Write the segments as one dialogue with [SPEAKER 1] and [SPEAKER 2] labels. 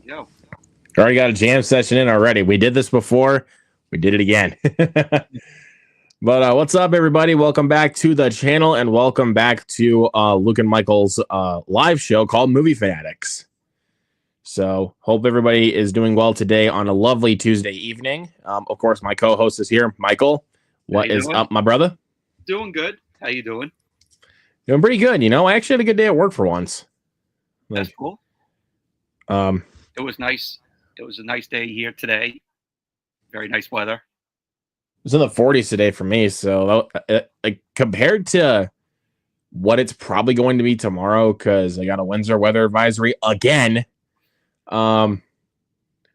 [SPEAKER 1] Yo.
[SPEAKER 2] Already got a jam session in already. We did this before. We did it again. But what's up, everybody? Welcome back to the channel and welcome back to Luke and Michael's live show called Movie Fanatics. So hope everybody is doing well today on a lovely Tuesday evening. Of course, my co-host is here, Michael. What is up, my brother?
[SPEAKER 1] Doing good. How you doing?
[SPEAKER 2] Doing pretty good. You know, I actually had a good day at work for once.
[SPEAKER 1] That's cool. It was nice. It was a nice day here today. Very nice weather.
[SPEAKER 2] It was in the 40s today for me. So compared to what it's probably going to be tomorrow, because I got a Windsor weather advisory again.
[SPEAKER 1] Another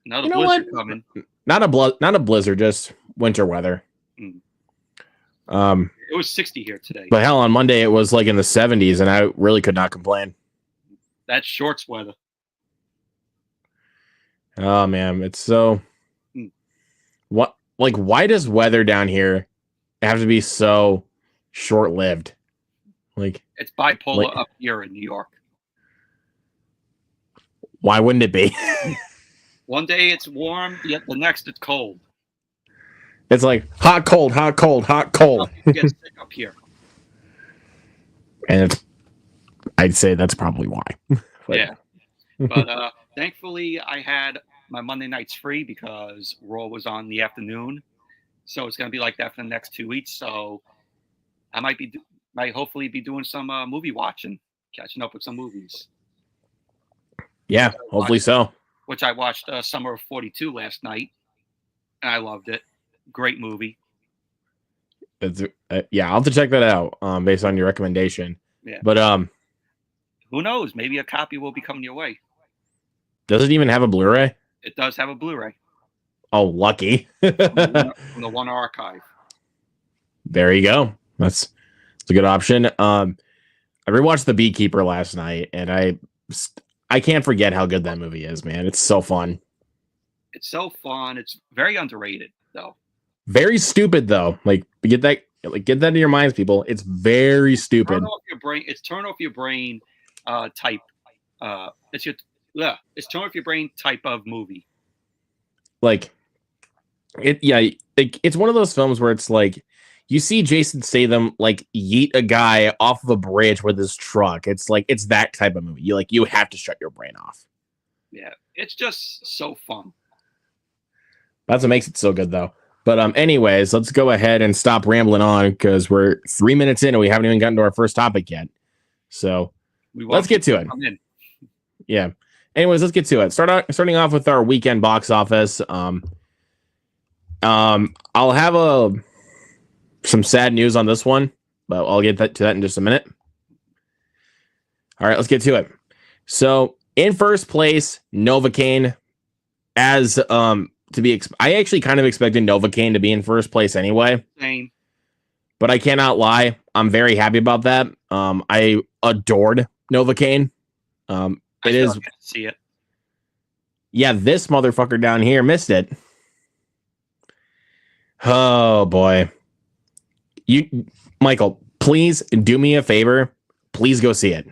[SPEAKER 1] blizzard coming.
[SPEAKER 2] Not a blizzard, just winter weather.
[SPEAKER 1] It was 60 here today.
[SPEAKER 2] But hell, on Monday it was like in the 70s, and I really could not complain.
[SPEAKER 1] That's shorts weather.
[SPEAKER 2] Oh man, it's so why does weather down here have to be so short-lived? Like,
[SPEAKER 1] it's bipolar up here in New York.
[SPEAKER 2] Why wouldn't it be?
[SPEAKER 1] One day it's warm, yet the next it's cold.
[SPEAKER 2] It's like hot, cold, hot, cold, hot, cold.
[SPEAKER 1] You get sick up here.
[SPEAKER 2] And I'd say that's probably why.
[SPEAKER 1] Yeah. But thankfully, I had my Monday nights free because Raw was on the afternoon. So it's going to be like that for the next 2 weeks. So I might hopefully be doing some movie watching, catching up with some movies.
[SPEAKER 2] Yeah, hopefully so.
[SPEAKER 1] Which I watched Summer of 42 last night, and I loved it. Great movie.
[SPEAKER 2] Yeah, I'll have to check that out based on your recommendation.
[SPEAKER 1] Yeah.
[SPEAKER 2] But
[SPEAKER 1] who knows? Maybe a copy will be coming your way.
[SPEAKER 2] Does it even have a Blu-ray?
[SPEAKER 1] It does have a Blu-ray.
[SPEAKER 2] Oh, lucky.
[SPEAKER 1] From the One Archive.
[SPEAKER 2] There you go. That's a good option. I rewatched The Beekeeper last night, and I can't forget how good that movie is, man. It's so fun.
[SPEAKER 1] It's so fun. It's very underrated, though.
[SPEAKER 2] Very stupid, though. Like, get that in your minds, people. It's very stupid.
[SPEAKER 1] Turn off your brain. It's turn off your brain type. It's turn off your brain type of movie.
[SPEAKER 2] Like, it's one of those films where it's like you see Jason Statham like yeet a guy off of a bridge with his truck. It's like it's that type of movie. You have to shut your brain off.
[SPEAKER 1] Yeah, it's just so fun.
[SPEAKER 2] That's what makes it so good, though. But anyways, let's go ahead and stop rambling on because we're 3 minutes in and we haven't even gotten to our first topic yet. So let's get to it. Yeah. Anyways, let's get to it. Starting off with our weekend box office. I'll have some sad news on this one, but I'll get to that in just a minute. All right, let's get to it. So in first place, Novocaine. As I actually kind of expected Novocaine to be in first place anyway.
[SPEAKER 1] Same.
[SPEAKER 2] But I cannot lie. I'm very happy about that. I adored Novocaine. It is.
[SPEAKER 1] See it.
[SPEAKER 2] Yeah, this motherfucker down here missed it. Oh boy. Michael, please do me a favor. Please go see it.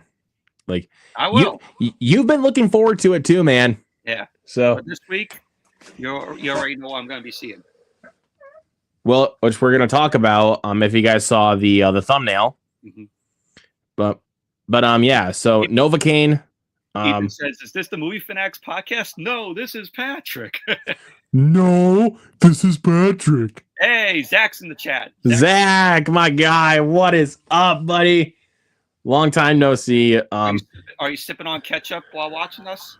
[SPEAKER 2] Like,
[SPEAKER 1] I will.
[SPEAKER 2] You've been looking forward to it too, man.
[SPEAKER 1] Yeah.
[SPEAKER 2] So
[SPEAKER 1] but this week, you already know what I'm going to be seeing.
[SPEAKER 2] Well, which we're going to talk about. If you guys saw the thumbnail.
[SPEAKER 1] Mm-hmm.
[SPEAKER 2] But yeah. So Novocaine.
[SPEAKER 1] Ethan says, "Is this the Movie Fanatics podcast?" No, this is Patrick.
[SPEAKER 2] No, this is Patrick.
[SPEAKER 1] Hey, Zach's in the chat.
[SPEAKER 2] Zach, my guy, what is up, buddy? Long time no see.
[SPEAKER 1] Are you sipping on ketchup while watching us?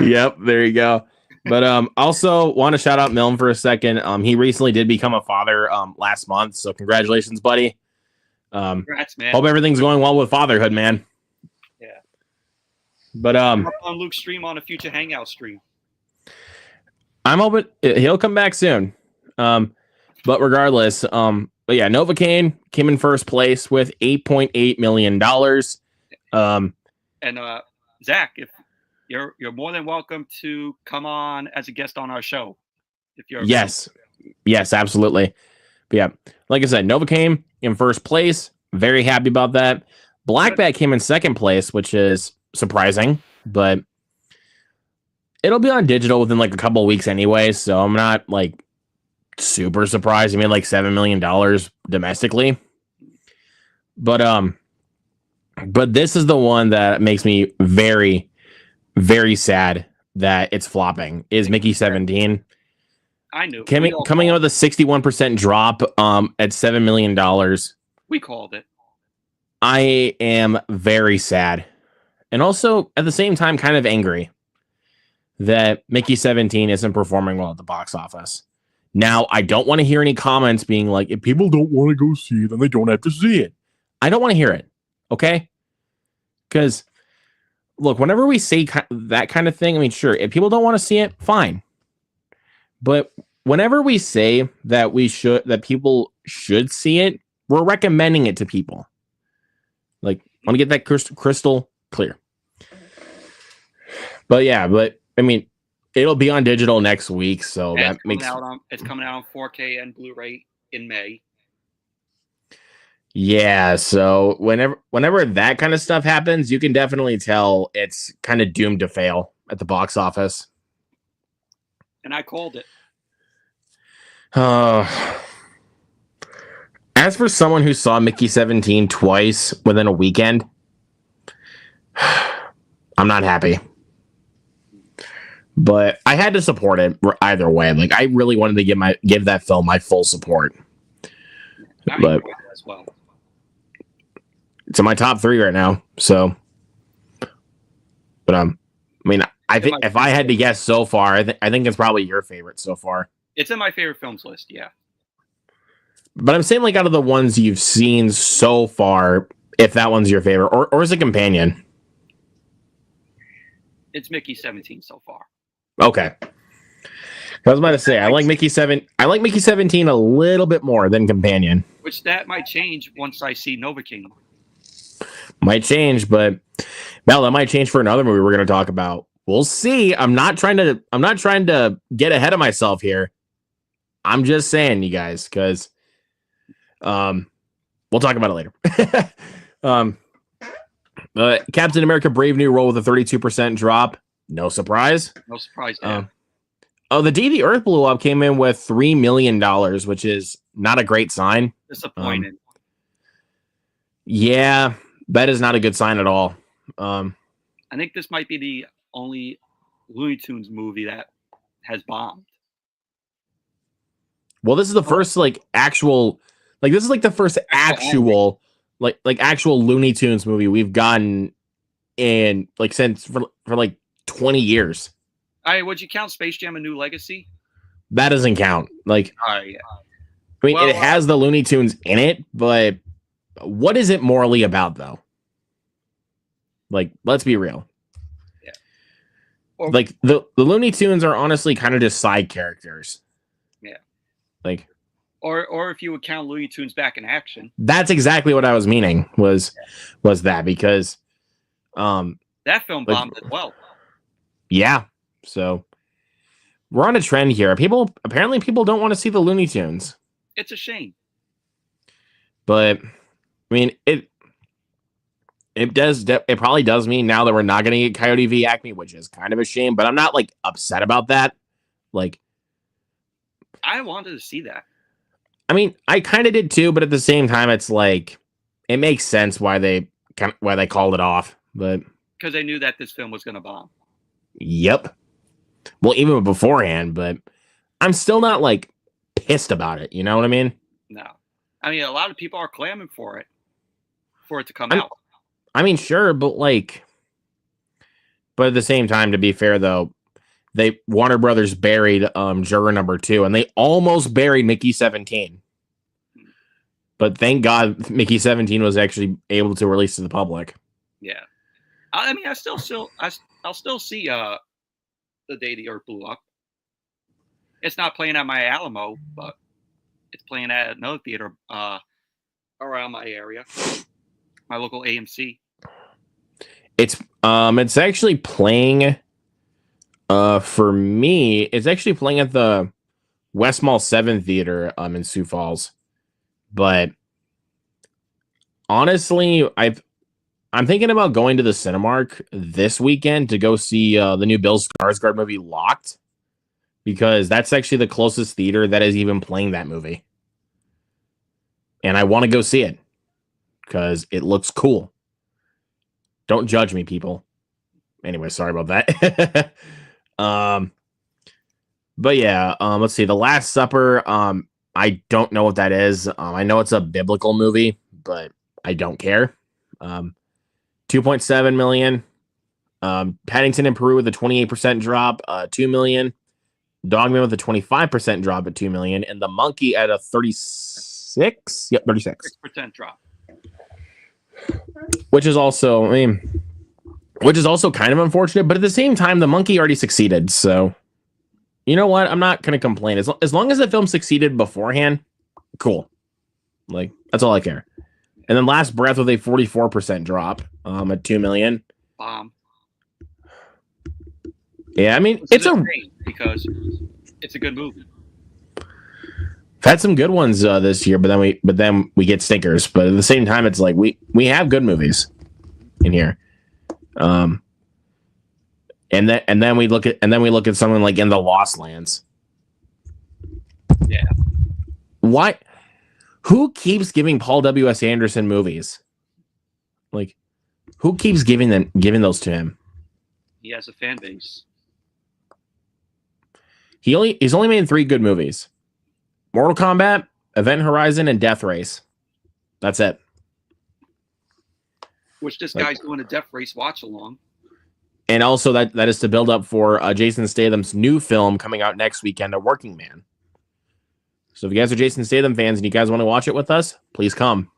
[SPEAKER 2] Yep, there you go. But also want to shout out Milne for a second. He recently did become a father last month, so congratulations, buddy.
[SPEAKER 1] Congrats, man.
[SPEAKER 2] Hope everything's going well with fatherhood, man.
[SPEAKER 1] Yeah.
[SPEAKER 2] But
[SPEAKER 1] on Luke's stream on a future hangout stream.
[SPEAKER 2] I'm hoping he'll come back soon. But regardless, but yeah, Novocaine came in first place with $8.8 million.
[SPEAKER 1] And Zach, if you're more than welcome to come on as a guest on our show. If you're
[SPEAKER 2] yes, absolutely. But yeah, like I said, Novocaine in first place. Very happy about that. Black Bat came in second place, which is surprising, but It'll be on digital within like a couple of weeks anyway, so I'm not like super surprised. He made like $7 million domestically. But this is the one that makes me very, very sad that it's flopping. Is Mickey 17.
[SPEAKER 1] I knew.
[SPEAKER 2] Coming out with a 61% drop at $7 million.
[SPEAKER 1] We called it.
[SPEAKER 2] I am very sad. And also, at the same time, kind of angry that Mickey 17 isn't performing well at the box office. Now, I don't want to hear any comments being like, if people don't want to go see it, then they don't have to see it. I don't want to hear it, okay? Because, look, whenever we say that kind of thing, I mean, sure, if people don't want to see it, fine. But whenever we say that people should see it, we're recommending it to people. Like, I want to get that crystal clear. But yeah, I mean, it'll be on digital next week, so
[SPEAKER 1] and
[SPEAKER 2] that makes
[SPEAKER 1] it's coming out on 4K and Blu-ray in May.
[SPEAKER 2] Yeah, so whenever that kind of stuff happens, you can definitely tell it's kind of doomed to fail at the box office.
[SPEAKER 1] And I called it.
[SPEAKER 2] As for someone who saw Mickey 17 twice within a weekend, I'm not happy. But I had to support it either way. Like, I really wanted to give that film my full support. But
[SPEAKER 1] as well.
[SPEAKER 2] It's in my top 3 right now. So, but I mean, I think if I had to guess so far, I think it's probably your favorite so far.
[SPEAKER 1] It's in my favorite films list, yeah.
[SPEAKER 2] But I'm saying, like, out of the ones you've seen so far, if that one's your favorite, or is a companion?
[SPEAKER 1] It's Mickey 17 so far.
[SPEAKER 2] Okay. I was about to say, I like Mickey 17 a little bit more than companion.
[SPEAKER 1] Which that might change once I see Nova King.
[SPEAKER 2] Might change, but Mel, that might change for another movie we're going to talk about. We'll see. I'm not trying to get ahead of myself here. I'm just saying, you guys, because we'll talk about it later. Captain America: Brave New World with a 32% drop. No surprise.
[SPEAKER 1] No surprise. Yeah.
[SPEAKER 2] The Day the Earth Blew Up came in with $3 million, which is not a great sign.
[SPEAKER 1] Disappointed.
[SPEAKER 2] Yeah, that is not a good sign at all.
[SPEAKER 1] I think this might be the only Looney Tunes movie that has bombed.
[SPEAKER 2] Well, this is the first actual actual Looney Tunes movie we've gotten in since for 20 years.
[SPEAKER 1] Would you count Space Jam: A New Legacy?
[SPEAKER 2] That doesn't count. Yeah.
[SPEAKER 1] I
[SPEAKER 2] mean, it has the Looney Tunes in it, but what is it morally about, though? Let's be real.
[SPEAKER 1] Yeah.
[SPEAKER 2] The Looney Tunes are honestly kind of just side characters.
[SPEAKER 1] Yeah.
[SPEAKER 2] Or
[SPEAKER 1] if you would count Looney Tunes Back in Action.
[SPEAKER 2] That's exactly what I was meaning. Was that because
[SPEAKER 1] that film bombed as well.
[SPEAKER 2] Yeah. So we're on a trend here. Apparently people don't want to see the Looney Tunes.
[SPEAKER 1] It's a shame.
[SPEAKER 2] But I mean, it probably does mean now that we're not going to get Coyote v Acme, which is kind of a shame, but I'm not upset about that.
[SPEAKER 1] I wanted to see that.
[SPEAKER 2] I mean, I kind of did too, but at the same time, it's it makes sense why they called it off, but
[SPEAKER 1] because they knew that this film was going to bomb.
[SPEAKER 2] Yep. Well, even beforehand, but I'm still not pissed about it. You know what I mean?
[SPEAKER 1] No. I mean, a lot of people are clamoring for it to come out.
[SPEAKER 2] I mean, sure, but at the same time, to be fair though, Warner Brothers buried Juror number 2, and they almost buried Mickey 17. But thank God Mickey 17 was actually able to release to the public.
[SPEAKER 1] Yeah. I mean, I'll still see The Day the Earth Blew Up. It's not playing at my Alamo, but it's playing at another theater around my area, my local AMC.
[SPEAKER 2] It's actually playing. For me, it's actually playing at the West Mall 7 Theater in Sioux Falls. But honestly, I'm thinking about going to the Cinemark this weekend to go see the new Bill Skarsgård movie Locked, because that's actually the closest theater that is even playing that movie. And I want to go see it because it looks cool. Don't judge me, people. Anyway, sorry about that. But yeah, let's see. The Last Supper. I don't know what that is. I know it's a biblical movie, but I don't care. 2.7 million. Paddington in Peru with a 28% drop, 2 million. Dogman with a 25% drop at 2 million, and The Monkey at a 36. Yep, 36%
[SPEAKER 1] drop.
[SPEAKER 2] Which is also, kind of unfortunate, but at the same time, The Monkey already succeeded, so you know what? I'm not going to complain. As long as the film succeeded beforehand, cool. Like, that's all I care. And then Last Breath with a 44% drop at 2 million. Yeah, I mean, it's a
[SPEAKER 1] because it's a good movie.
[SPEAKER 2] We've had some good ones this year, but then we get stinkers. But at the same time, it's like we have good movies in here. And then we look at someone like In the Lost Lands.
[SPEAKER 1] Yeah.
[SPEAKER 2] Why? Who keeps giving Paul W.S. Anderson movies? Like, who keeps giving those to him?
[SPEAKER 1] He has a fan base.
[SPEAKER 2] He's only made 3 good movies: Mortal Kombat, Event Horizon, and Death Race. That's it.
[SPEAKER 1] Which this guy's doing a Death Race watch along.
[SPEAKER 2] And also that is to build up for Jason Statham's new film coming out next weekend, A Working Man. So if you guys are Jason Statham fans and you guys want to watch it with us, please come.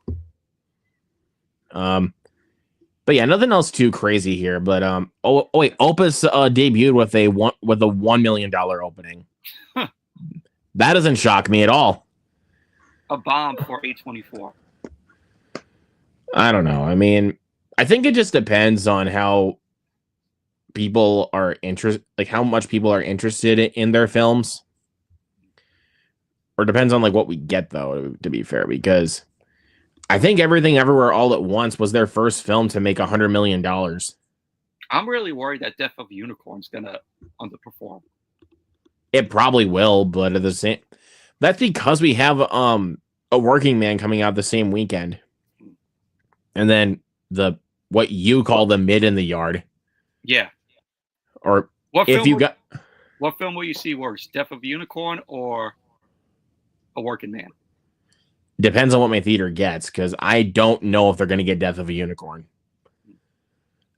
[SPEAKER 2] But yeah, nothing else too crazy here. But wait, Opus debuted with a $1 million opening.
[SPEAKER 1] Huh.
[SPEAKER 2] That doesn't shock me at all.
[SPEAKER 1] A bomb for A24.
[SPEAKER 2] I don't know. I mean, I think it just depends on how people are how much people are interested in their films. Or depends on like what we get, though, to be fair, because I think Everything Everywhere All at Once was their first film to make $100 million.
[SPEAKER 1] I'm really worried that Death of a Unicorn's gonna underperform.
[SPEAKER 2] It probably will, but at the same, that's because we have A Working Man coming out the same weekend, and then what you call the mid in the yard.
[SPEAKER 1] Yeah.
[SPEAKER 2] Or
[SPEAKER 1] what film will you see worse, Death of a Unicorn or A Working Man?
[SPEAKER 2] Depends on what my theater gets, because I don't know if they're going to get Death of a Unicorn.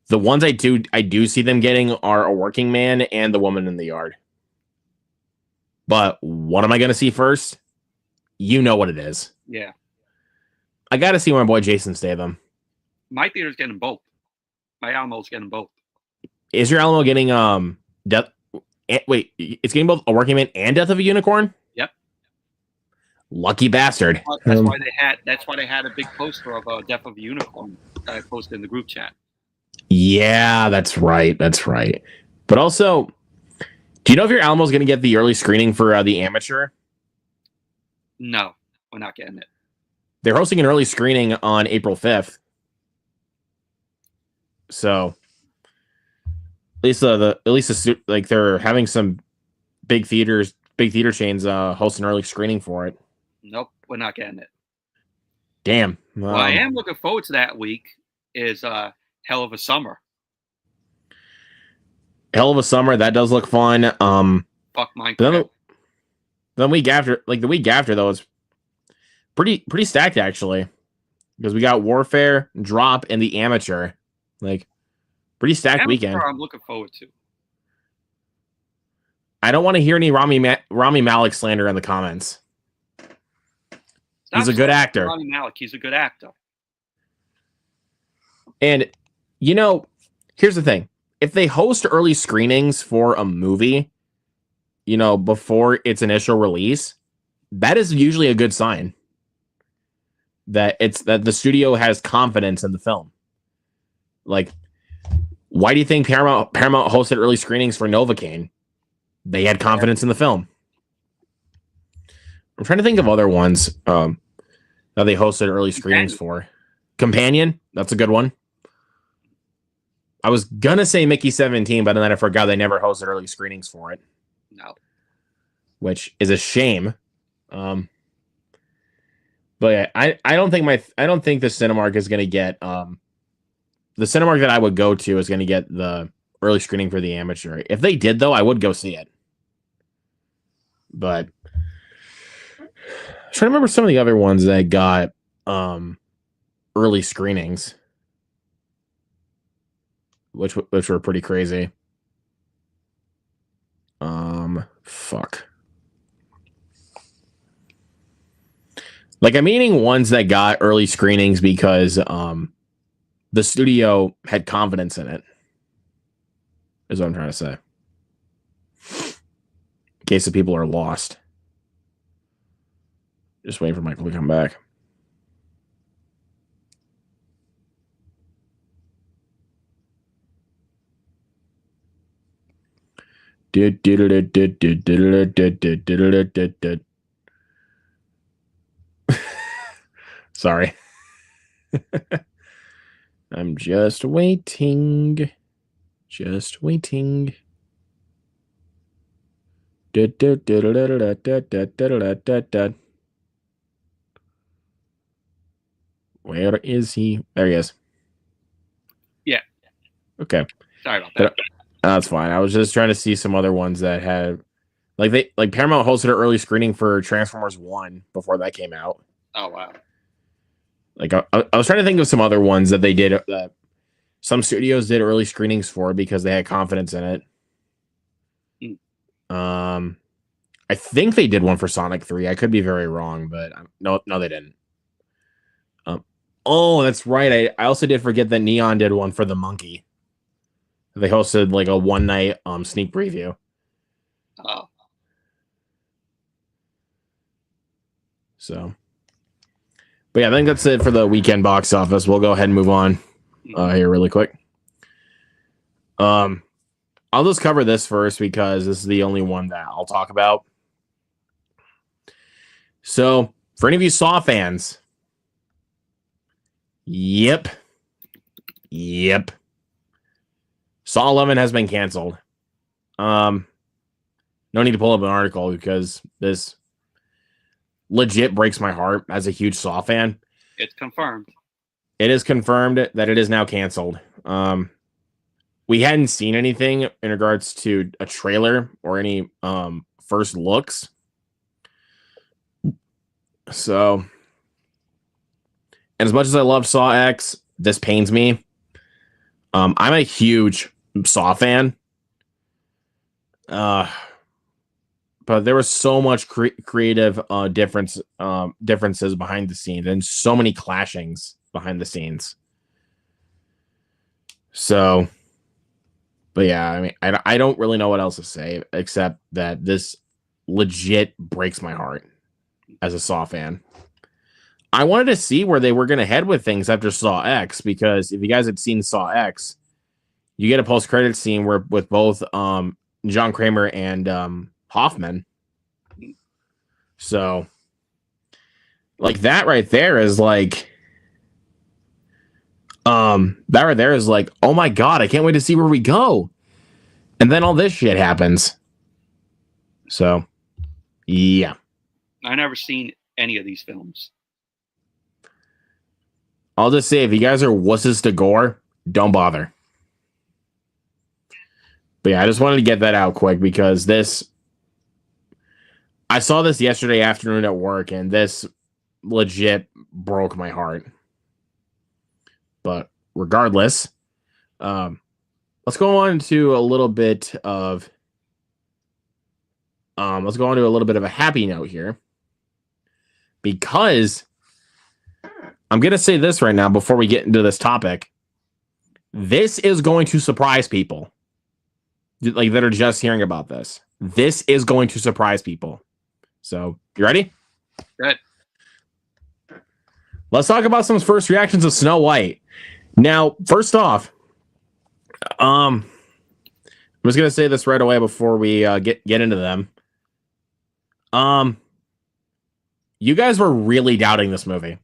[SPEAKER 2] The ones I do see them getting are A Working Man and The Woman in the Yard. But what am I going to see first? You know what it is.
[SPEAKER 1] Yeah.
[SPEAKER 2] I got to see my boy Jason Statham.
[SPEAKER 1] My theater's getting both. My Almo's getting both.
[SPEAKER 2] Is your Alamo getting Death? Wait, it's getting both A Working Man and Death of a Unicorn?
[SPEAKER 1] Yep.
[SPEAKER 2] Lucky bastard.
[SPEAKER 1] That's why they had a big poster of Death of a Unicorn that I posted in the group chat.
[SPEAKER 2] Yeah, that's right. But also, do you know if your Alamo's going to get the early screening for The Amateur?
[SPEAKER 1] No, we're not getting it.
[SPEAKER 2] They're hosting an early screening on April 5th. So at least like they're having some big theater chains host an early screening for it.
[SPEAKER 1] Nope, we're not getting it.
[SPEAKER 2] Damn.
[SPEAKER 1] What I am looking forward to that week is Hell of a Summer.
[SPEAKER 2] Hell of a Summer, that does look fun.
[SPEAKER 1] Fuck Minecraft.
[SPEAKER 2] The week after though, it's pretty stacked actually, because we got Warfare, Drop, and The Amateur. Like, pretty stacked weekend.
[SPEAKER 1] I'm looking forward to.
[SPEAKER 2] I don't want to hear any Rami Malek slander in the comments. He's a good actor.
[SPEAKER 1] Rami Malek, he's a good actor.
[SPEAKER 2] And here's the thing: if they host early screenings for a movie, before its initial release, that is usually a good sign that the studio has confidence in the film. Like, why do you think Paramount hosted early screenings for Novocaine? They had confidence in the film. I'm trying to think of other ones that they hosted early screenings for. Companion, that's a good one. I was gonna say Mickey 17, but then I forgot they never hosted early screenings for it.
[SPEAKER 1] No.
[SPEAKER 2] Which is a shame. But yeah, I don't think the Cinemark is gonna get the Cinemark that I would go to is gonna get the early screening for the amateur. If they did though, I would go see it. But I'm trying to remember some of the other ones that got early screenings, which were pretty crazy. Fuck. Like, I'm meaning ones that got early screenings because the studio had confidence in it. Is what I'm trying to say. In case the people are lost. Just waiting for Michael to come back. Sorry. I'm just waiting. Just waiting. Where is he? There he is.
[SPEAKER 1] Yeah.
[SPEAKER 2] Okay.
[SPEAKER 1] Sorry about that.
[SPEAKER 2] That's fine. I was just trying to see some other ones that had like Paramount hosted an early screening for Transformers 1 before that came out.
[SPEAKER 1] Oh wow.
[SPEAKER 2] Like I was trying to think of some other ones that they did that some studios did early screenings for because they had confidence in it. I think they did one for Sonic 3. I could be very wrong, but no, they didn't. Oh, that's right. I also did forget that Neon did one for the Monkey. They hosted like a one night sneak preview.
[SPEAKER 1] Oh.
[SPEAKER 2] So, but yeah, I think that's it for the weekend box office. We'll go ahead and move on here really quick. I'll just cover this first because this is the only one that I'll talk about. So, for any of you Saw fans, yep. Saw 11 has been canceled. No need to pull up an article because this legit breaks my heart as a huge Saw fan.
[SPEAKER 1] It's confirmed.
[SPEAKER 2] It is confirmed that it is now canceled. We hadn't seen anything in regards to a trailer or any first looks. So, and as much as I love Saw X, this pains me. I'm a huge Saw fan. But there was so much creative differences behind the scenes and so many clashings behind the scenes. So, but yeah, I mean, I don't really know what else to say except that this legit breaks my heart as a Saw fan. I wanted to see where they were going to head with things after Saw X, because if you guys had seen Saw X, you get a post-credit scene where with both John Kramer and Hoffman. So, like, that right there is like, oh my god, I can't wait to see where we go. And then all this shit happens. So, yeah.
[SPEAKER 1] I've never seen any of these films.
[SPEAKER 2] I'll just say, if you guys are wusses to gore, don't bother. But yeah, I just wanted to get that out quick because I saw this yesterday afternoon at work and this legit broke my heart. But regardless, let's go on to a little bit of a happy note here, because I'm going to say this right now before we get into this topic. This is going to surprise people like that are just hearing about this. This is going to surprise people. So, you ready?
[SPEAKER 1] Good.
[SPEAKER 2] Let's talk about some first reactions of Snow White. Now, first off, I'm just going to say this right away before we get into them. You guys were really doubting this movie.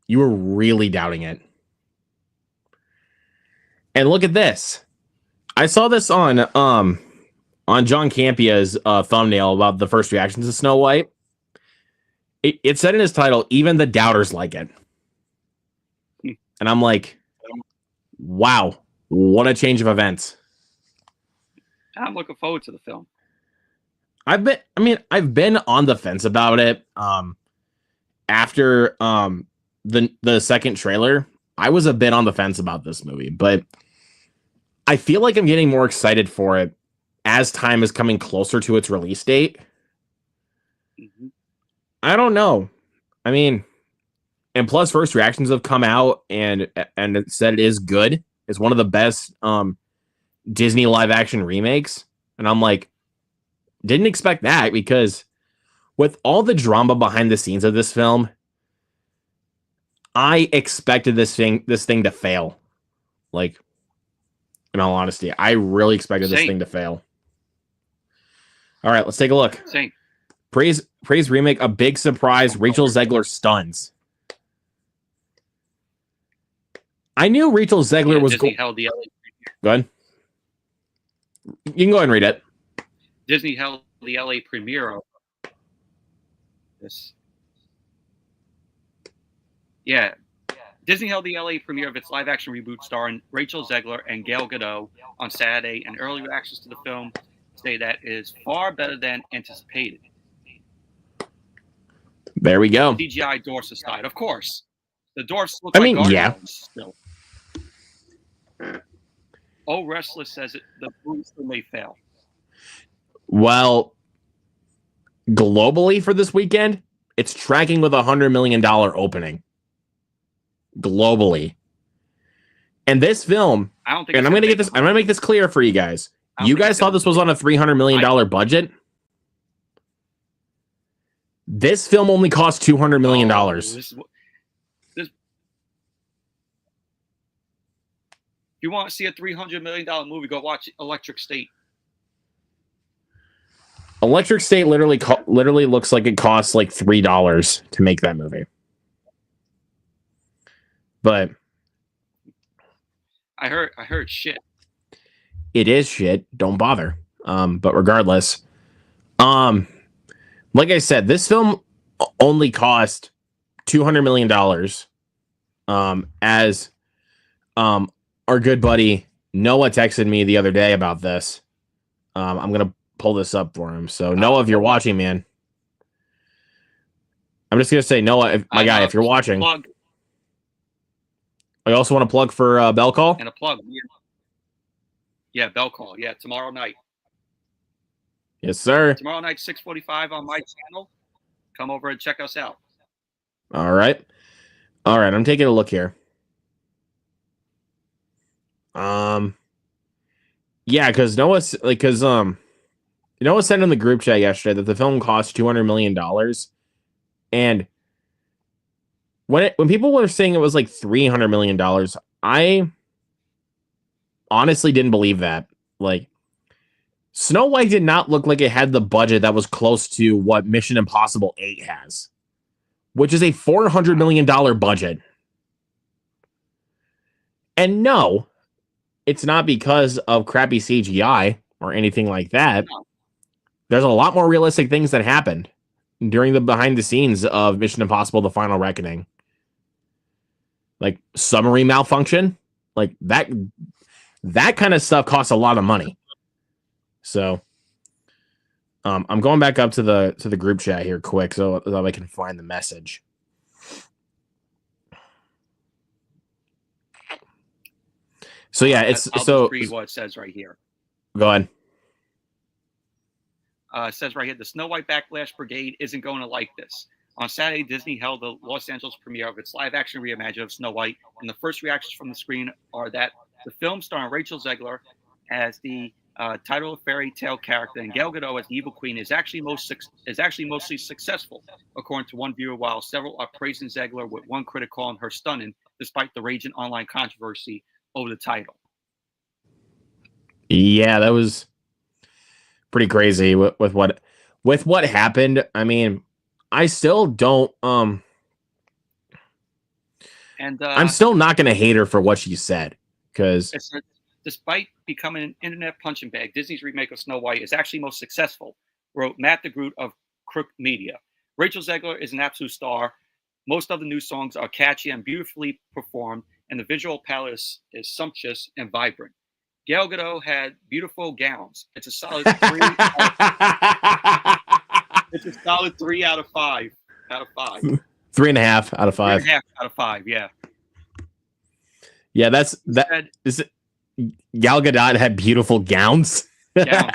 [SPEAKER 2] You were really doubting it. And look at this. I saw this on John Campia's thumbnail about the first reactions to Snow White. It said in his title, even the doubters like it. And I'm like, wow, what a change of events.
[SPEAKER 1] I'm looking forward to the film.
[SPEAKER 2] I've been on the fence about it. After the second trailer, I was a bit on the fence about this movie, but I feel like I'm getting more excited for it as time is coming closer to its release date.
[SPEAKER 1] Mm-hmm.
[SPEAKER 2] I don't know. I mean, and plus first reactions have come out and it said it is good. It's one of the best Disney live action remakes. And I'm like, didn't expect that, because with all the drama behind the scenes of this film, I expected this thing to fail. Like, in all honesty, I really expected this thing to fail. All right, let's take a look.
[SPEAKER 1] Same.
[SPEAKER 2] Praise remake, a big surprise. Rachel Zegler stuns. I knew Rachel Zegler was
[SPEAKER 1] Disney held the LA premiere.
[SPEAKER 2] Go ahead. You can go ahead and read it.
[SPEAKER 1] Disney held the LA premiere of this. Yeah. Disney held the LA premiere of its live-action reboot starring Rachel Zegler and Gal Gadot on Saturday, and early reactions to the film say that it is far better than anticipated.
[SPEAKER 2] There we go.
[SPEAKER 1] CGI dwarfs aside, of course. The dwarfs look like gargoyles still. Oh, Restless says the movie still may fail.
[SPEAKER 2] Well, globally for this weekend, it's tracking with $100 million opening. Globally. And this film,
[SPEAKER 1] I don't think,
[SPEAKER 2] and I'm gonna make this clear for you guys. You guys thought this was on a $300 million budget? This film only cost $200 million.
[SPEAKER 1] If you want to see a $300 million movie, go watch Electric State.
[SPEAKER 2] Electric State literally looks like it costs like $3 to make that movie. But
[SPEAKER 1] I heard shit.
[SPEAKER 2] It is shit. Don't bother. But regardless, like I said, this film only cost $200 million. As our good buddy Noah texted me the other day about this. I'm gonna pull this up for him. So Noah, if you're watching, man, I'm just gonna say, Noah, if you're watching,
[SPEAKER 1] plug.
[SPEAKER 2] I also want to plug for Bell Call.
[SPEAKER 1] And a plug. Yeah, Bell Call. Yeah, tomorrow night.
[SPEAKER 2] Yes, sir.
[SPEAKER 1] Tomorrow night, 6:45 on my channel. Come over and check us out.
[SPEAKER 2] All right. I'm taking a look here. Yeah, because Noah said in the group chat yesterday that the film cost $200 million, and when people were saying it was like $300 million, I honestly didn't believe that. Like, Snow White did not look like it had the budget that was close to what Mission Impossible 8 has, which is a $400 million budget. And no, it's not because of crappy CGI or anything like that. There's a lot more realistic things that happened during the behind the scenes of Mission Impossible: The Final Reckoning. Like submarine malfunction, like that kind of stuff costs a lot of money. So I'm going back up to the group chat here quick so I can find the message. So yeah, I'll just
[SPEAKER 1] read what it says right here.
[SPEAKER 2] Go ahead.
[SPEAKER 1] It says right here, the Snow White Backlash Brigade isn't going to like this. On Saturday, Disney held the Los Angeles premiere of its live-action reimagining of Snow White, and the first reactions from the screen are that the film starring Rachel Zegler as the title fairy tale character and Gal Gadot as the evil queen is actually mostly successful, according to one viewer, while several are praising Zegler, with one critic calling her stunning, despite the raging online controversy over the title.
[SPEAKER 2] Yeah, that was pretty crazy with what happened. I mean, I still don't and I'm still not gonna hate her for what she said, because
[SPEAKER 1] despite becoming an internet punching bag, Disney's remake of Snow White is actually most successful, wrote Matt DeGroot of Crook Media. Rachel Zegler is an absolute star. Most of the new songs are catchy and beautifully performed, and the visual palette is sumptuous and vibrant. Gal Gadot had beautiful gowns. It's a solid 3. It's a solid 3 out of 5. Out of 5.
[SPEAKER 2] 3.5 out of 5.
[SPEAKER 1] 3.5 out of 5. Yeah.
[SPEAKER 2] Yeah, that's that. Is it? Gal Gadot had beautiful gowns.
[SPEAKER 1] Yeah.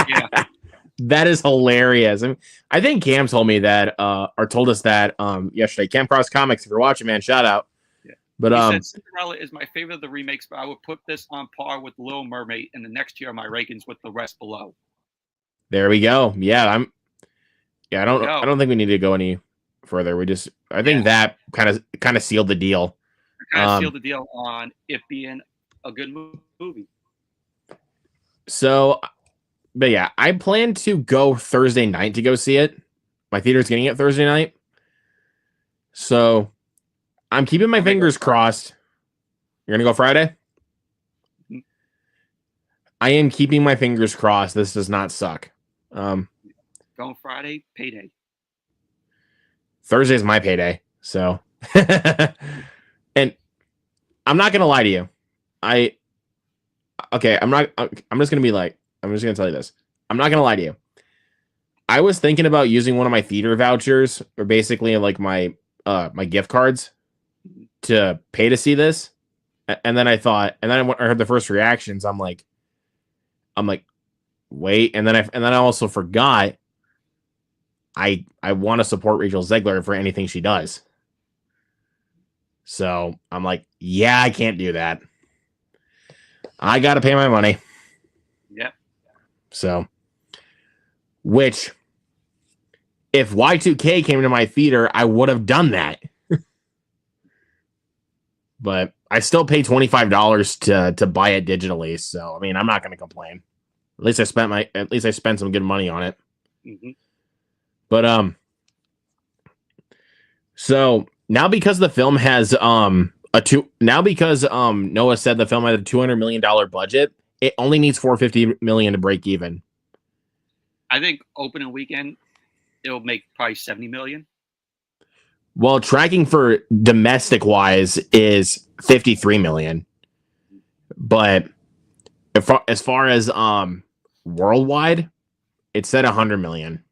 [SPEAKER 2] That is hilarious. I think Cam told me that, or told us that yesterday. Cam Cross Comics, if you're watching, man, shout out.
[SPEAKER 1] Yeah.
[SPEAKER 2] But
[SPEAKER 1] he said Cinderella is my favorite of the remakes, but I would put this on par with Little Mermaid in the next tier of my rankings with the rest below.
[SPEAKER 2] There we go. Yeah, I don't think we need to go any further. I think that kind of sealed the deal.
[SPEAKER 1] Sealed the deal on it being a good movie.
[SPEAKER 2] So, but yeah, I plan to go Thursday night to go see it. My theater's getting it Thursday night. So I'm keeping my fingers crossed. You're going to go Friday? Mm-hmm. I am keeping my fingers crossed. This does not suck.
[SPEAKER 1] Going Friday, payday.
[SPEAKER 2] Thursday's my payday. So, and I'm not going to lie to you. I'm just going to tell you this. I'm not going to lie to you. I was thinking about using one of my theater vouchers, or basically like my gift cards, to pay to see this. And then I heard the first reactions. I'm like, wait. And then I also forgot. I want to support Rachel Zegler for anything she does. So I'm like, yeah, I can't do that. I got to pay my money.
[SPEAKER 1] Yep.
[SPEAKER 2] So, which, if Y2K came to my theater, I would have done that. But I still pay $25 to buy it digitally. So, I mean, I'm not going to complain. At least I spent some good money on it.
[SPEAKER 1] Mm-hmm.
[SPEAKER 2] But so now because the film has Noah said the film had a $200 million budget, it only needs $450 million to break even.
[SPEAKER 1] I think opening weekend it'll make probably $70 million.
[SPEAKER 2] Well, tracking for domestic wise is $53 million, but as far as worldwide, it said $100 million.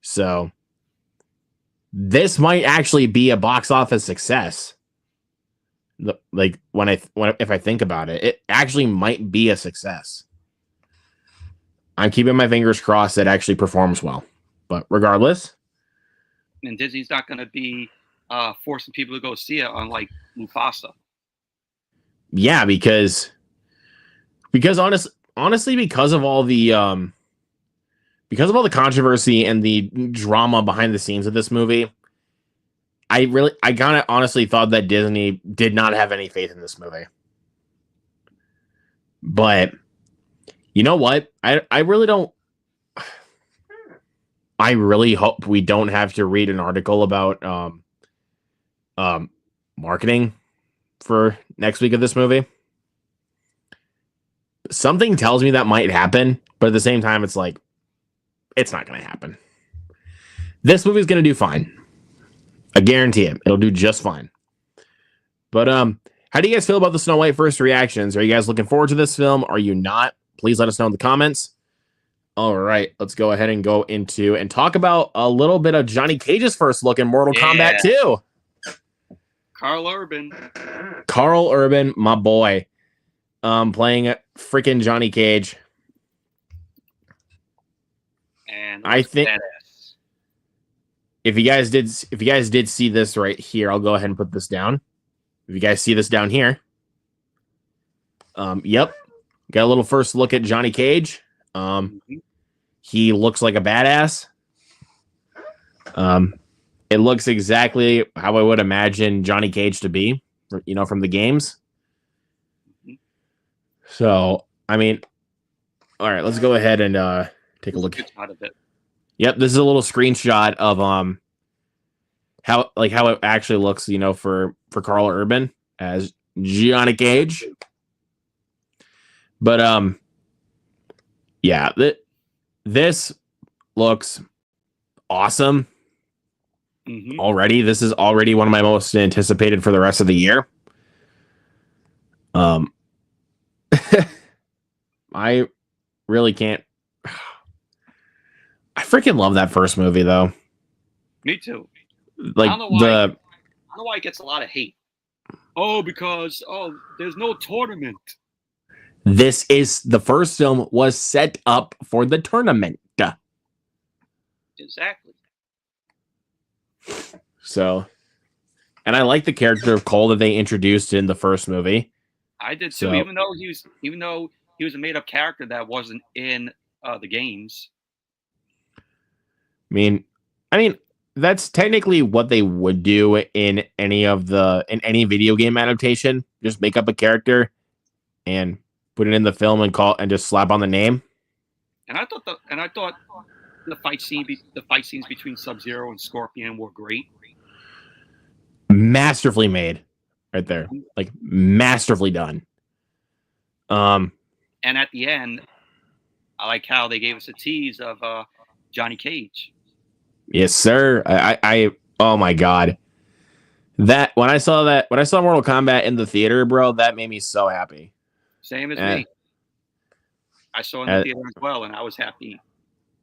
[SPEAKER 2] So this might actually be a box office success. Like if I think about it, it actually might be a success. I'm keeping my fingers crossed that it actually performs well. But regardless,
[SPEAKER 1] and Disney's not going to be forcing people to go see it, unlike Mufasa.
[SPEAKER 2] Yeah, because honestly, because of all the controversy and the drama behind the scenes of this movie, I kind of honestly thought that Disney did not have any faith in this movie. But you know what? I really don't. I really hope we don't have to read an article about marketing for next week of this movie. Something tells me that might happen, but at the same time, it's like, it's not going to happen. This movie's going to do fine. I guarantee it. It'll do just fine. But how do you guys feel about the Snow White first reactions? Are you guys looking forward to this film? Are you not? Please let us know in the comments. All right, let's go ahead and go into and talk about a little bit of Johnny Cage's first look in Mortal Kombat 2.
[SPEAKER 1] Carl
[SPEAKER 2] Urban, my boy, playing freaking Johnny Cage.
[SPEAKER 1] And
[SPEAKER 2] I think
[SPEAKER 1] badass.
[SPEAKER 2] if you guys did see this right here, I'll go ahead and put this down. If you guys see this down here, yep, got a little first look at Johnny Cage. He looks like a badass. It looks exactly how I would imagine Johnny Cage to be, from the games. So, I mean, all right, let's go ahead and take a look
[SPEAKER 1] at it.
[SPEAKER 2] Yep, this is a little screenshot of how it actually looks, for Carl Urban as Johnny Cage. But yeah, this looks awesome. Already. This is already one of my most anticipated for the rest of the year. I really can't. I freaking love that first movie, though.
[SPEAKER 1] Me too.
[SPEAKER 2] Like
[SPEAKER 1] I don't know why it gets a lot of hate. Oh, because there's no tournament.
[SPEAKER 2] This is the first film was set up for the tournament.
[SPEAKER 1] Exactly.
[SPEAKER 2] So, and I like the character of Cole that they introduced in the first movie.
[SPEAKER 1] I did too, even though he was a made up character that wasn't in the games.
[SPEAKER 2] I mean, that's technically what they would do in any video game adaptation. Just make up a character and put it in the film and just slap on the name.
[SPEAKER 1] And I thought the fight scenes between Sub-Zero and Scorpion were great.
[SPEAKER 2] Masterfully made, right there, like masterfully done.
[SPEAKER 1] And at the end, I like how they gave us a tease of Johnny Cage.
[SPEAKER 2] Yes, sir. I oh my god. That when I saw Mortal Kombat in the theater, bro, that made me so happy.
[SPEAKER 1] Same as me. I saw it in the theater as well, and I was happy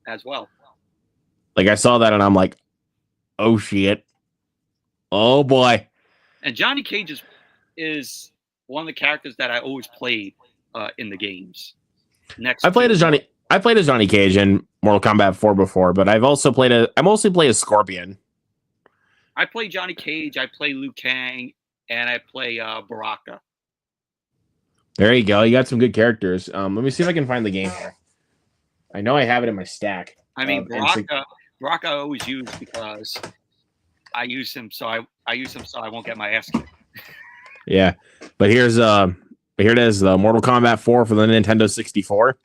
[SPEAKER 1] as well.
[SPEAKER 2] Like I saw that and I'm like, oh shit. Oh boy.
[SPEAKER 1] And Johnny Cage is one of the characters that I always played in the games.
[SPEAKER 2] I played as Johnny Cage in Mortal Kombat 4 before, but I mostly play as Scorpion.
[SPEAKER 1] I play Johnny Cage, I play Liu Kang, and I play Baraka.
[SPEAKER 2] There you go. You got some good characters. Let me see if I can find the game here. I know I have it in my stack.
[SPEAKER 1] I mean, Baraka I always use because I use him so I won't get my ass kicked.
[SPEAKER 2] Yeah, but here it is, the Mortal Kombat 4 for the Nintendo 64.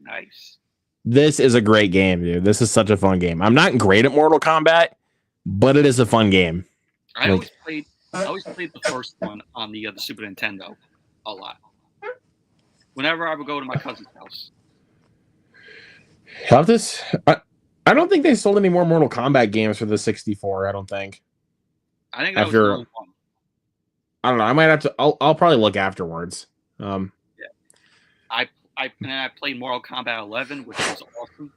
[SPEAKER 1] Nice.
[SPEAKER 2] This is a great game, dude. This is such a fun game. I'm not great at Mortal Kombat, but it is a fun game.
[SPEAKER 1] I always played the first one on the Super Nintendo a lot. Whenever I would go to my cousin's house.
[SPEAKER 2] I don't think they sold any more Mortal Kombat games for the 64. I don't think.
[SPEAKER 1] I think that was the only one.
[SPEAKER 2] I don't know. I might have to. I'll probably look afterwards.
[SPEAKER 1] Yeah. I played Mortal Kombat 11, which was awesome.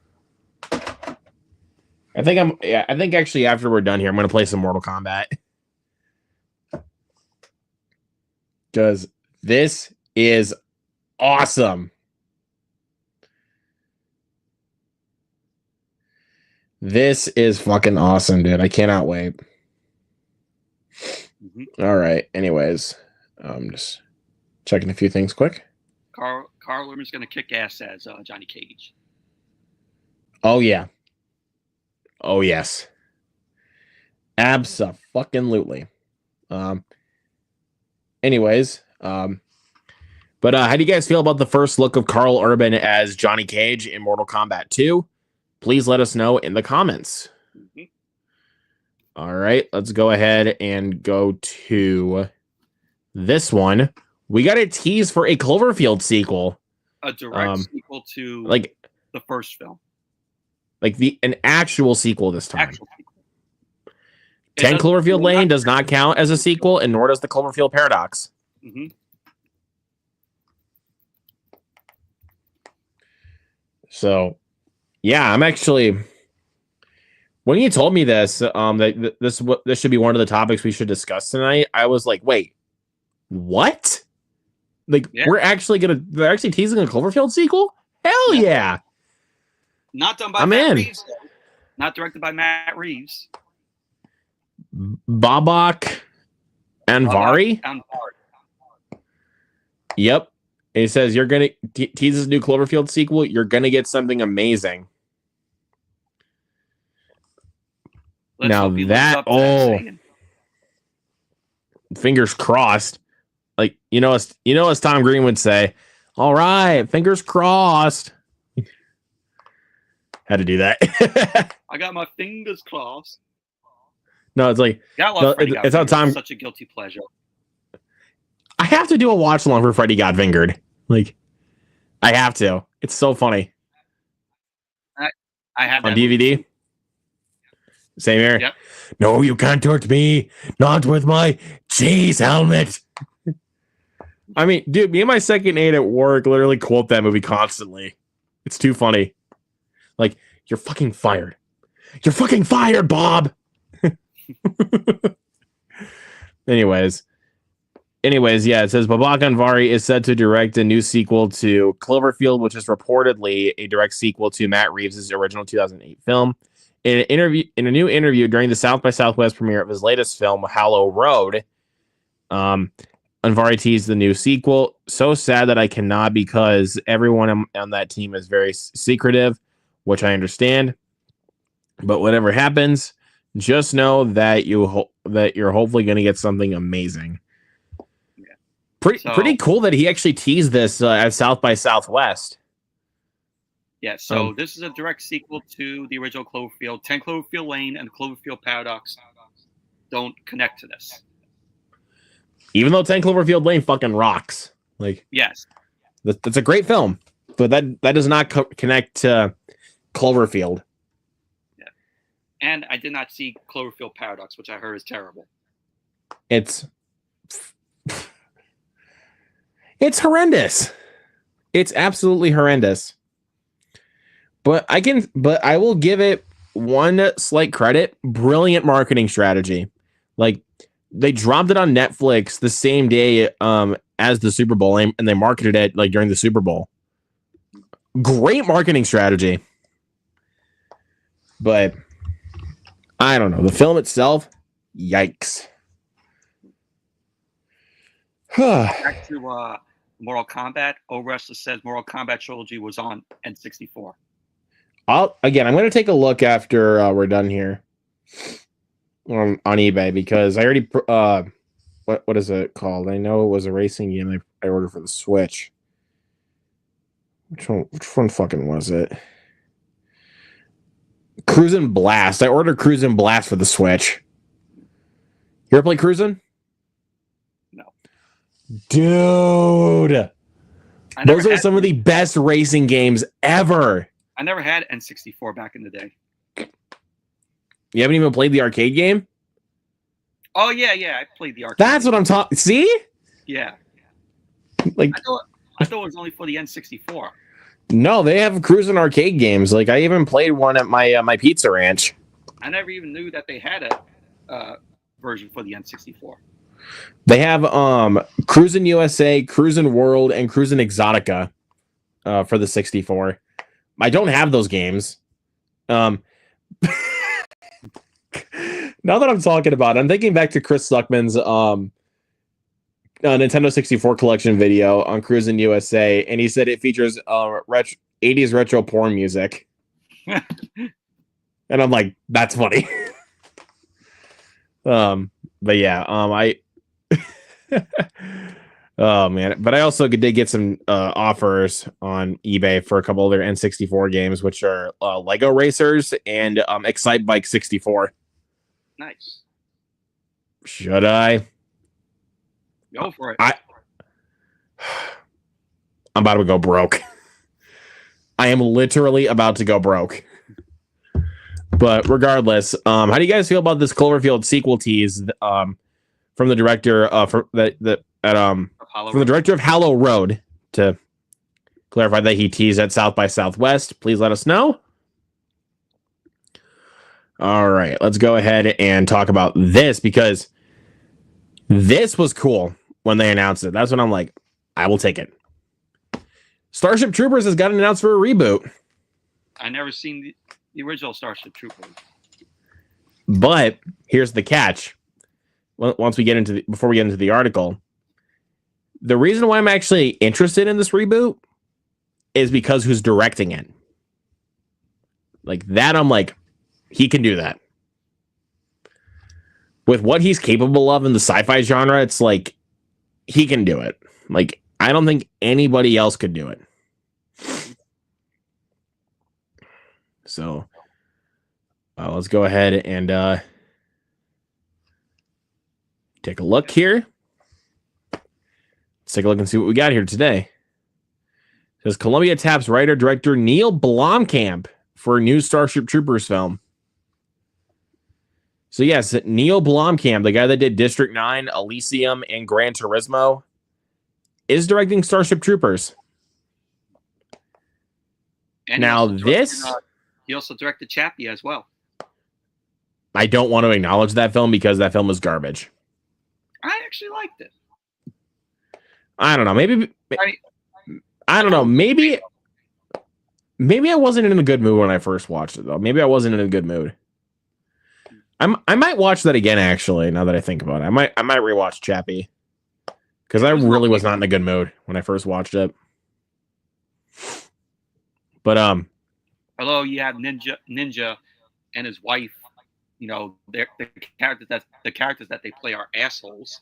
[SPEAKER 2] I think actually after we're done here, I'm gonna play some Mortal Kombat because this is awesome. This is fucking awesome, dude. I cannot wait. All right. Anyways, I'm just checking a few things quick.
[SPEAKER 1] Carl Urban's going to kick ass as Johnny Cage.
[SPEAKER 2] Oh, yeah. Oh, yes. Abso-fucking-lutely. Anyways, but how do you guys feel about the first look of Carl Urban as Johnny Cage in Mortal Kombat 2? Please let us know in the comments. All right, let's go ahead and go to this one. We got a tease for a Cloverfield sequel.
[SPEAKER 1] A direct sequel to the first film.
[SPEAKER 2] Like an actual sequel this time. 10 Cloverfield Lane does not count as a sequel, and nor does the Cloverfield Paradox. So, yeah, I'm actually... When you told me this, that this should be one of the topics we should discuss tonight, I was like, wait, what? They're actually teasing a Cloverfield sequel? Hell yeah.
[SPEAKER 1] Not done by Matt Reeves, though. Not directed by Matt Reeves.
[SPEAKER 2] Babak Anvari? Yep. And he says, you're going to tease this new Cloverfield sequel. You're going to get something amazing. Now that, fingers crossed. Like, as Tom Green would say, all right, fingers crossed. Had to do that.
[SPEAKER 1] I got my fingers crossed.
[SPEAKER 2] No, it's like, it's how Tom,
[SPEAKER 1] such a guilty pleasure.
[SPEAKER 2] I have to do a watch along for Freddy Got Fingered. Like, I have to. It's so funny.
[SPEAKER 1] I have
[SPEAKER 2] on
[SPEAKER 1] that
[SPEAKER 2] DVD.
[SPEAKER 1] movie.
[SPEAKER 2] Same here.
[SPEAKER 1] Yep.
[SPEAKER 2] No, you can't touch me. Not with my cheese helmet. I mean, dude, me and my second aide at work literally quote that movie constantly. It's too funny. Like, you're fucking fired. You're fucking fired, Bob. Anyways, yeah, it says Babak Anvari is set to direct a new sequel to Cloverfield, which is reportedly a direct sequel to Matt Reeves' original 2008 film. In a new interview during the South by Southwest premiere of his latest film, Hallow Road, Anvari teased the new sequel. So sad that I cannot, because everyone on that team is very secretive, which I understand. But whatever happens, just know that you're hopefully going to get something amazing.
[SPEAKER 1] Yeah.
[SPEAKER 2] Pretty cool that he actually teased this at South by Southwest.
[SPEAKER 1] Yeah, so this is a direct sequel to the original Cloverfield. 10 Cloverfield Lane and Cloverfield Paradox don't connect to this.
[SPEAKER 2] Even though 10 Cloverfield Lane fucking rocks. Like,
[SPEAKER 1] yes.
[SPEAKER 2] That's a great film, but that does not connect to Cloverfield.
[SPEAKER 1] Yeah. And I did not see Cloverfield Paradox, which I heard is terrible.
[SPEAKER 2] It's horrendous. It's absolutely horrendous. But I will give it one slight credit. Brilliant marketing strategy. Like, they dropped it on Netflix the same day as the Super Bowl, and they marketed it like during the Super Bowl. Great marketing strategy. But I don't know. The film itself, yikes.
[SPEAKER 1] Back to Mortal Kombat. O-Wrestler says Mortal Kombat Trilogy was on N64.
[SPEAKER 2] I'm going to take a look after we're done here on eBay, because I already what is it called? I know it was a racing game I ordered for the Switch. Which one fucking was it? Cruisin' Blast. I ordered Cruisin' Blast for the Switch. You ever play Cruisin'?
[SPEAKER 1] No.
[SPEAKER 2] Dude. Those are some of the best racing games ever.
[SPEAKER 1] I never had N64 back in the day.
[SPEAKER 2] You haven't even played the arcade game?
[SPEAKER 1] Oh, yeah. I played the arcade.
[SPEAKER 2] That's what I'm talking. See?
[SPEAKER 1] Yeah.
[SPEAKER 2] Like,
[SPEAKER 1] I thought it was only for the N64.
[SPEAKER 2] No, they have cruising arcade games. Like, I even played one at my Pizza Ranch.
[SPEAKER 1] I never even knew that they had a version for the N64.
[SPEAKER 2] They have Cruisin' USA, Cruisin' World, and Cruisin' Exotica for the 64. I don't have those games. Now that I'm talking about it, I'm thinking back to Chris Suckman's Nintendo 64 collection video on Cruisin' USA, and he said it features 80s retro porn music. And I'm like, that's funny. But yeah, oh man, but I also did get some offers on eBay for a couple other N64 games, which are Lego Racers and Excite Bike 64.
[SPEAKER 1] Nice.
[SPEAKER 2] Should I?
[SPEAKER 1] Go for it.
[SPEAKER 2] I'm about to go broke. I am literally about to go broke. But regardless, how do you guys feel about this Cloverfield sequel tease from the director from the director of Hallow Road? To clarify that he teased at South by Southwest, please let us know. All right, let's go ahead and talk about this, because this was cool when they announced it. That's when I'm like, I will take it. Starship Troopers has gotten announced for a reboot.
[SPEAKER 1] I never seen the original Starship Troopers.
[SPEAKER 2] But here's the catch. Before we get into the article, the reason why I'm actually interested in this reboot is because who's directing it. Like that, I'm like, he can do that. With what he's capable of in the sci-fi genre, it's like he can do it. Like, I don't think anybody else could do it. So let's go ahead and take a look here. Let's take a look and see what we got here today. It says Columbia taps writer-director Neil Blomkamp for a new Starship Troopers film. So yes, Neil Blomkamp, the guy that did District 9, Elysium, and Gran Turismo, is directing Starship Troopers.
[SPEAKER 1] And
[SPEAKER 2] now
[SPEAKER 1] he also directed Chappie as well.
[SPEAKER 2] I don't want to acknowledge that film because that film was garbage.
[SPEAKER 1] I actually liked it.
[SPEAKER 2] I don't know. Maybe I don't know. Maybe I wasn't in a good mood when I first watched it though. Maybe I wasn't in a good mood. I might watch that again actually. Now that I think about it, I might rewatch Chappie because I really was not in a good mood when I first watched it. But
[SPEAKER 1] although you have Ninja and his wife, you know, the characters that they play are assholes.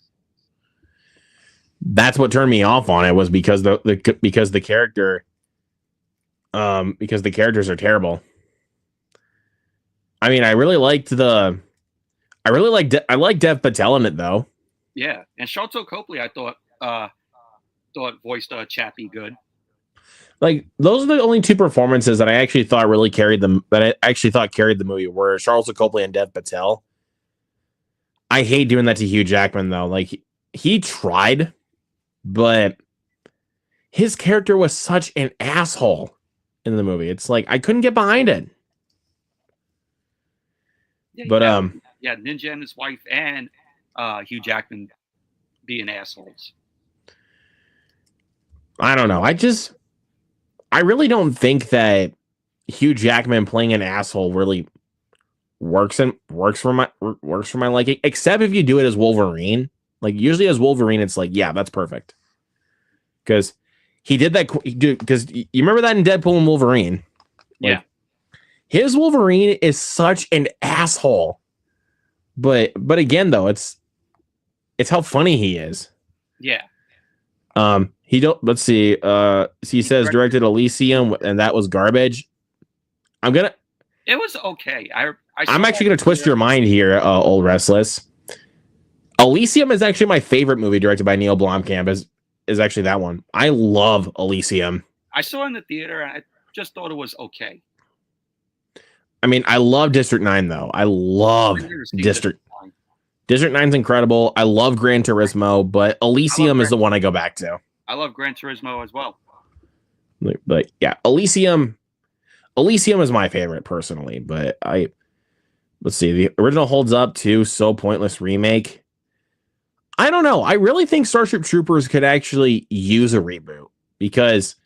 [SPEAKER 2] That's what turned me off on it was because because the characters are terrible. I mean, I like Dev Patel in it though.
[SPEAKER 1] Yeah, and Sharlto Copley, I thought voiced Chappie good.
[SPEAKER 2] Like those are the only two performances that I actually thought really carried them. That I actually thought carried the movie were Sharlto Copley and Dev Patel. I hate doing that to Hugh Jackman though. Like he tried, but his character was such an asshole in the movie. It's like I couldn't get behind it.
[SPEAKER 1] Yeah, but Ninja and his wife and Hugh Jackman being assholes.
[SPEAKER 2] I don't know. I really don't think that Hugh Jackman playing an asshole really works for my liking, except if you do it as Wolverine. Like usually as Wolverine, it's like, yeah, that's perfect. Because he did that. Because you remember that in Deadpool and Wolverine.
[SPEAKER 1] Yeah.
[SPEAKER 2] His Wolverine is such an asshole. But again, though, it's how funny he is.
[SPEAKER 1] Yeah.
[SPEAKER 2] Let's see. He says directed Elysium and that was garbage. It
[SPEAKER 1] was okay.
[SPEAKER 2] I'm actually gonna twist your mind here, Old Restless. Elysium is actually my favorite movie directed by Neil Blomkamp. Is actually that one. I love Elysium.
[SPEAKER 1] I saw it in the theater and I just thought it was okay.
[SPEAKER 2] I mean, I love District 9 though. I love District 9's incredible. I love Gran Turismo, but Elysium is the one I go back to.
[SPEAKER 1] I love Gran Turismo as well.
[SPEAKER 2] But yeah, Elysium is my favorite personally, but let's see. The original holds up to So Pointless remake. I don't know. I really think Starship Troopers could actually use a reboot because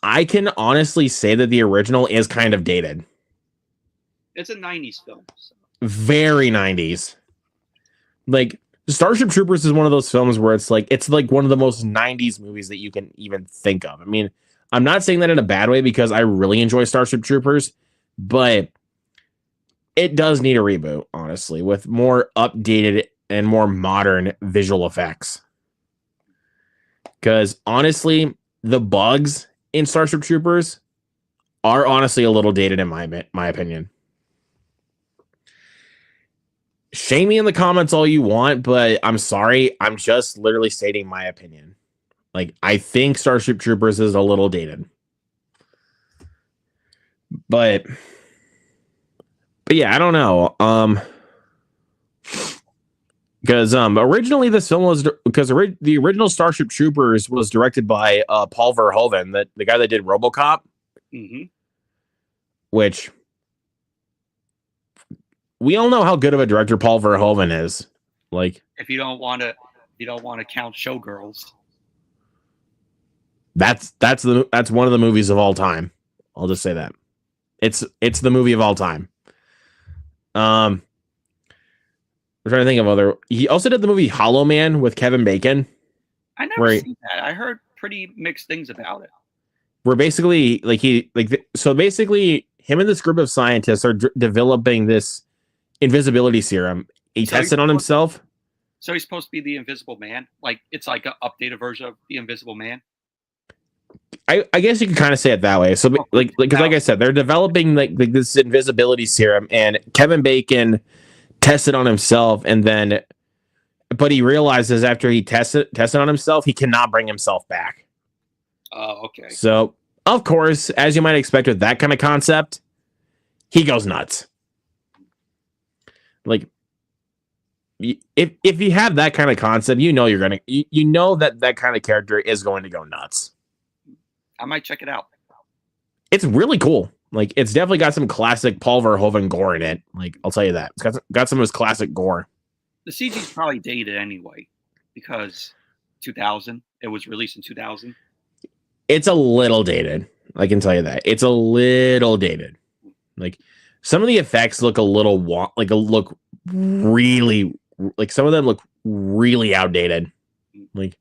[SPEAKER 2] I can honestly say that the original is kind of dated.
[SPEAKER 1] It's a 90s film. So.
[SPEAKER 2] Very 90s. Like Starship Troopers is one of those films where it's like one of the most 90s movies that you can even think of. I mean, I'm not saying that in a bad way because I really enjoy Starship Troopers, but it does need a reboot, honestly, with more updated and more modern visual effects. Because honestly, the bugs in Starship Troopers are honestly a little dated in my opinion. Shame me in the comments all you want, but I'm sorry. I'm just literally stating my opinion. Like, I think Starship Troopers is a little dated. But yeah, I don't know. Because originally this film was the original Starship Troopers was directed by Paul Verhoeven, the guy that did RoboCop.
[SPEAKER 1] Mm-hmm.
[SPEAKER 2] Which we all know how good of a director Paul Verhoeven is. Like,
[SPEAKER 1] if you don't want to count Showgirls,
[SPEAKER 2] that's one of the movies of all time. I'll just say that it's the movie of all time. I'm trying to think of other. He also did the movie Hollow Man with Kevin Bacon.
[SPEAKER 1] I never seen that. I heard pretty mixed things about it.
[SPEAKER 2] Where basically, basically, him and this group of scientists are developing this invisibility serum. He tests it on himself.
[SPEAKER 1] So he's supposed to be the Invisible Man. Like it's like an updated version of the Invisible Man.
[SPEAKER 2] I guess you can kind of say it that way. So, like I said, they're developing like this invisibility serum, and Kevin Bacon tests it on himself, and then but he realizes after he tested on himself, he cannot bring himself back.
[SPEAKER 1] Oh, okay.
[SPEAKER 2] So, of course, as you might expect with that kind of concept, he goes nuts. Like, if you have that kind of concept, you know you know that kind of character is going to go nuts.
[SPEAKER 1] I might check it out.
[SPEAKER 2] It's really cool. Like, it's definitely got some classic Paul Verhoeven gore in it. Like, I'll tell you that. It's got some of his classic gore.
[SPEAKER 1] The CG's probably dated anyway, because 2000. It was released in 2000.
[SPEAKER 2] It's a little dated. I can tell you that. It's a little dated. Like, some of the effects look a little look really, like, some of them look really outdated. Like,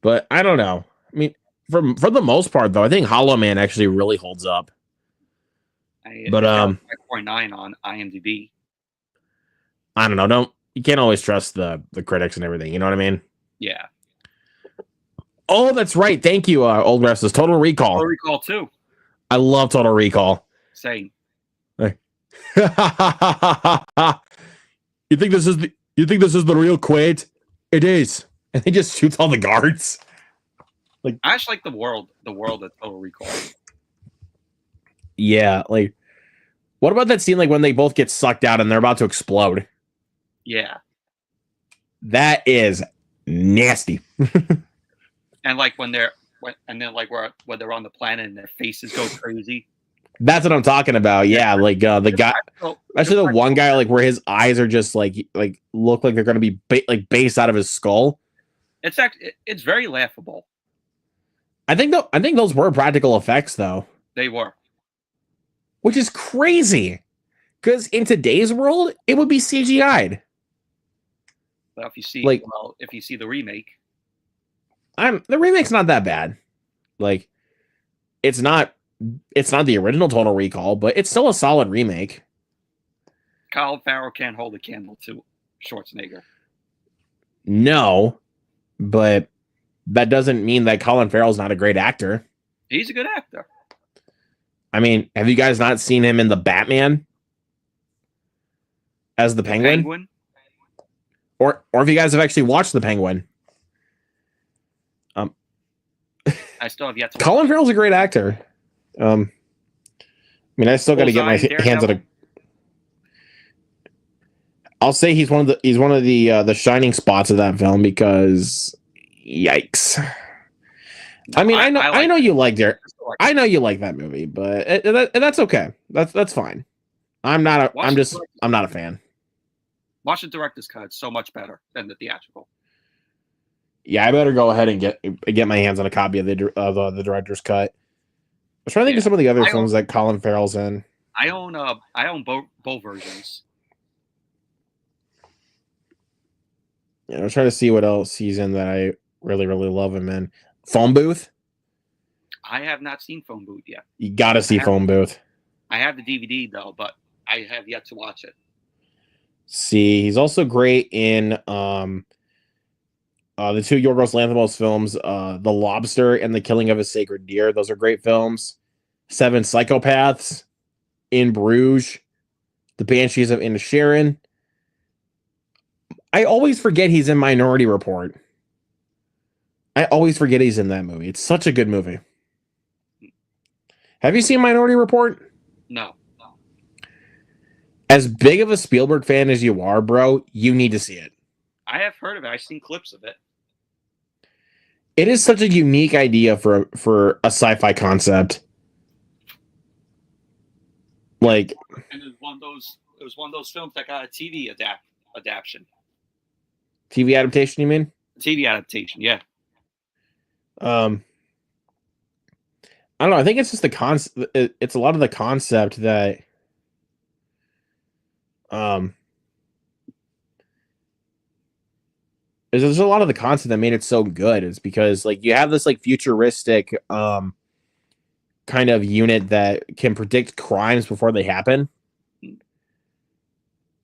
[SPEAKER 2] but I don't know. I mean, for the most part, though, I think Hollow Man actually really holds up. But
[SPEAKER 1] 5.9 on IMDb.
[SPEAKER 2] I don't know. You can't always trust the critics and everything. You know what I mean?
[SPEAKER 1] Yeah.
[SPEAKER 2] Oh, that's right. Thank you, Old Restless. Total Recall.
[SPEAKER 1] Total Recall too.
[SPEAKER 2] I love Total Recall.
[SPEAKER 1] Same.
[SPEAKER 2] You think this is the real Quaid? It is. And he just shoots all the guards. Like,
[SPEAKER 1] I actually like the world of Total Recall.
[SPEAKER 2] Yeah, like, what about that scene like when they both get sucked out and they're about to explode?
[SPEAKER 1] Yeah.
[SPEAKER 2] That is nasty.
[SPEAKER 1] And like when they're when they're on the planet and their faces go crazy.
[SPEAKER 2] That's what I'm talking about. Yeah, like the guy, especially the one guy, like where his eyes are just like look like they're going to be based out of his skull.
[SPEAKER 1] It's very laughable.
[SPEAKER 2] I think those were practical effects though.
[SPEAKER 1] They were,
[SPEAKER 2] which is crazy, because in today's world it would be CGI'd.
[SPEAKER 1] But if you see the remake,
[SPEAKER 2] the remake's not that bad. Like, it's not the original Total Recall, but it's still a solid remake.
[SPEAKER 1] Colin Farrell can't hold a candle to Schwarzenegger.
[SPEAKER 2] No, but that doesn't mean that Colin Farrell's not a great actor.
[SPEAKER 1] He's a good actor.
[SPEAKER 2] I mean, have you guys not seen him in the Batman as the Penguin? Or if you guys have actually watched the Penguin?
[SPEAKER 1] I still have yet to.
[SPEAKER 2] Colin Farrell's a great actor. I mean, I still got to get my hands on a. I'll say he's one of the shining spots of that film, because yikes. I mean, I know you like that movie, but that's okay. That's fine. I'm not a fan.
[SPEAKER 1] Watch the director's cut. It's so much better than the theatrical.
[SPEAKER 2] Yeah, I better go ahead and get my hands on a copy of the director's cut. I'm trying to think of some of the other films that Colin Farrell's in.
[SPEAKER 1] I own both versions.
[SPEAKER 2] Yeah, I'm trying to see what else he's in that I really, really love him in. Phone Booth?
[SPEAKER 1] I have not seen Phone Booth yet.
[SPEAKER 2] You gotta see Phone Booth.
[SPEAKER 1] I have the DVD though, but I have yet to watch it.
[SPEAKER 2] See, he's also great in the two Yorgos Lanthimos films, The Lobster and The Killing of a Sacred Deer. Those are great films. Seven Psychopaths, In Bruges, The Banshees of Inisherin. I always forget he's in Minority Report. I always forget he's in that movie. It's such a good movie. Have you seen Minority Report?
[SPEAKER 1] No.
[SPEAKER 2] As big of a Spielberg fan as you are, bro, you need to see it.
[SPEAKER 1] I have heard of it. I've seen clips of it.
[SPEAKER 2] It is such a unique idea for a sci-fi concept. Like,
[SPEAKER 1] and it was one of those films that got a TV adaptation.
[SPEAKER 2] TV adaptation, you mean?
[SPEAKER 1] TV adaptation, yeah.
[SPEAKER 2] I don't know. I think it's just the concept. It's a lot of the concept that, there's a lot of the concept that made it so good. It's because, like, you have this like futuristic kind of unit that can predict crimes before they happen.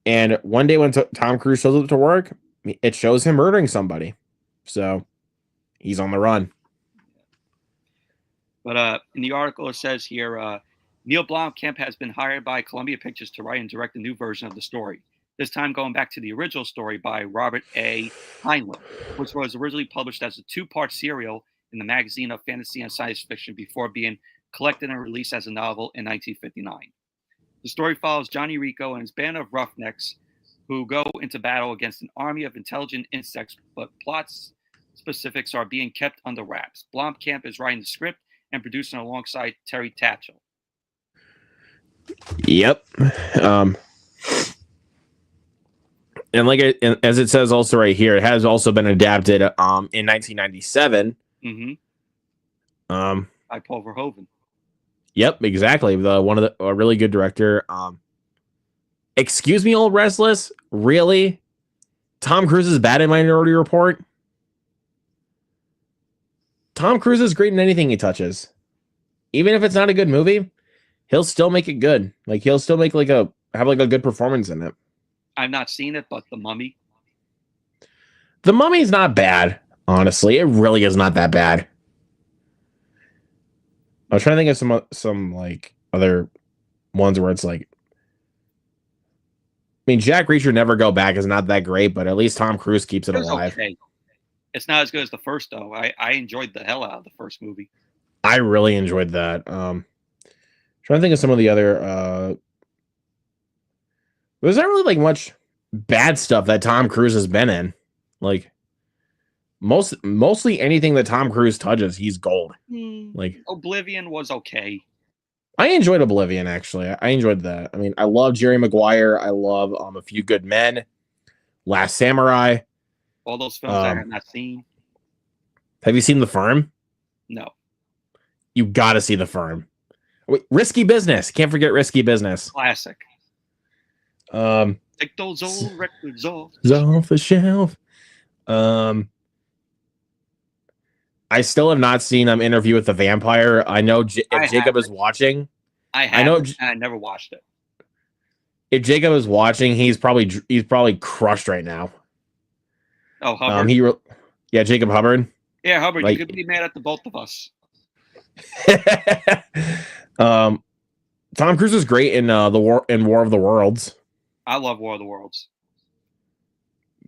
[SPEAKER 2] And one day when Tom Cruise shows up to work, it shows him murdering somebody. So he's on the run.
[SPEAKER 1] But in the article, it says here, Neil Blomkamp has been hired by Columbia Pictures to write and direct a new version of the story. this time going back to the original story by Robert A. Heinlein, which was originally published as a two-part serial in the magazine of fantasy and science fiction before being collected and released as a novel in 1959. The story follows Johnny Rico and his band of roughnecks who go into battle against an army of intelligent insects, but plots specifics are being kept under wraps. Blomkamp is writing the script and producing alongside Terry Tatchell.
[SPEAKER 2] Yep. And as it says also right here, it has also been adapted in 1997.
[SPEAKER 1] Mm-hmm. By Paul Verhoeven.
[SPEAKER 2] Yep, exactly. A really good director. Excuse me, old restless. Really? Tom Cruise is bad in Minority Report? Tom Cruise is great in anything he touches. Even if it's not a good movie, he'll still make it good. Like he'll still make have a good performance in it.
[SPEAKER 1] I've not seen it, but The Mummy.
[SPEAKER 2] The Mummy's not bad, honestly. It really is not that bad. I was trying to think of some like other ones where it's like, I mean, Jack Reacher Never Go Back is not that great, but at least Tom Cruise keeps it alive.
[SPEAKER 1] Okay. It's not as good as the first, though. I enjoyed the hell out of the first movie.
[SPEAKER 2] I really enjoyed that. Trying to think of some of the other. There's not really like much bad stuff that Tom Cruise has been in. Like mostly anything that Tom Cruise touches, he's gold. Like
[SPEAKER 1] Oblivion was okay.
[SPEAKER 2] I enjoyed Oblivion, actually. I enjoyed that. I mean, I love Jerry Maguire. I love A Few Good Men, Last Samurai.
[SPEAKER 1] All those films I have not seen.
[SPEAKER 2] Have you seen The Firm?
[SPEAKER 1] No.
[SPEAKER 2] You got to see The Firm. Wait, Risky Business. Can't forget Risky Business.
[SPEAKER 1] Classic. Take those old records off
[SPEAKER 2] the shelf. I still have not seen Interview with the Vampire. I know if Jacob is watching.
[SPEAKER 1] I know. I never watched it.
[SPEAKER 2] If Jacob is watching, he's probably crushed right now.
[SPEAKER 1] Oh, Hubbard.
[SPEAKER 2] Jacob Hubbard.
[SPEAKER 1] Yeah, Hubbard. You could be mad at the both of us.
[SPEAKER 2] Tom Cruise is great in War of the Worlds.
[SPEAKER 1] I love War of the Worlds.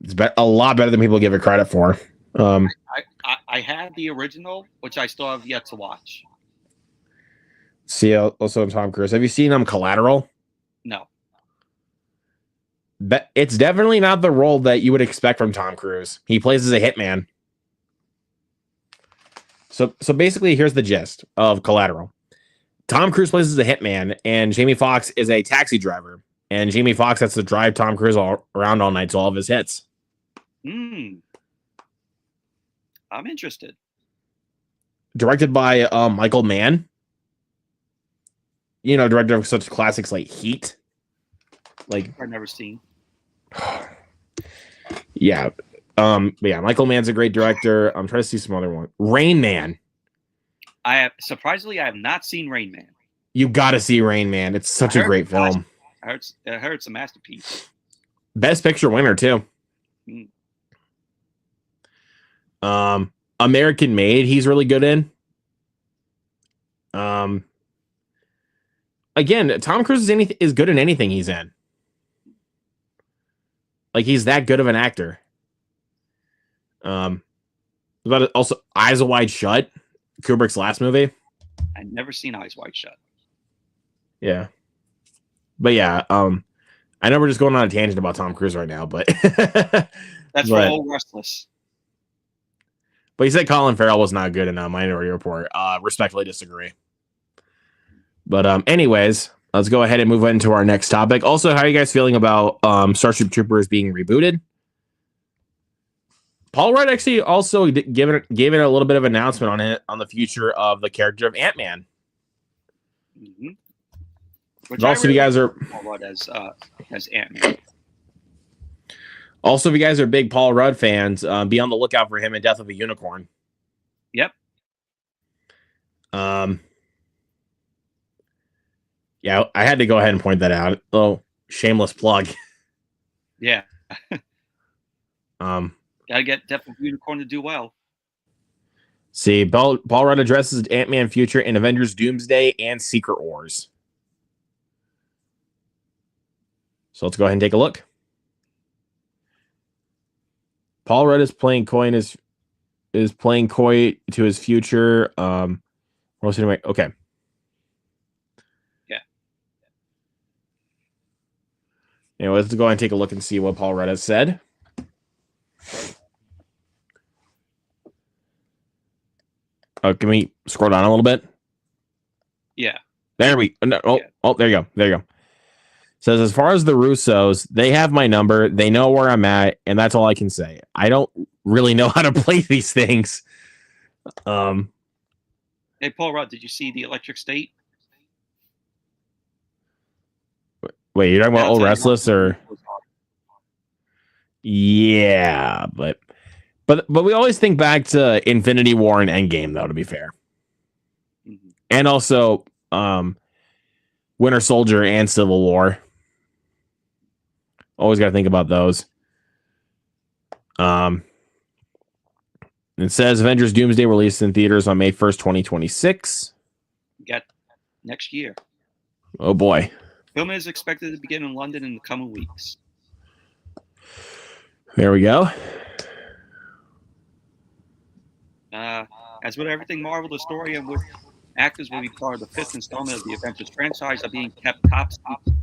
[SPEAKER 2] It's a lot better than people give it credit for.
[SPEAKER 1] I had the original, which I still have yet to watch.
[SPEAKER 2] See, also Tom Cruise. Have you seen Collateral?
[SPEAKER 1] No.
[SPEAKER 2] It's definitely not the role that you would expect from Tom Cruise. He plays as a hitman. So basically, here's the gist of Collateral. Tom Cruise plays as a hitman, and Jamie Foxx is a taxi driver. And Jamie Foxx has to drive Tom Cruise around all night to all of his hits.
[SPEAKER 1] I'm interested.
[SPEAKER 2] Directed by Michael Mann. You know, director of such classics like Heat. Like
[SPEAKER 1] I've never seen.
[SPEAKER 2] Yeah. Michael Mann's a great director. I'm trying to see some other one. Rain Man.
[SPEAKER 1] I have not seen Rain Man.
[SPEAKER 2] You got to see Rain Man. It's such a great film.
[SPEAKER 1] I heard it's a masterpiece.
[SPEAKER 2] Best Picture winner too. American Made, he's really good in. Again, Tom Cruise is good in anything he's in. Like he's that good of an actor. But also Eyes Wide Shut, Kubrick's last movie.
[SPEAKER 1] I've never seen Eyes Wide Shut.
[SPEAKER 2] Yeah. But yeah, I know we're just going on a tangent about Tom Cruise right now, but
[SPEAKER 1] that's for old restless.
[SPEAKER 2] But he said Colin Farrell was not good in Minority Report. Respectfully disagree. But anyways, let's go ahead and move into our next topic. Also, how are you guys feeling about Starship Troopers being rebooted? Paul Rudd actually also gave it a little bit of announcement on the future of the character of Ant-Man.
[SPEAKER 1] Mm-hmm.
[SPEAKER 2] Which also, if you guys are
[SPEAKER 1] Paul Rudd as Ant-Man.
[SPEAKER 2] Also, if you guys are big Paul Rudd fans, be on the lookout for him in Death of a Unicorn.
[SPEAKER 1] Yep.
[SPEAKER 2] Yeah, I had to go ahead and point that out. Oh, shameless plug.
[SPEAKER 1] Yeah. Gotta get Death of a Unicorn to do well.
[SPEAKER 2] See, Paul Rudd addresses Ant-Man future in Avengers Doomsday and Secret Wars. So let's go ahead and take a look. Paul Rudd is playing coy to his future. What else anyway? Okay.
[SPEAKER 1] Yeah.
[SPEAKER 2] Anyway, let's go and take a look and see what Paul Rudd has said. Can we scroll down a little bit?
[SPEAKER 1] Yeah.
[SPEAKER 2] There we no, oh, yeah. Oh, there you go. There you go. Says, as far as the Russos, they have my number. They know where I'm at, and that's all I can say. I don't really know how to play these things.
[SPEAKER 1] Hey, Paul Rudd, did you see The Electric State?
[SPEAKER 2] Wait, you're talking about Old Restless or? Yeah, but we always think back to Infinity War and Endgame, though, to be fair. Mm-hmm. And also Winter Soldier and Civil War. Always got to think about those. It says Avengers Doomsday released in theaters on May 1st, 2026.
[SPEAKER 1] Got next year.
[SPEAKER 2] Oh, boy.
[SPEAKER 1] Film is expected to begin in London in the coming weeks.
[SPEAKER 2] There we go.
[SPEAKER 1] As with everything Marvel, the story and with actors will be part of the fifth installment of the Avengers franchise are being kept top secret.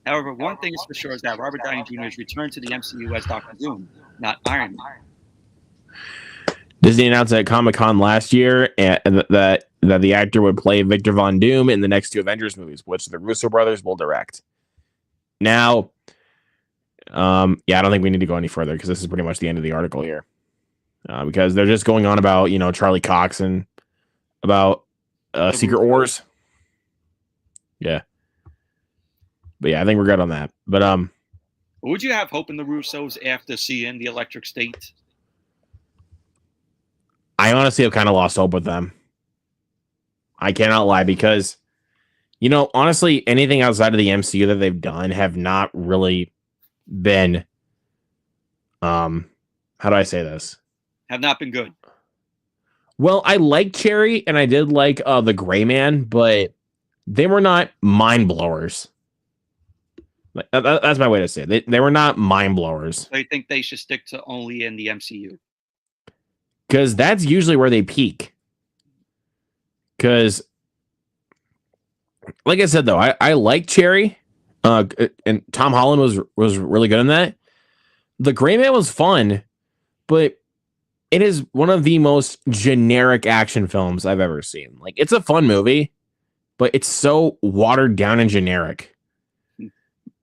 [SPEAKER 1] However, one thing is for sure is that Robert Downey Jr.'s return to the MCU as Dr. Doom, not Iron Man.
[SPEAKER 2] Disney announced at Comic-Con last year that the actor would play Victor Von Doom in the next two Avengers movies, which the Russo brothers will direct. Now, I don't think we need to go any further because this is pretty much the end of the article here. Because they're just going on about, Charlie Cox and about Secret Wars. Yeah. But yeah, I think we're good on that. But
[SPEAKER 1] would you have hope in the Russos after seeing The Electric State?
[SPEAKER 2] I honestly have kind of lost hope with them. I cannot lie because, honestly, anything outside of the MCU that they've done have not really been, how do I say this?
[SPEAKER 1] Have not been good.
[SPEAKER 2] Well, I like Cherry and I did like the Gray Man, but they were not mind blowers. That's my way to say it. They were not mind blowers.
[SPEAKER 1] I think they should stick to only in the MCU.
[SPEAKER 2] Because that's usually where they peak. Because, like I said, though, I like Cherry. And Tom Holland was really good in that. The Gray Man was fun, but it is one of the most generic action films I've ever seen. Like, it's a fun movie, but it's so watered down and generic.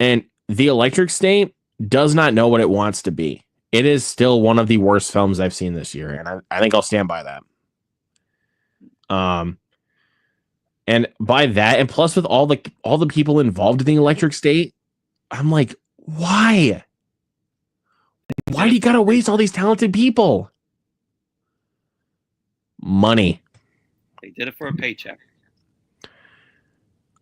[SPEAKER 2] And The Electric State does not know what it wants to be. It is still one of the worst films I've seen this year, and I think I'll stand by that. And by that, and plus with all the people involved in The Electric State, I'm like, why? Why do you gotta waste all these talented people? Money.
[SPEAKER 1] They did it for a paycheck.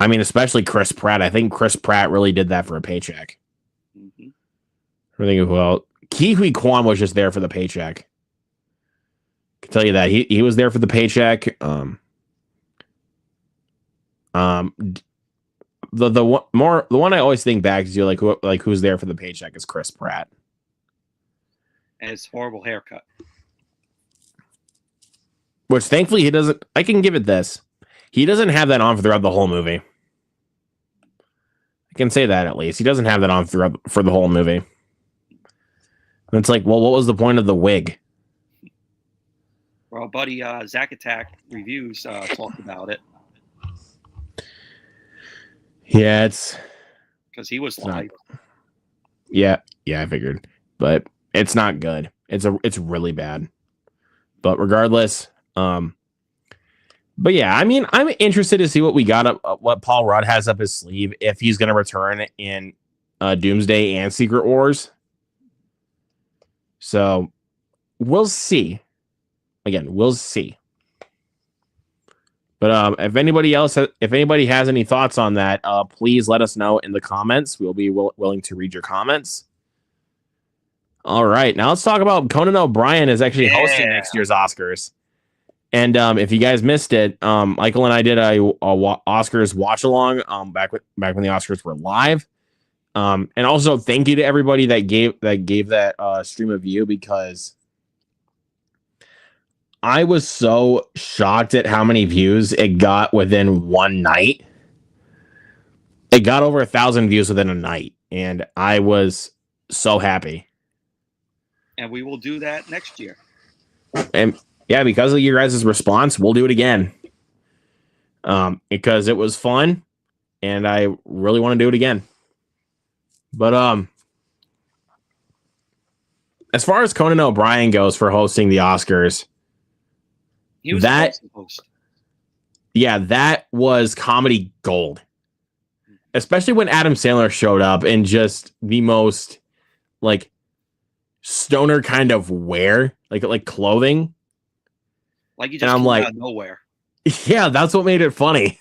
[SPEAKER 2] I mean, especially Chris Pratt. I think Chris Pratt really did that for a paycheck. Mm-hmm. I think, well, Ke Huy Quan was just there for the paycheck. I can tell you that he was there for the paycheck. The one I always think back is who's there for the paycheck is Chris Pratt.
[SPEAKER 1] And his horrible haircut.
[SPEAKER 2] Which thankfully he doesn't. I can give it this. He doesn't have that on throughout the whole movie. I can say that at least. He doesn't have that on for the whole movie. And it's like, well, what was the point of the wig?
[SPEAKER 1] Well, buddy, Zack Attack Reviews talked about it.
[SPEAKER 2] Yeah, it's
[SPEAKER 1] because he was live.
[SPEAKER 2] Yeah, I figured, but it's not good. It's really bad. But regardless, but yeah, I mean, I'm interested to see what we got what Paul Rudd has up his sleeve if he's going to return in Doomsday and Secret Wars. So we'll see. Again, we'll see. But if anybody has any thoughts on that, please let us know in the comments. We'll be willing to read your comments. All right, now let's talk about Conan O'Brien is actually hosting next year's Oscars. And if you guys missed it, Michael and I did a Oscars watch along back when the Oscars were live. And also thank you to everybody that gave that stream a view, because I was so shocked at how many views it got within one night. It got over 1,000 views within a night, and I was so happy.
[SPEAKER 1] And we will do that next year.
[SPEAKER 2] And yeah, because of your guys' response, we'll do it again. Because it was fun, and I really want to do it again. But as far as Conan O'Brien goes for hosting the Oscars,
[SPEAKER 1] he was
[SPEAKER 2] that
[SPEAKER 1] host.
[SPEAKER 2] Yeah, that was comedy gold. Especially when Adam Sandler showed up in just the most like stoner kind of wear, like clothing.
[SPEAKER 1] Like he just came out of nowhere.
[SPEAKER 2] Yeah, that's what made it funny.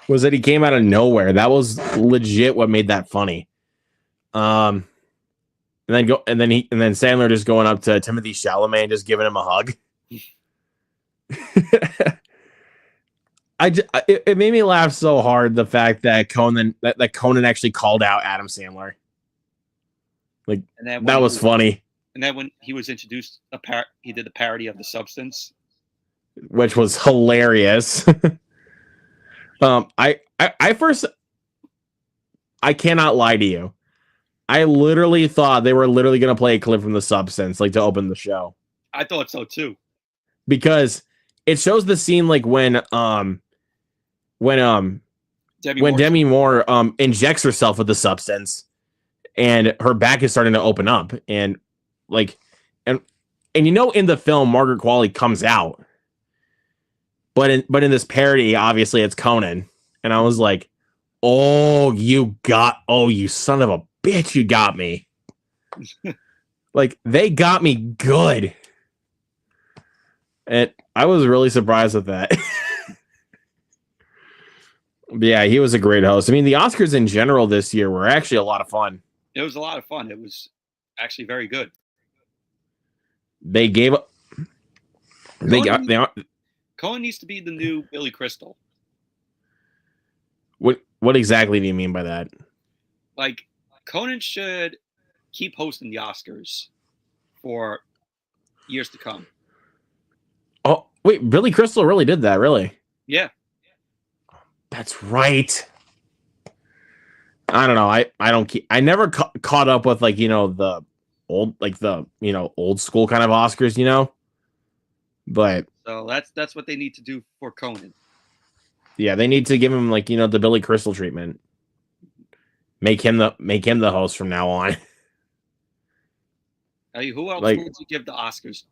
[SPEAKER 2] Was that he came out of nowhere. That was legit what made that funny. And then Sandler just going up to Timothy Chalamet and just giving him a hug. It made me laugh so hard, the fact that Conan actually called out Adam Sandler. Like, that was funny.
[SPEAKER 1] And then when he was introduced, he did the parody of The Substance,
[SPEAKER 2] which was hilarious. I cannot lie to you. I literally thought they were literally going to play a clip from The Substance, like, to open the show.
[SPEAKER 1] I thought so too.
[SPEAKER 2] Because it shows the scene like when Demi Moore injects herself with the substance, and her back is starting to open up, and in the film Margaret Qualley comes out, but in this parody, obviously it's Conan, and I was like, you son of a bitch, you got me. Like, they got me good. And I was really surprised with that. Yeah, he was a great host. I mean, the Oscars in general this year were actually a lot of fun.
[SPEAKER 1] It was a lot of fun. It was actually very good. Cohen needs to be the new Billy Crystal.
[SPEAKER 2] What exactly do you mean by that?
[SPEAKER 1] Like, Conan should keep hosting the Oscars for years to come.
[SPEAKER 2] Oh, wait, Billy Crystal really did that, really?
[SPEAKER 1] Yeah.
[SPEAKER 2] That's right. I don't know. I never caught up with, like, the old school kind of Oscars, But
[SPEAKER 1] so that's what they need to do for Conan.
[SPEAKER 2] Yeah, they need to give him, like, the Billy Crystal treatment. Make him the host from now on.
[SPEAKER 1] Who else would you give the Oscars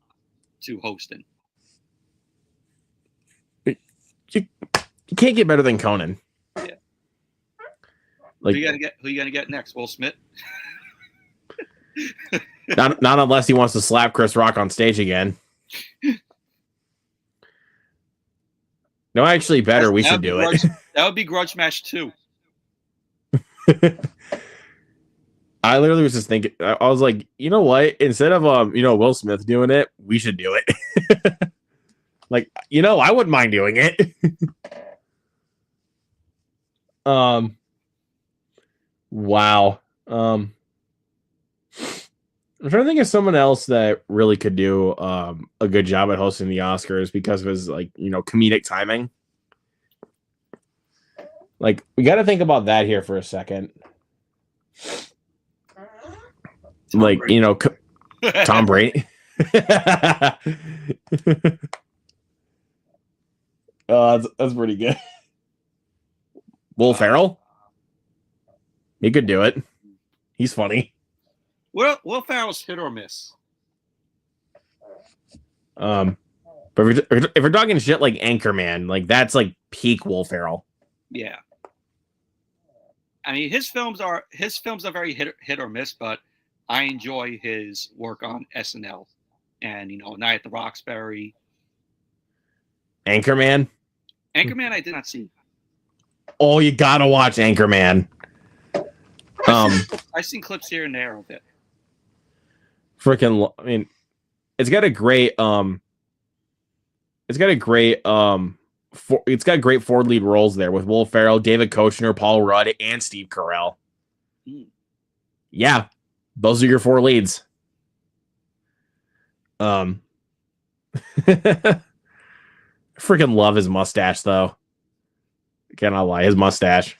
[SPEAKER 1] to hosting?
[SPEAKER 2] You can't get better than Conan.
[SPEAKER 1] Yeah. Who you gonna get next? Will Smith?
[SPEAKER 2] not unless he wants to slap Chris Rock on stage again. No, actually, better. We should do it.
[SPEAKER 1] That would be Grudge Match 2.
[SPEAKER 2] I literally was just thinking. I was like, you know what? Instead of Will Smith doing it, we should do it. Like, I wouldn't mind doing it. Wow. I'm trying to think of someone else that really could do a good job at hosting the Oscars because of his, like, comedic timing. Like, we got to think about that here for a second. Tom Brady. That's pretty good. Will Ferrell? He could do it. He's funny.
[SPEAKER 1] Will Ferrell's hit or miss.
[SPEAKER 2] But if we're talking shit like Anchorman, like, that's like peak Will Ferrell.
[SPEAKER 1] Yeah. I mean, his films are very hit or miss, but I enjoy his work on SNL and Night at the Roxbury.
[SPEAKER 2] Anchorman
[SPEAKER 1] I did not see.
[SPEAKER 2] Oh, you gotta watch Anchorman.
[SPEAKER 1] I've seen clips here and there of it.
[SPEAKER 2] Freaking, I mean, it's got great great 4 lead roles there with Will Ferrell, David Koechner, Paul Rudd, and Steve Carell. Yeah, those are your 4 leads. I freaking love his mustache, though. Cannot lie, his mustache.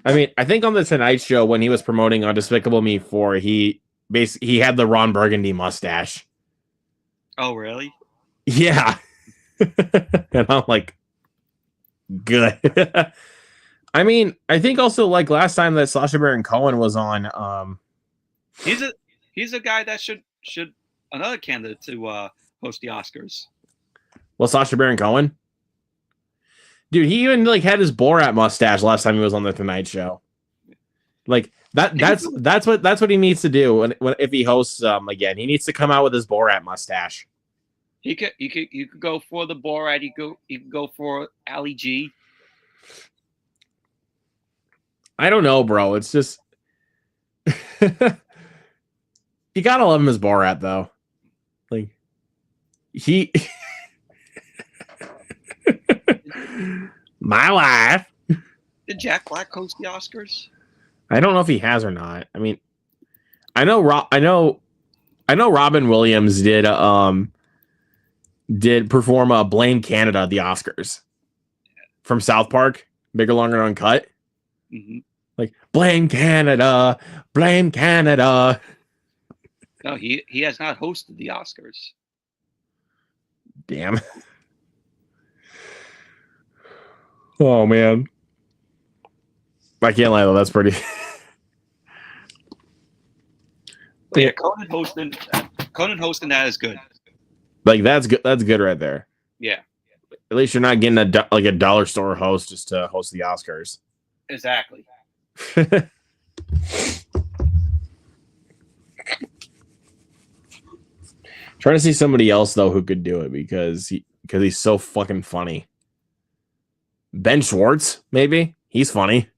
[SPEAKER 2] I mean, I think on the Tonight Show when he was promoting on Despicable Me 4, he had the Ron Burgundy mustache.
[SPEAKER 1] Oh, really?
[SPEAKER 2] Yeah. And I'm like, good. I mean, I think also like last time that Sacha Baron Cohen was on,
[SPEAKER 1] he's a guy that should another candidate to host the Oscars.
[SPEAKER 2] well, Sacha Baron Cohen, dude, he even like had his Borat mustache last time he was on the Tonight Show. Like that's what he needs to do when if he hosts again. He needs to come out with his Borat mustache.
[SPEAKER 1] You could go for the Borat. You could go for Ali G.
[SPEAKER 2] I don't know, bro. It's just you gotta love him as Borat, though. Like he, my wife.
[SPEAKER 1] Did Jack Black host the Oscars?
[SPEAKER 2] I don't know if he has or not. I mean, I know Robin Williams did perform Blame Canada at the Oscars from South Park, Bigger, Longer, Uncut.
[SPEAKER 1] Mm-hmm.
[SPEAKER 2] Like, blame Canada, blame Canada.
[SPEAKER 1] No, he has not hosted the Oscars.
[SPEAKER 2] Damn. Oh man, I can't lie though. That's pretty.
[SPEAKER 1] But yeah, Conan hosting that is good.
[SPEAKER 2] Like that's good. That's good right there.
[SPEAKER 1] Yeah.
[SPEAKER 2] At least you're not getting a dollar store host just to host the Oscars.
[SPEAKER 1] Exactly.
[SPEAKER 2] Trying to see somebody else though who could do it because he's so fucking funny. Ben Schwartz, maybe he's funny.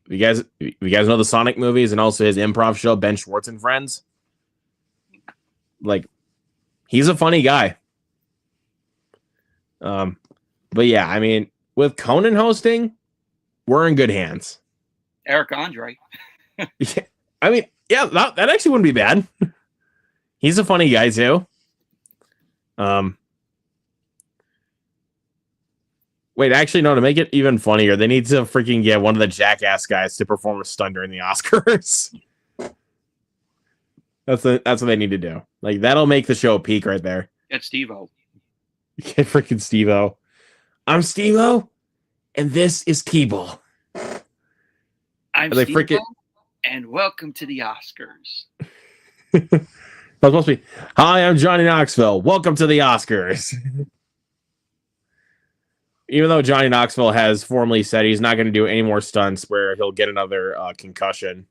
[SPEAKER 2] You guys know the Sonic movies and also his improv show, Ben Schwartz and Friends. Like, he's a funny guy. But yeah, I mean, with Conan hosting, we're in good hands.
[SPEAKER 1] Eric Andre.
[SPEAKER 2] Yeah, I mean, yeah, that actually wouldn't be bad. He's a funny guy too. Wait, actually, no. To make it even funnier, they need to freaking get one of the Jackass guys to perform a stunt during the Oscars. That's what they need to do. Like that'll make the show peak right there.
[SPEAKER 1] Get Steve-O.
[SPEAKER 2] Get freaking Steve-O. I'm Steve-O, and this is T-Ball.
[SPEAKER 1] I'm Steve-O, and welcome to the Oscars.
[SPEAKER 2] I was supposed to be, hi, I'm Johnny Knoxville. Welcome to the Oscars. Even though Johnny Knoxville has formally said he's not going to do any more stunts where he'll get another concussion.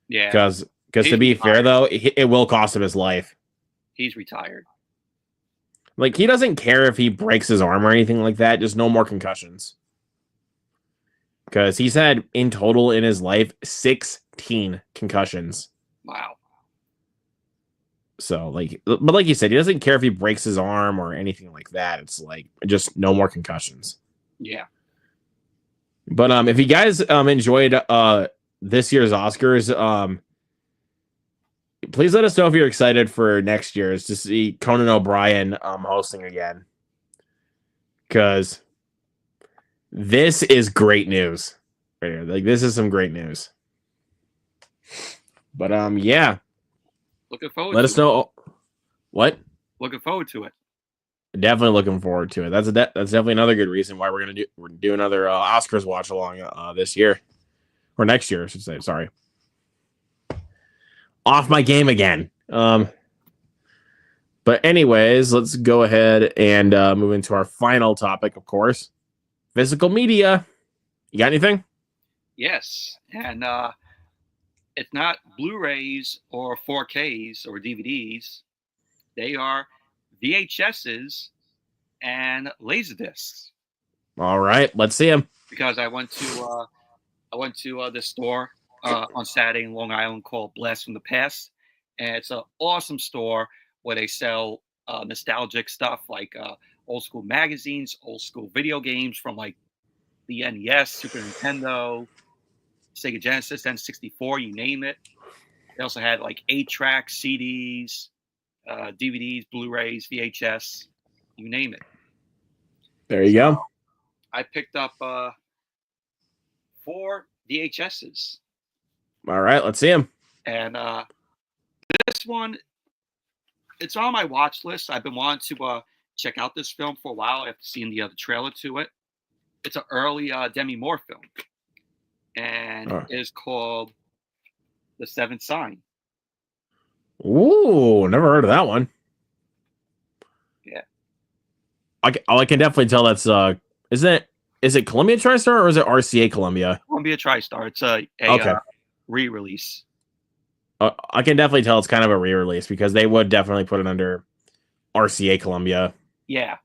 [SPEAKER 1] Yeah.
[SPEAKER 2] Because to be fair, though, it will cost him his life.
[SPEAKER 1] He's retired.
[SPEAKER 2] Like, he doesn't care if he breaks his arm or anything like that. Just no more concussions. Because he's had, in total in his life, 16 concussions.
[SPEAKER 1] Wow.
[SPEAKER 2] So, like, but like you said, he doesn't care if he breaks his arm or anything like that. It's like, just no more concussions.
[SPEAKER 1] Yeah.
[SPEAKER 2] But if you guys enjoyed this year's Oscars, please let us know if you're excited for next year's to see Conan O'Brien hosting again. Because this is great news right here. Like, this is some great news. But yeah.
[SPEAKER 1] Looking forward.
[SPEAKER 2] Let us know. What?
[SPEAKER 1] Looking forward to it.
[SPEAKER 2] Definitely looking forward to it. That's definitely another good reason why we're gonna do another Oscars watch along this year or next year, I should say. Sorry. Off my game again. But anyways, let's go ahead and move into our final topic, of course. Physical media. You got anything?
[SPEAKER 1] Yes. And it's not Blu-rays or 4Ks or DVDs. They are VHSs and Laserdiscs.
[SPEAKER 2] All right, let's see them.
[SPEAKER 1] Because I went to the store on Saturday in Long Island called Blast from the Past, and it's an awesome store where they sell nostalgic stuff like old school magazines, old school video games from like the NES, Super Nintendo, Sega Genesis, N64, you name it. They also had like 8-tracks, CDs, DVDs, Blu-rays, VHS, you name it.
[SPEAKER 2] There you go.
[SPEAKER 1] I picked up 4 VHSs.
[SPEAKER 2] All right, let's see them.
[SPEAKER 1] And this one, it's on my watch list. I've been wanting to check out this film for a while after seeing the other trailer to it. It's an early Demi Moore film, and it is called The Seventh Sign.
[SPEAKER 2] Ooh, never heard of that one.
[SPEAKER 1] Yeah,
[SPEAKER 2] I can definitely tell that's is it Columbia TriStar or is it RCA Columbia?
[SPEAKER 1] Columbia TriStar. It's a
[SPEAKER 2] okay.
[SPEAKER 1] Re-release.
[SPEAKER 2] I can definitely tell it's kind of a re-release because they would definitely put it under RCA Columbia.
[SPEAKER 1] Yeah.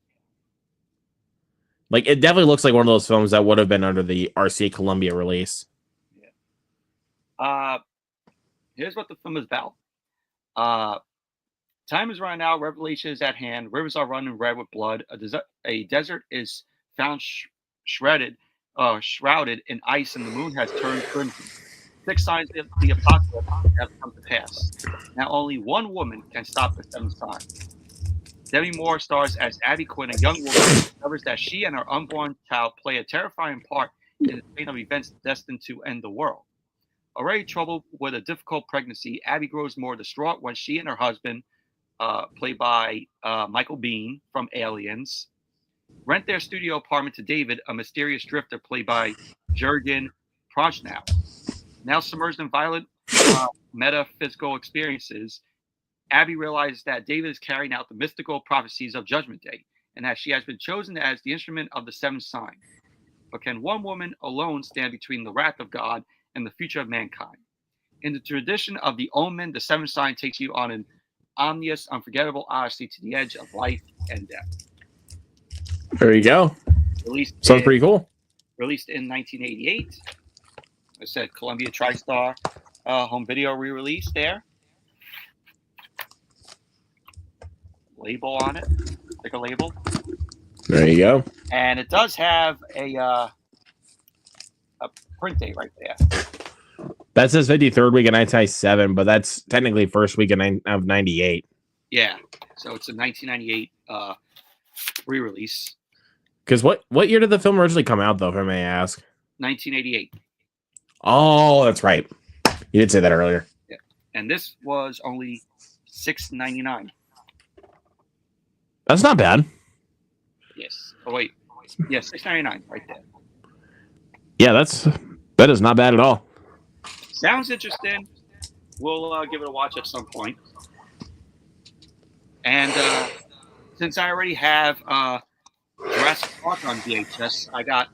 [SPEAKER 2] Like, it definitely looks like one of those films that would have been under the RCA Columbia release.
[SPEAKER 1] Yeah. Here's what the film is about. Time is running out. Revelation is at hand. Rivers are running red with blood. A desert is found shrouded in ice, and the moon has turned crimson. 6 signs of the apocalypse have come to pass. Now only one woman can stop the 7th sign. Demi Moore stars as Abby Quinn, a young woman who discovers that she and her unborn child play a terrifying part in the chain of events destined to end the world. Already troubled with a difficult pregnancy, Abby grows more distraught when she and her husband, played by Michael Biehn from Aliens, rent their studio apartment to David, a mysterious drifter played by Jurgen Prochnow. Now submerged in violent metaphysical experiences, Abby realizes that David is carrying out the mystical prophecies of Judgment Day, and that she has been chosen as the instrument of the 7th sign. But can one woman alone stand between the wrath of God and the future of mankind? In the tradition of the Omen, the 7th sign takes you on an ominous, unforgettable odyssey to the edge of life and death.
[SPEAKER 2] There you go. Sounds pretty cool.
[SPEAKER 1] Released in 1988. I said Columbia TriStar home video re-release there. Label on it. Sticker label.
[SPEAKER 2] There you go.
[SPEAKER 1] And it does have a print date right there.
[SPEAKER 2] That says 53rd week of 1997, but that's technically first week of 98.
[SPEAKER 1] Yeah. So it's a 1998 re-release.
[SPEAKER 2] Because what year did the film originally come out, though, if I may ask?
[SPEAKER 1] 1988.
[SPEAKER 2] Oh, that's right. You did say that earlier.
[SPEAKER 1] Yeah. And this was only $6.99.
[SPEAKER 2] That's not bad.
[SPEAKER 1] Yes. Oh, wait. Yeah, $6.99 right there.
[SPEAKER 2] Yeah, that is not bad at all.
[SPEAKER 1] Sounds interesting. We'll give it a watch at some point. And since I already have Jurassic Park on VHS, I got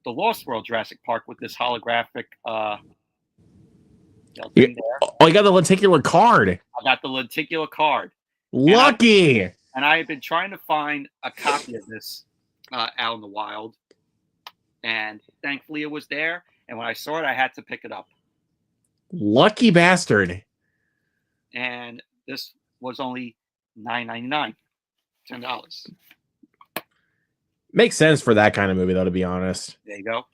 [SPEAKER 1] the Lost World Jurassic Park with this holographic thing there.
[SPEAKER 2] Oh, you got the lenticular card.
[SPEAKER 1] I got the lenticular card.
[SPEAKER 2] Lucky.
[SPEAKER 1] And I have been trying to find a copy of this out in the wild. And thankfully it was there. And when I saw it, I had to pick it up.
[SPEAKER 2] Lucky bastard.
[SPEAKER 1] And this was only $9.99. $10.
[SPEAKER 2] Makes sense for that kind of movie, though, to be honest.
[SPEAKER 1] There you go.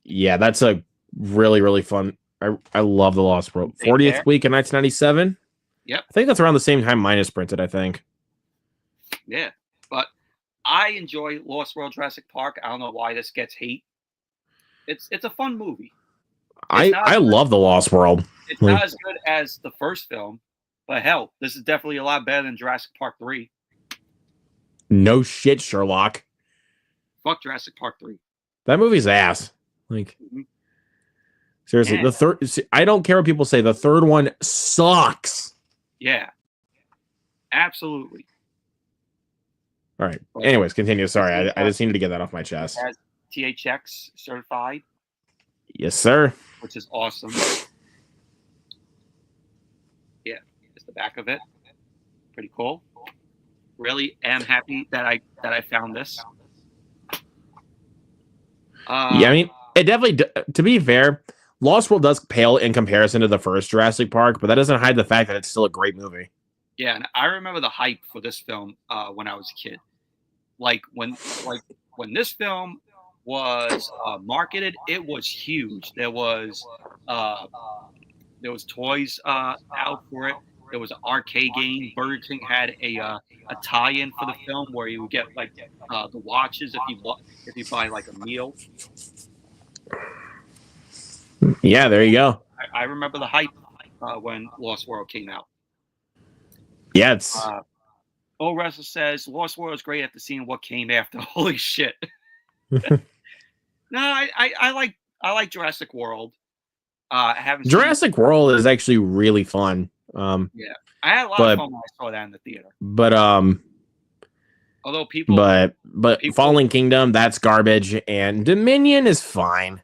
[SPEAKER 2] Yeah, that's a really, really fun. I love The Lost World. 40th week in 1997.
[SPEAKER 1] Yep.
[SPEAKER 2] I think that's around the same time mine is printed, I think.
[SPEAKER 1] Yeah. But I enjoy Lost World Jurassic Park. I don't know why this gets hate. It's a fun movie.
[SPEAKER 2] I love The Lost World.
[SPEAKER 1] It's not as good as the first film, but hell, this is definitely a lot better than Jurassic Park 3.
[SPEAKER 2] No shit, Sherlock.
[SPEAKER 1] Fuck Jurassic Park 3.
[SPEAKER 2] That movie's ass. Like, seriously, the third. I don't care what people say. The third one sucks.
[SPEAKER 1] Yeah, absolutely.
[SPEAKER 2] All right. Anyways, continue. Sorry, I just needed to get that off my chest.
[SPEAKER 1] It has THX certified.
[SPEAKER 2] Yes, sir.
[SPEAKER 1] Which is awesome. Yeah, it's the back of it. Pretty cool. Really am happy that I found this.
[SPEAKER 2] Yeah, I mean, it definitely. To be fair, Lost World does pale in comparison to the first Jurassic Park, but that doesn't hide the fact that it's still a great movie.
[SPEAKER 1] Yeah, and I remember the hype for this film when I was a kid. When this film was marketed. It was huge. There was toys out for it. There was an arcade game. Burger King had a tie-in for the film where you would get like the watches if you buy like a meal.
[SPEAKER 2] Yeah, there you go.
[SPEAKER 1] I remember the hype when Lost World came out.
[SPEAKER 2] Yeah, it's
[SPEAKER 1] Old Wrestler says Lost World is great after seeing what came after. Holy shit! No, I like Jurassic World. I haven't
[SPEAKER 2] Jurassic World is actually really fun.
[SPEAKER 1] Yeah, I had a lot of fun when I saw that in the theater.
[SPEAKER 2] But
[SPEAKER 1] although people,
[SPEAKER 2] Fallen Kingdom, that's garbage, and Dominion is fine.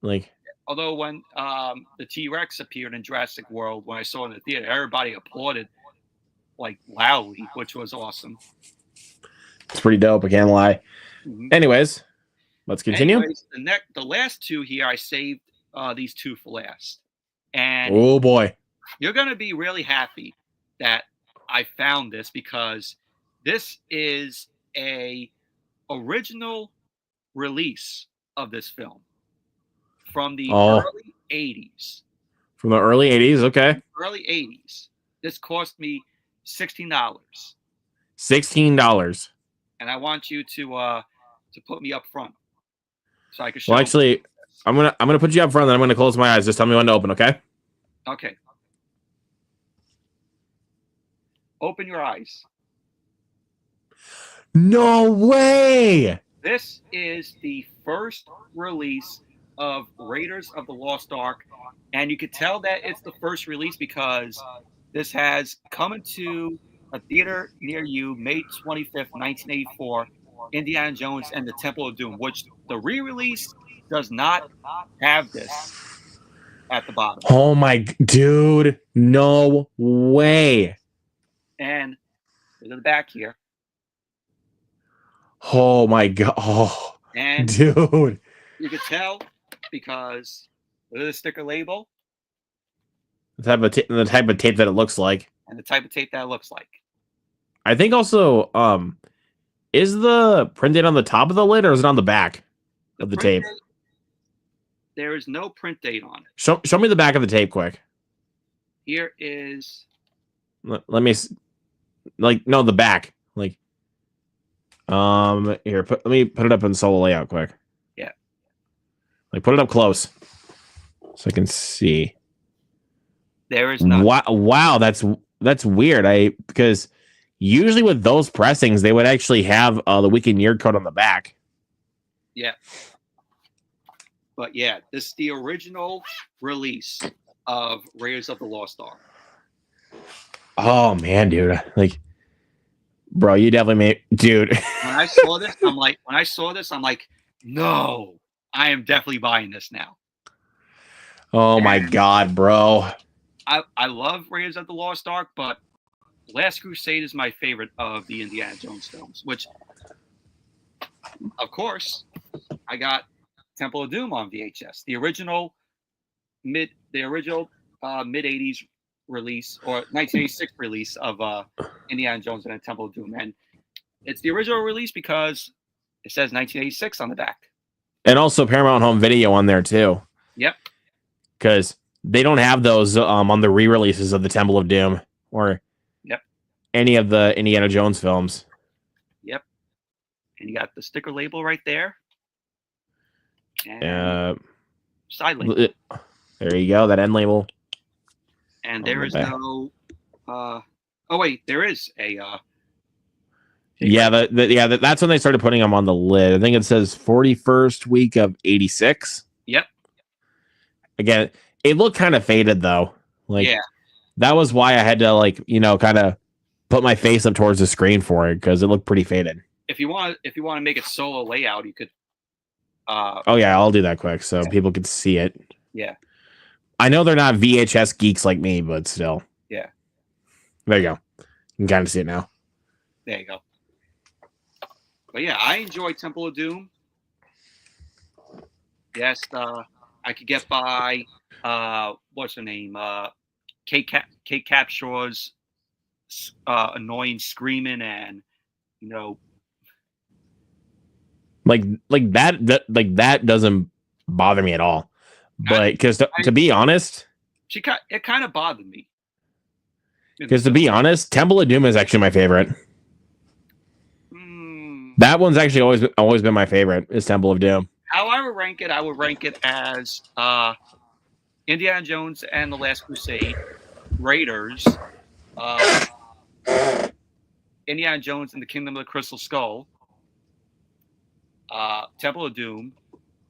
[SPEAKER 2] Like,
[SPEAKER 1] although when the T-Rex appeared in Jurassic World, when I saw it in the theater, everybody applauded like loudly, which was awesome.
[SPEAKER 2] It's pretty dope. I can't lie. Mm-hmm. Anyways, let's continue.
[SPEAKER 1] The last two here, I saved these two for last. And
[SPEAKER 2] oh boy,
[SPEAKER 1] you're going to be really happy that I found this, because this is a original release of this film from the early 80s.
[SPEAKER 2] From the early 80s, okay.
[SPEAKER 1] Early 80s. This cost me $16.
[SPEAKER 2] $16.
[SPEAKER 1] And I want you to put me up front, so I can show.
[SPEAKER 2] Well, actually, I'm gonna put you up front, then I'm gonna close my eyes. Just tell me when to open, okay?
[SPEAKER 1] Okay. Open your eyes.
[SPEAKER 2] No way!
[SPEAKER 1] This is the first release of Raiders of the Lost Ark, and you could tell that it's the first release because this has come into a theater near you May 25th, 1984, Indiana Jones and the Temple of Doom, which the re-release does not have this at the bottom.
[SPEAKER 2] Oh my dude, no way.
[SPEAKER 1] And look at the back here.
[SPEAKER 2] Oh my god. Oh,
[SPEAKER 1] and
[SPEAKER 2] dude.
[SPEAKER 1] You could tell because look at the sticker label.
[SPEAKER 2] The type of tape that it looks like.
[SPEAKER 1] And the type of tape that it looks like.
[SPEAKER 2] I think also, is the print date on the top of the lid or is it on the back of the tape?
[SPEAKER 1] There is no print date on it.
[SPEAKER 2] Show me the back of the tape quick.
[SPEAKER 1] Here is.
[SPEAKER 2] Let me, no, the back. Here, let me put it up in solo layout quick.
[SPEAKER 1] Yeah.
[SPEAKER 2] Put it up close so I can see.
[SPEAKER 1] There is none.
[SPEAKER 2] Wow, that's weird. Because usually with those pressings, they would actually have the weekend year code on the back.
[SPEAKER 1] Yeah. But yeah, this is the original release of Raiders of the Lost Ark.
[SPEAKER 2] Oh man, dude! Bro, you definitely made, dude.
[SPEAKER 1] When I saw this, I'm like, no, I am definitely buying this now.
[SPEAKER 2] Oh my god, bro!
[SPEAKER 1] I love Raiders of the Lost Ark, but Last Crusade is my favorite of the Indiana Jones films. Which, of course, I got Temple of Doom on VHS, the original mid '80s release or 1986 release of Indiana Jones and the Temple of Doom, and it's the original release because it says 1986 on the back,
[SPEAKER 2] and also Paramount Home Video on there too.
[SPEAKER 1] Yep,
[SPEAKER 2] because they don't have those on the re-releases of the Temple of Doom or any of the Indiana Jones films.
[SPEAKER 1] Yep, and you got the sticker label right there. And side label.
[SPEAKER 2] There you go, that end label.
[SPEAKER 1] And there is no. Oh wait, there is a.
[SPEAKER 2] That's when they started putting them on the lid. I think it says 41st week of 86.
[SPEAKER 1] Yep.
[SPEAKER 2] Again, it looked kind of faded though. That was why I had to kind of put my face up towards the screen for it because it looked pretty faded.
[SPEAKER 1] If you want to make it solo layout, you could.
[SPEAKER 2] Oh yeah, I'll do that quick so people can see it.
[SPEAKER 1] Yeah.
[SPEAKER 2] I know they're not VHS geeks like me, but still.
[SPEAKER 1] Yeah.
[SPEAKER 2] There you go. You can kind of see it now.
[SPEAKER 1] There you go. But yeah, I enjoy Temple of Doom. Yes, I could get by. What's her name? Kate Capshaw's annoying screaming and
[SPEAKER 2] Like that doesn't bother me at all. But because to be honest,
[SPEAKER 1] it kind of bothered me.
[SPEAKER 2] Because to be honest, Temple of Doom is actually my favorite.
[SPEAKER 1] Mm.
[SPEAKER 2] That one's actually always been my favorite. Is Temple of Doom.
[SPEAKER 1] How I would rank it as Indiana Jones and the Last Crusade, Raiders, Indiana Jones and the Kingdom of the Crystal Skull, Temple of Doom,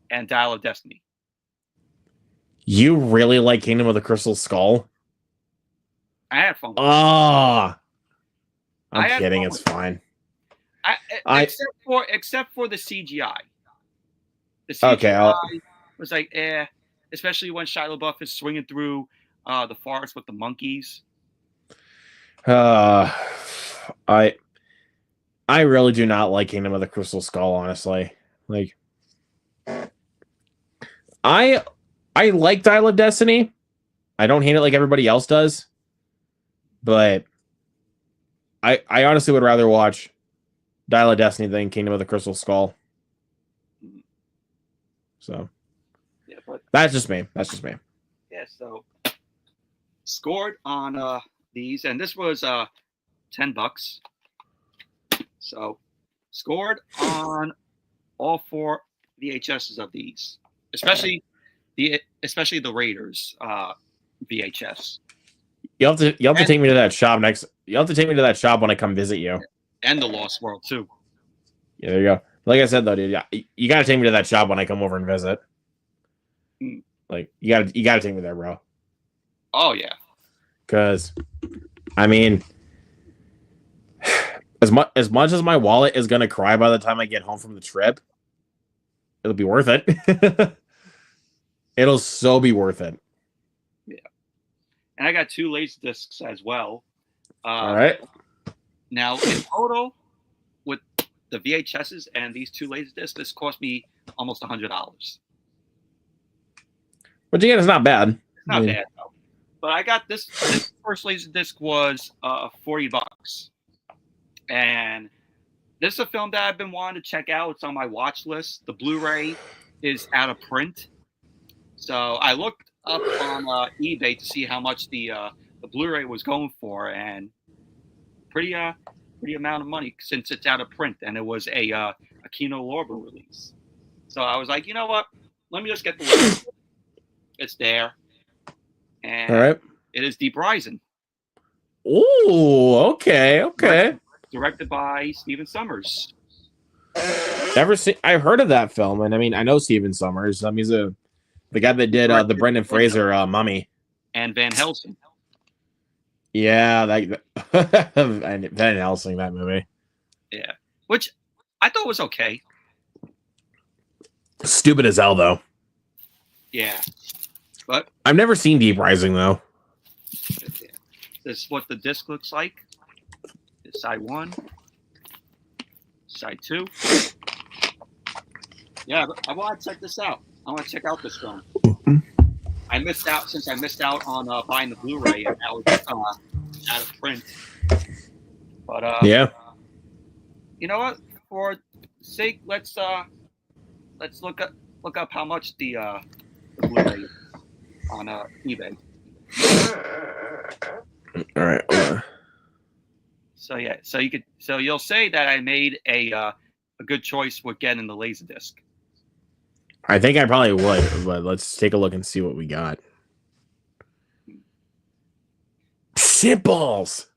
[SPEAKER 1] and Dial of Destiny.
[SPEAKER 2] You really like Kingdom of the Crystal Skull?
[SPEAKER 1] I had fun.
[SPEAKER 2] Oh, I'm kidding. It's fine.
[SPEAKER 1] Except for the CGI. The CGI was like, especially when Shia LaBeouf is swinging through the forest with the monkeys.
[SPEAKER 2] I really do not like Kingdom of the Crystal Skull, honestly. Like, I like Dial of Destiny. I don't hate it like everybody else does. But I honestly would rather watch Dial of Destiny than Kingdom of the Crystal Skull. So
[SPEAKER 1] yeah, but
[SPEAKER 2] that's just me.
[SPEAKER 1] Yeah, so scored on these, and this was $10. So scored on all 4 VHSs of these, especially the Raiders VHS.
[SPEAKER 2] You'll have to take me to that shop next. You'll have to take me to that shop when I come visit you.
[SPEAKER 1] And the Lost World too.
[SPEAKER 2] Yeah, there you go. Like I said though, dude, you gotta take me to that shop when I come over and visit. Like you gotta take me there, bro.
[SPEAKER 1] Oh yeah.
[SPEAKER 2] Because, I mean, as much as my wallet is gonna cry by the time I get home from the trip, it'll be worth it. It'll so be worth it.
[SPEAKER 1] Yeah. And I got 2 Laserdiscs as well.
[SPEAKER 2] All right.
[SPEAKER 1] Now, in total, with the VHSs and these 2 Laserdiscs, this cost me almost $100.
[SPEAKER 2] Which again is not bad.
[SPEAKER 1] It's not bad though. But I got this first Laserdisc was $40, and this is a film that I've been wanting to check out. It's on my watch list. The Blu-ray is out of print, so I looked up on eBay to see how much the Blu-ray was going for, and pretty amount of money since it's out of print, and it was a Kino Lorber release. So I was like, you know what? Let me just get the Laserdisc. It's there, and
[SPEAKER 2] all right.
[SPEAKER 1] It is Deep Rising.
[SPEAKER 2] Oh, okay.
[SPEAKER 1] Directed by Stephen Sommers.
[SPEAKER 2] Never seen. I've heard of that film, and I mean, I know Stephen Sommers. He's the guy that did the Brendan Fraser Mummy
[SPEAKER 1] and Van Helsing.
[SPEAKER 2] Yeah, Van Helsing, that movie.
[SPEAKER 1] Yeah, which I thought was okay.
[SPEAKER 2] Stupid as hell, though.
[SPEAKER 1] Yeah, but
[SPEAKER 2] I've never seen Deep Rising though.
[SPEAKER 1] Yeah. This is what the disc looks like. Side 1, side 2. Yeah, I want to check this out. I want to check out this film. I missed out on buying the Blu-ray, and that was out of print. But
[SPEAKER 2] yeah,
[SPEAKER 1] you know what? For sake, let's look up how much the Blu-ray is on eBay.
[SPEAKER 2] All right.
[SPEAKER 1] So yeah, so you'll say that I made a good choice with getting the Laserdisc.
[SPEAKER 2] I think I probably would, but let's take a look and see what we got. Shitballs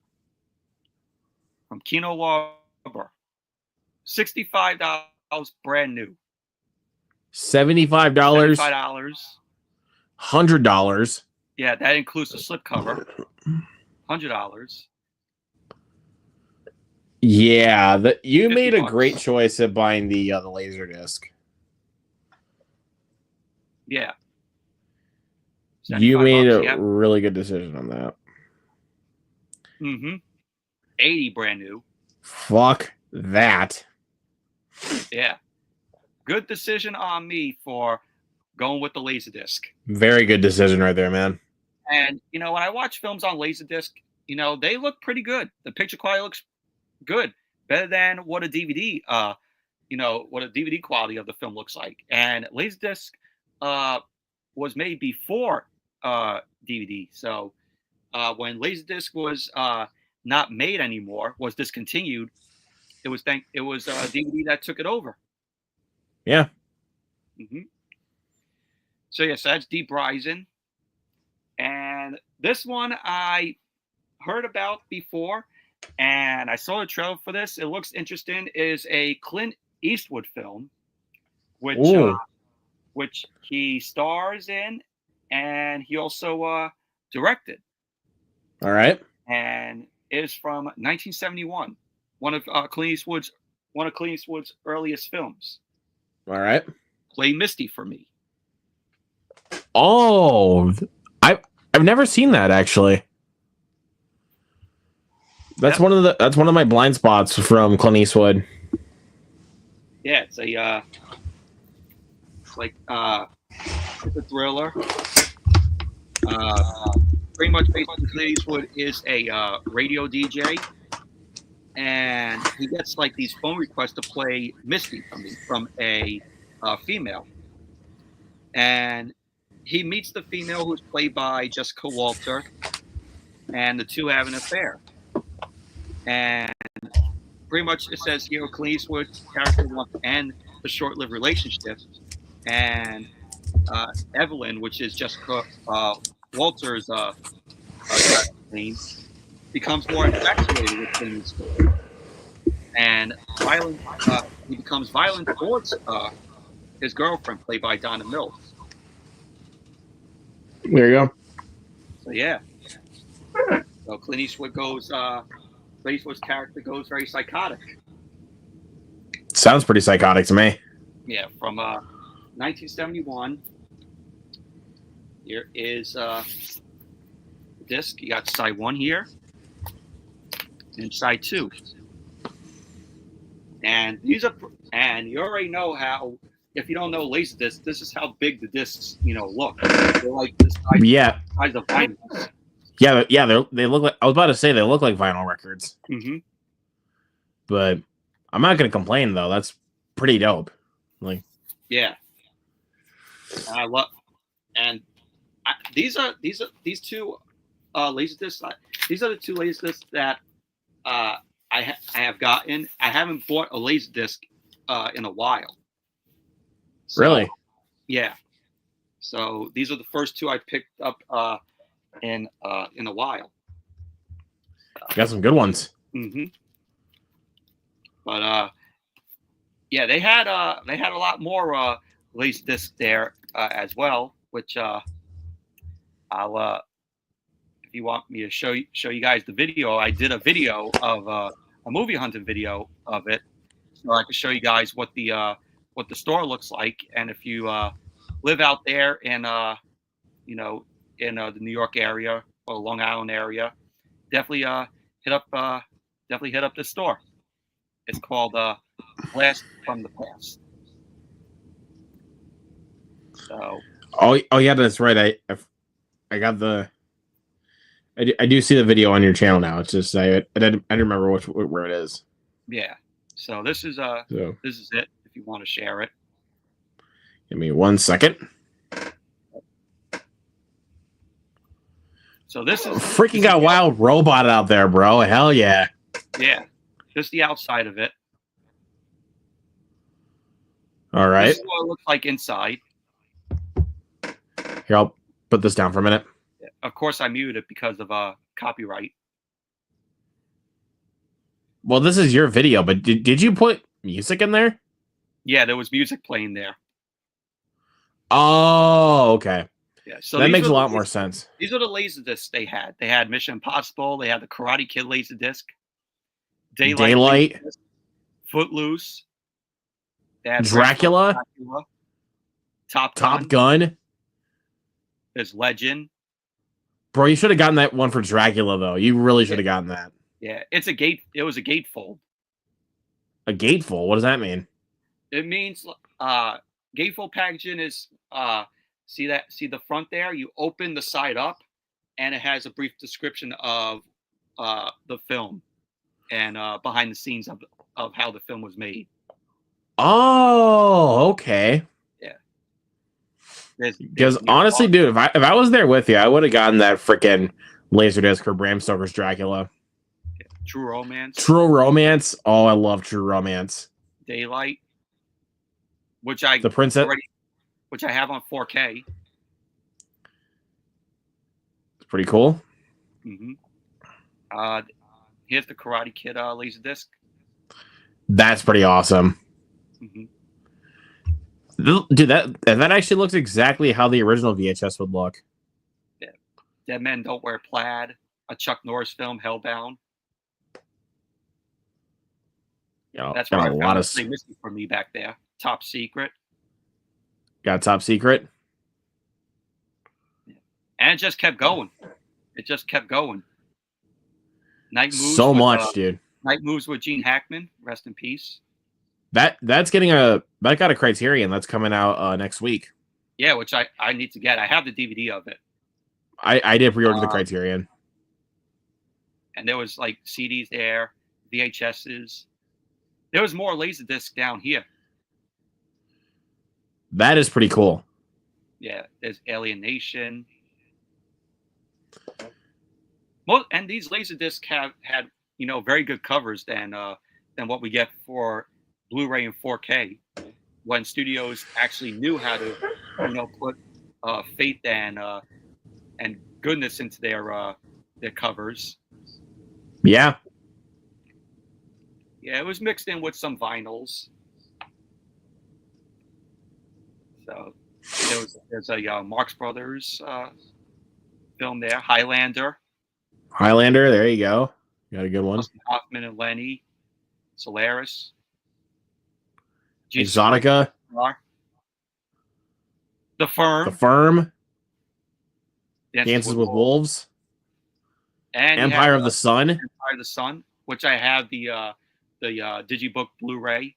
[SPEAKER 1] from Kino Lorber, $65 brand new.
[SPEAKER 2] $75. $100.
[SPEAKER 1] Yeah, that includes the slipcover. $100.
[SPEAKER 2] Yeah, you made a great choice at buying the Laserdisc.
[SPEAKER 1] Yeah.
[SPEAKER 2] You made a really good decision on that.
[SPEAKER 1] 80 brand new.
[SPEAKER 2] Fuck that.
[SPEAKER 1] Yeah. Good decision on me for going with the Laserdisc.
[SPEAKER 2] Very good decision right there, man.
[SPEAKER 1] And, when I watch films on Laserdisc, they look pretty good. The picture quality looks good. Better than what a DVD, what a DVD quality of the film looks like. And Laserdisc was made before DVD. So when Laserdisc was not made anymore, was discontinued, it was DVD that took it over.
[SPEAKER 2] Yeah.
[SPEAKER 1] So yes, that's Deep Rising. And this one I heard about before, and I saw the trailer for this. It looks interesting. It is a Clint Eastwood film, which he stars in, and he also directed.
[SPEAKER 2] All right.
[SPEAKER 1] And it is from 1971, one of Clint Eastwood's earliest films.
[SPEAKER 2] All right.
[SPEAKER 1] Play Misty for Me.
[SPEAKER 2] Oh, I've never seen that actually. That's one of my blind spots from Clint Eastwood.
[SPEAKER 1] Yeah, it's like it's a thriller. Pretty much basically Clint Eastwood is a radio DJ, and he gets like these phone requests to play Misty from a female, and he meets the female who's played by Jessica Walter, and the two have an affair. And pretty much it says, Clint Eastwood's character wants to end the short-lived relationship, and Evelyn, which is Jessica Walter's name, becomes more infatuated with Clint Eastwood, and he becomes violent towards his girlfriend, played by Donna Mills.
[SPEAKER 2] There you go.
[SPEAKER 1] So yeah. So Clint Eastwood's character goes very psychotic.
[SPEAKER 2] Sounds pretty psychotic to me.
[SPEAKER 1] Yeah, from 1971. Here is the disc. You got side 1 here and side 2. And and you already know how, if you don't know Laserdisc, this is how big the discs, look. They're like this size, size of vinyls.
[SPEAKER 2] Yeah, they look like, I was about to say they look like vinyl records.
[SPEAKER 1] Mm-hmm.
[SPEAKER 2] But I'm not going to complain though. That's pretty dope. Like,
[SPEAKER 1] yeah. I love, and these two Laserdiscs. These are the two Laserdiscs that I have gotten. I haven't bought a Laserdisc in a while. So,
[SPEAKER 2] really?
[SPEAKER 1] Yeah. So these are the first two I picked up in a while.
[SPEAKER 2] You got some good ones.
[SPEAKER 1] Mm-hmm. But yeah, they had a lot more Laserdisc there as well, which I'll if you want me to show you guys the video. I did a video of a movie hunting video of it, so I can show you guys what the store looks like. And if you live out there in the New York area or Long Island area, definitely hit up the store. It's called Blast from the Past. So.
[SPEAKER 2] Oh yeah, that's right. I got the. I do see the video on your channel now. It's just I didn't remember where it is.
[SPEAKER 1] Yeah. So this is this is it. If you want to share it.
[SPEAKER 2] Give me 1 second.
[SPEAKER 1] So this is
[SPEAKER 2] freaking got wild robot out there, bro. Hell yeah.
[SPEAKER 1] Yeah. Just the outside of it.
[SPEAKER 2] All right.
[SPEAKER 1] This is what it looks like inside.
[SPEAKER 2] Here, I'll put this down for a minute.
[SPEAKER 1] Of course, I muted it because of copyright.
[SPEAKER 2] Well, this is your video, but did you put music in there?
[SPEAKER 1] Yeah, there was music playing there.
[SPEAKER 2] Oh, okay.
[SPEAKER 1] Yeah, so
[SPEAKER 2] that makes a lot more sense.
[SPEAKER 1] These are the Laserdiscs they had. They had Mission Impossible. They had the Karate Kid Laserdisc. Daylight. Laserdisc, Footloose. They had
[SPEAKER 2] Dracula. Top Gun.
[SPEAKER 1] There's Legend.
[SPEAKER 2] Bro, you should have gotten that one for Dracula, though. You really should have gotten that.
[SPEAKER 1] Yeah, it was a gatefold.
[SPEAKER 2] A gatefold? What does that mean?
[SPEAKER 1] It means gatefold packaging is see the front there? You open the side up, and it has a brief description of the film and behind the scenes of how the film was made.
[SPEAKER 2] Oh, okay.
[SPEAKER 1] Yeah,
[SPEAKER 2] Because honestly, dude, if I was there with you, I would have gotten that freaking Laserdisc for Bram Stoker's Dracula.
[SPEAKER 1] True Romance,
[SPEAKER 2] True Romance. Oh, I love True Romance.
[SPEAKER 1] Daylight, which I
[SPEAKER 2] The Princess.
[SPEAKER 1] already, which I have on 4K.
[SPEAKER 2] It's pretty cool.
[SPEAKER 1] Mm-hmm. Here's the Karate Kid Laserdisc.
[SPEAKER 2] That's pretty awesome.
[SPEAKER 1] Mm-hmm.
[SPEAKER 2] Dude, that actually looks exactly how the original VHS would look.
[SPEAKER 1] Yeah. Dead Men Don't Wear Plaid, a Chuck Norris film, Hellbound.
[SPEAKER 2] You know,
[SPEAKER 1] That's
[SPEAKER 2] got
[SPEAKER 1] where
[SPEAKER 2] a
[SPEAKER 1] I
[SPEAKER 2] lot
[SPEAKER 1] found
[SPEAKER 2] of
[SPEAKER 1] Play Misty for me back there. Top Secret.
[SPEAKER 2] got Top Secret.
[SPEAKER 1] Yeah. And it just kept going. It just kept going. Night Moves
[SPEAKER 2] So
[SPEAKER 1] with,
[SPEAKER 2] much, dude.
[SPEAKER 1] Night Moves with Gene Hackman. Rest in peace.
[SPEAKER 2] That got a Criterion that's coming out next week.
[SPEAKER 1] Yeah, which I need to get. I have the DVD of it.
[SPEAKER 2] I did pre-order the Criterion.
[SPEAKER 1] And there was like CDs there, VHSs. There was more Laserdisc down here.
[SPEAKER 2] That is pretty cool.
[SPEAKER 1] Yeah, there's Alienation. Well, and these Laserdiscs have had very good covers than what we get for Blu-ray and 4K. When studios actually knew how to put faith and goodness into their covers.
[SPEAKER 2] Yeah.
[SPEAKER 1] Yeah, it was mixed in with some vinyls. So there's a Marx Brothers film there, Highlander.
[SPEAKER 2] Highlander, there you go. Got a good one.
[SPEAKER 1] Dustin Hoffman and Lenny, Solaris,
[SPEAKER 2] Exotica,
[SPEAKER 1] The Firm,
[SPEAKER 2] Dances with Wolves,
[SPEAKER 1] and
[SPEAKER 2] Empire of the Sun.
[SPEAKER 1] Empire of the Sun, which I have the Digibook Blu-ray.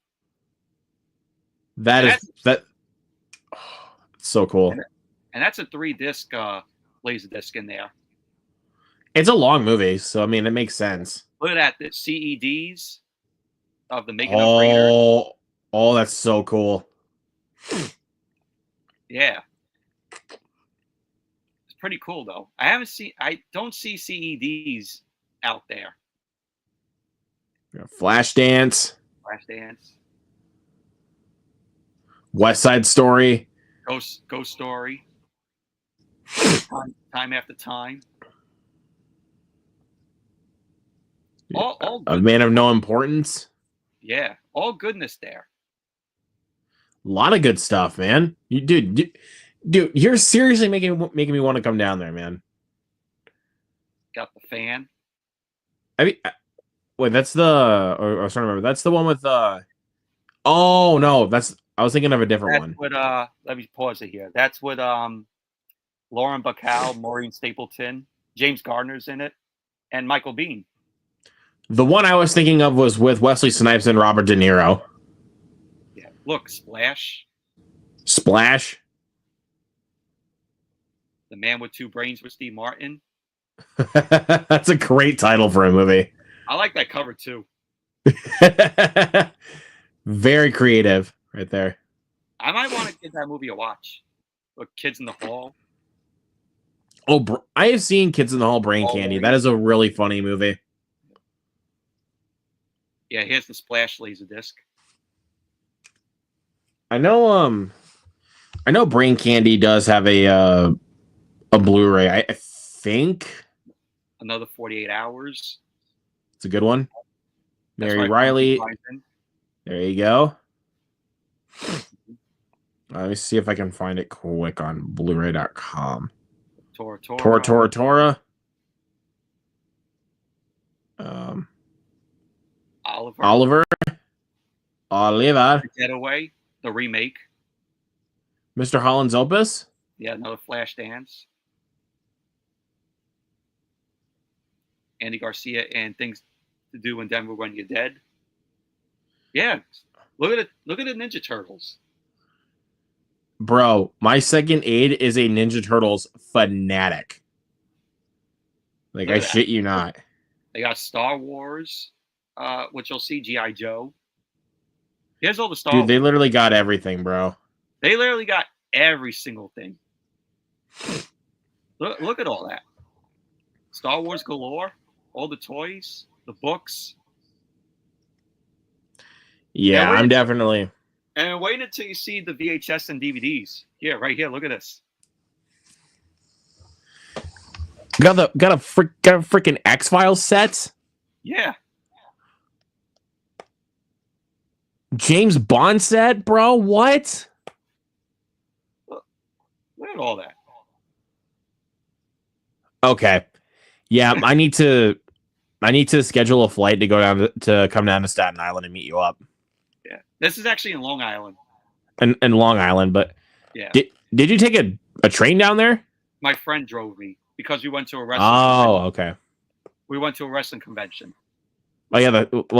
[SPEAKER 2] That's so cool.
[SPEAKER 1] And that's a 3-disc Laserdisc in there.
[SPEAKER 2] It's a long movie, so I mean it makes sense.
[SPEAKER 1] Look at that, the CEDs of the making of Raiders.
[SPEAKER 2] Oh, that's so cool.
[SPEAKER 1] Yeah. It's pretty cool though. I don't see CEDs out there.
[SPEAKER 2] Flashdance. West Side Story.
[SPEAKER 1] Ghost Story. Time After Time. All
[SPEAKER 2] A Man of No Importance.
[SPEAKER 1] Yeah, all goodness there.
[SPEAKER 2] A lot of good stuff, man. Dude, you're seriously making me want to come down there, man.
[SPEAKER 1] Got The Fan.
[SPEAKER 2] I mean, wait, that's the. I was trying to remember. That's the one with. Oh no, I was thinking of a different one.
[SPEAKER 1] With let me pause it here. That's with Lauren Bacall, Maureen Stapleton, James Gardner's in it, and Michael Biehn.
[SPEAKER 2] The one I was thinking of was with Wesley Snipes and Robert De Niro.
[SPEAKER 1] Yeah, look, Splash. The Man with Two Brains with Steve Martin.
[SPEAKER 2] That's a great title for a movie.
[SPEAKER 1] I like that cover too.
[SPEAKER 2] Very creative, right there.
[SPEAKER 1] I might want to give that movie a watch. Look, Kids in the Hall.
[SPEAKER 2] Oh, I have seen Kids in the Hall Brain Candy. That is a really funny movie.
[SPEAKER 1] Yeah, here's the Splash Laserdisc.
[SPEAKER 2] I know Brain Candy does have a Blu-ray. I think
[SPEAKER 1] Another 48 Hours.
[SPEAKER 2] It's a good one. Mary Riley. There you go. Let me see if I can find it quick on Blu-ray.com. Tora. Oliver.
[SPEAKER 1] Getaway, the remake.
[SPEAKER 2] Mr. Holland's Opus.
[SPEAKER 1] Yeah, another Flashdance. Andy Garcia and Things to Do in Denver When You're Dead. Yeah, look at it. Look at the Ninja Turtles.
[SPEAKER 2] Bro, my second aide is a Ninja Turtles fanatic. Like, I shit you not.
[SPEAKER 1] They got Star Wars, which you'll see, G.I. Joe. Here's all the Star
[SPEAKER 2] Dude, they
[SPEAKER 1] Wars.
[SPEAKER 2] literally got everything, bro.
[SPEAKER 1] They literally got every single thing. Look at all that. Star Wars galore, all the toys, the books.
[SPEAKER 2] Yeah, I'm definitely.
[SPEAKER 1] And wait until you see the VHS and DVDs. Yeah, right here. Look at this.
[SPEAKER 2] Got a freaking X-Files set.
[SPEAKER 1] Yeah.
[SPEAKER 2] James Bond set, bro. What?
[SPEAKER 1] Look at all that.
[SPEAKER 2] Okay. Yeah, I need to schedule a flight to go down to come down to Staten Island and meet you up.
[SPEAKER 1] Yeah. This is actually in Long Island.
[SPEAKER 2] And Long Island, but
[SPEAKER 1] yeah.
[SPEAKER 2] Did you take a train down there?
[SPEAKER 1] My friend drove me because we went to a wrestling
[SPEAKER 2] okay.
[SPEAKER 1] We went to a wrestling convention.
[SPEAKER 2] Oh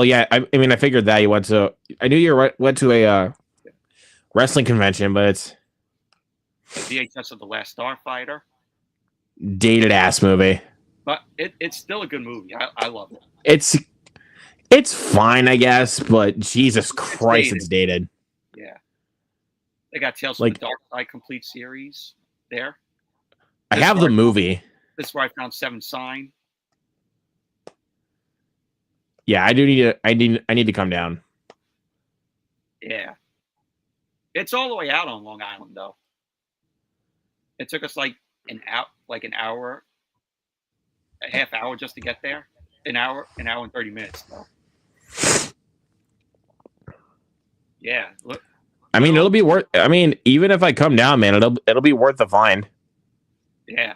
[SPEAKER 2] yeah, I mean I figured that you went to. I knew you went to a wrestling convention, but it's
[SPEAKER 1] the VHS of The Last Starfighter.
[SPEAKER 2] Dated ass movie.
[SPEAKER 1] But it's still a good movie. I love it.
[SPEAKER 2] It's fine, I guess, but Jesus Christ, it's dated.
[SPEAKER 1] Yeah. They got Tales from the Dark Side complete series there.
[SPEAKER 2] I have the movie.
[SPEAKER 1] This is where I found Seven Sign.
[SPEAKER 2] Yeah, I need to come down.
[SPEAKER 1] Yeah. It's all the way out on Long Island though. It took us like an hour, a half hour just to get there. An hour and 30 minutes though. Yeah. Look.
[SPEAKER 2] I mean, it'll be worth. I mean, even if I come down, man, it'll be worth the find.
[SPEAKER 1] Yeah.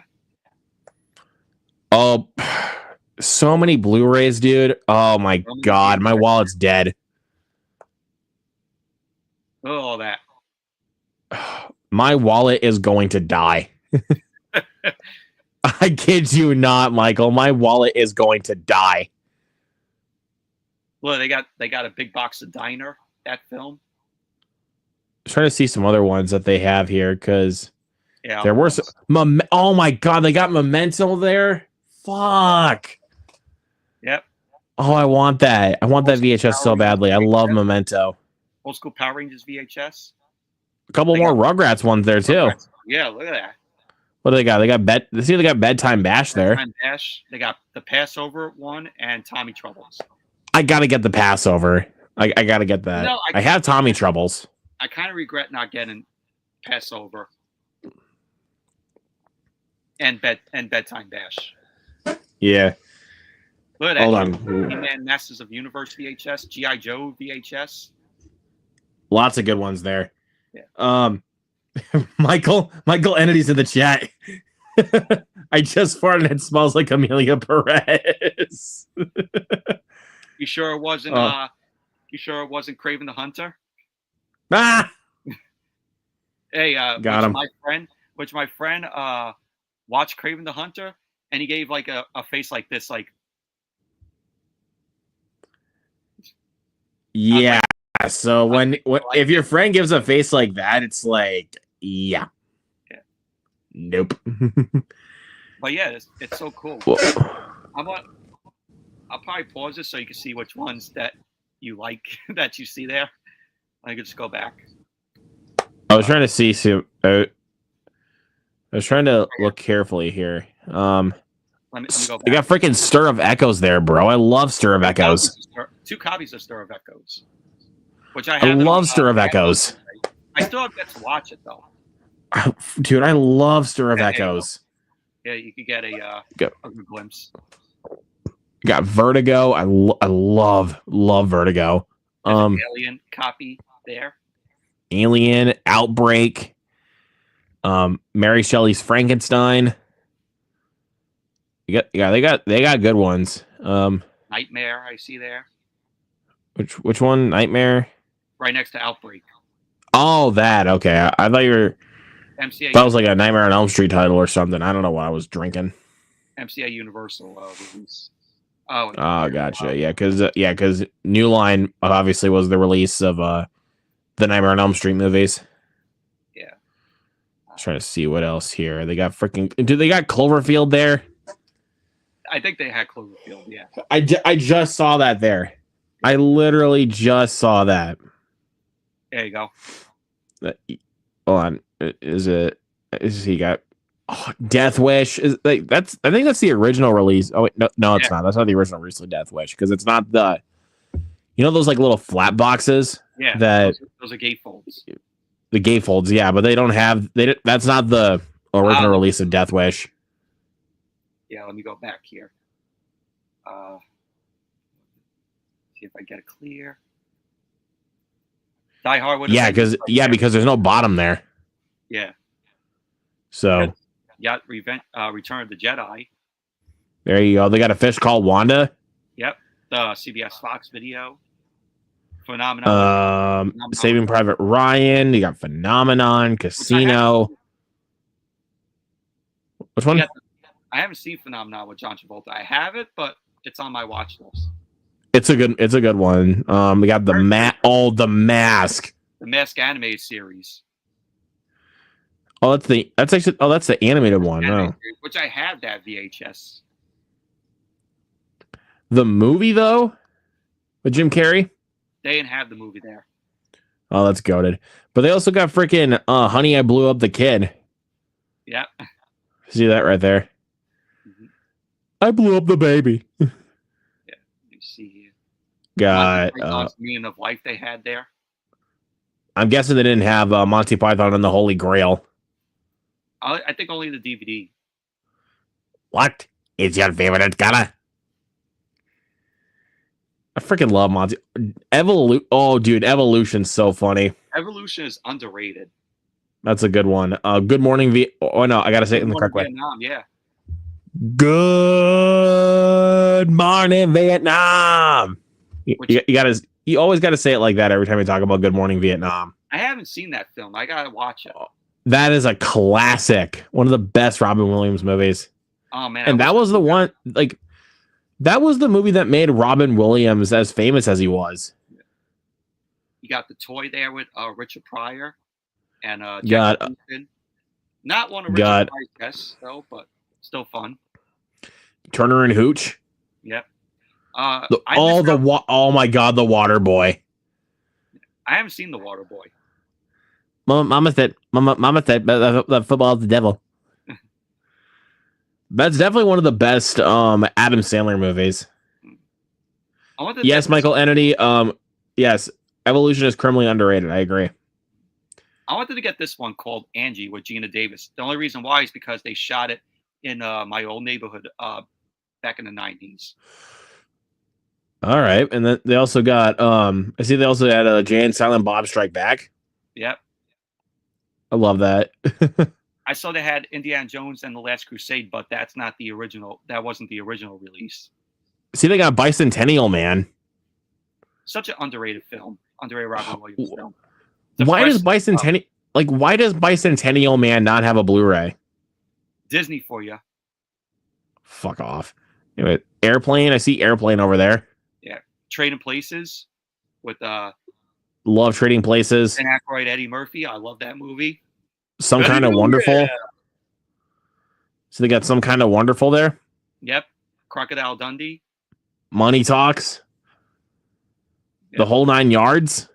[SPEAKER 2] Oh, so many Blu-rays, dude. Oh my God, my wallet's dead.
[SPEAKER 1] Look at all that.
[SPEAKER 2] My wallet is going to die. I kid you not, Michael. My wallet is going to die.
[SPEAKER 1] Well, they got a big box of Diner, that film.
[SPEAKER 2] I'm trying to see some other ones that they have here because there were some. Oh my God, they got Memento there. Fuck.
[SPEAKER 1] Yep.
[SPEAKER 2] Oh, I want that. I want that VHS so badly. I love Memento.
[SPEAKER 1] Old school Power Rangers VHS.
[SPEAKER 2] A couple more Rugrats ones there too.
[SPEAKER 1] Yeah, look at that.
[SPEAKER 2] What do they got? They got they got Bedtime Bash there.
[SPEAKER 1] Bedtime Bash. They got the Passover one and Tommy Troubles.
[SPEAKER 2] I gotta get the Passover. I gotta get that. No, I have Tommy Troubles.
[SPEAKER 1] I kind of regret not getting Passover and Bedtime Bash.
[SPEAKER 2] Yeah.
[SPEAKER 1] Look at that.
[SPEAKER 2] Hold on.
[SPEAKER 1] He-Man Masters of Universe VHS, G.I. Joe VHS.
[SPEAKER 2] Lots of good ones there.
[SPEAKER 1] Yeah.
[SPEAKER 2] Michael Entity's in the chat. I just farted and it smells like Amelia Perez.
[SPEAKER 1] You sure it wasn't Kraven the Hunter?
[SPEAKER 2] Ah!
[SPEAKER 1] Hey,
[SPEAKER 2] got him.
[SPEAKER 1] My friend watched Kraven the Hunter and he gave like a face like this, like
[SPEAKER 2] yeah. So if your friend gives a face like that, it's like, yeah. Nope.
[SPEAKER 1] But yeah, it's so cool. I'll probably pause this so you can see which ones that you like that you see there. I can just go back.
[SPEAKER 2] I was trying to see some. I was trying to look carefully here.
[SPEAKER 1] Let me go back.
[SPEAKER 2] They got freaking Stir of Echoes there, bro. I love Stir of Echoes.
[SPEAKER 1] 2 copies of Stir of Echoes. Which I have.
[SPEAKER 2] I love Stir of Echoes.
[SPEAKER 1] I still have yet to watch it though.
[SPEAKER 2] Dude, I love Stir of Echoes.
[SPEAKER 1] Yeah, you could get a good glimpse.
[SPEAKER 2] Got Vertigo. I love Vertigo.
[SPEAKER 1] Alien copy there.
[SPEAKER 2] Alien, Outbreak. Mary Shelley's Frankenstein. They got good ones.
[SPEAKER 1] Nightmare, I see there.
[SPEAKER 2] Which one? Nightmare.
[SPEAKER 1] Right next to Outbreak.
[SPEAKER 2] Oh, that. Okay. I thought you were.
[SPEAKER 1] MCA.
[SPEAKER 2] That was like a Nightmare on Elm Street title or something. I don't know what I was drinking.
[SPEAKER 1] MCA Universal release.
[SPEAKER 2] Oh, gotcha. Yeah, because New Line obviously was the release of the Nightmare on Elm Street movies.
[SPEAKER 1] Yeah.
[SPEAKER 2] I was trying to see what else here. They got do they got Cloverfield there?
[SPEAKER 1] I think they had Cloverfield, yeah.
[SPEAKER 2] I just saw that there. I literally just saw that.
[SPEAKER 1] There you go.
[SPEAKER 2] Hold on. Is he got Death Wish? Is like that's I think that's the original release. Oh wait, no, it's not. That's not the original release of Death Wish because it's not the those like little flat boxes
[SPEAKER 1] Yeah,
[SPEAKER 2] that
[SPEAKER 1] those are gatefolds.
[SPEAKER 2] the gatefolds, yeah, but they don't have that's not the original release of Death Wish.
[SPEAKER 1] Yeah, let me go back here. See if I get it clear. Die Hard would have
[SPEAKER 2] because there's no bottom there.
[SPEAKER 1] Yeah.
[SPEAKER 2] So
[SPEAKER 1] Return of the Jedi.
[SPEAKER 2] There you go. They got a fish called Wanda.
[SPEAKER 1] Yep. The CBS Fox video. Phenomenon.
[SPEAKER 2] Saving Private Ryan. You got Phenomenon, Casino. Which one?
[SPEAKER 1] I haven't seen Phenomenon with John Travolta. I have it, but it's on my watch list.
[SPEAKER 2] It's a good one. We got the Mask.
[SPEAKER 1] The Mask animated series.
[SPEAKER 2] Oh, that's the animated one. No.
[SPEAKER 1] Which I have that VHS.
[SPEAKER 2] The movie though, with Jim Carrey.
[SPEAKER 1] They didn't have the movie there.
[SPEAKER 2] Oh, that's goated. But they also got freaking Honey, I Blew Up the Kid.
[SPEAKER 1] Yep.
[SPEAKER 2] See that right there? Mm-hmm. I blew up the baby.
[SPEAKER 1] Yeah. Let me see here.
[SPEAKER 2] Got
[SPEAKER 1] Meaning of Life they had there.
[SPEAKER 2] I'm guessing they didn't have Monty Python and the Holy Grail.
[SPEAKER 1] I think only the DVD.
[SPEAKER 2] What is your favorite color? I freaking love Monty. Oh, dude, Evolution's so funny.
[SPEAKER 1] Evolution is underrated.
[SPEAKER 2] That's a good one. Good Morning Oh no, I gotta say it in the correct way.
[SPEAKER 1] Vietnam, yeah.
[SPEAKER 2] Good Morning Vietnam. You always gotta say it like that every time you talk about Good Morning Vietnam.
[SPEAKER 1] I haven't seen that film. I gotta watch it.
[SPEAKER 2] That is a classic. One of the best Robin Williams movies.
[SPEAKER 1] Oh man.
[SPEAKER 2] And that was the one that was the movie that made Robin Williams as famous as he was.
[SPEAKER 1] You got the toy there with Richard Pryor and
[SPEAKER 2] Jack
[SPEAKER 1] Houston. Not one of Richard Pryor's guests though, but still fun.
[SPEAKER 2] Turner and Hooch.
[SPEAKER 1] Yep.
[SPEAKER 2] Oh my God, the Water Boy.
[SPEAKER 1] I haven't seen the Water Boy.
[SPEAKER 2] Mama said the football is the devil. That's definitely one of the best Adam Sandler movies. Yes, Michael Entity. Yes, Evolution is criminally underrated. I agree.
[SPEAKER 1] I wanted to get this one called Angie with Gina Davis. The only reason why is because they shot it in my old neighborhood back in the 90s.
[SPEAKER 2] All right, and then they also got I see they also had Jay and Silent Bob Strike Back.
[SPEAKER 1] Yep. I
[SPEAKER 2] love that.
[SPEAKER 1] I saw they had Indiana Jones and the Last Crusade, but that's not the original. That wasn't the original release.
[SPEAKER 2] See, they got Bicentennial Man.
[SPEAKER 1] Such an underrated film. Underrated Robin Williams film.
[SPEAKER 2] Why does Bicentennial Man not have a Blu-ray?
[SPEAKER 1] Disney for you.
[SPEAKER 2] Fuck off. Anyway, Airplane. I see Airplane over there.
[SPEAKER 1] Yeah. Trading Places with
[SPEAKER 2] love Trading Places.
[SPEAKER 1] And Aykroyd, Eddie Murphy. I love that movie.
[SPEAKER 2] Some Kind of Wonderful. Yeah. So they got Some Kind of Wonderful there.
[SPEAKER 1] Yep. Crocodile Dundee.
[SPEAKER 2] Money Talks. Yep. The Whole Nine Yards.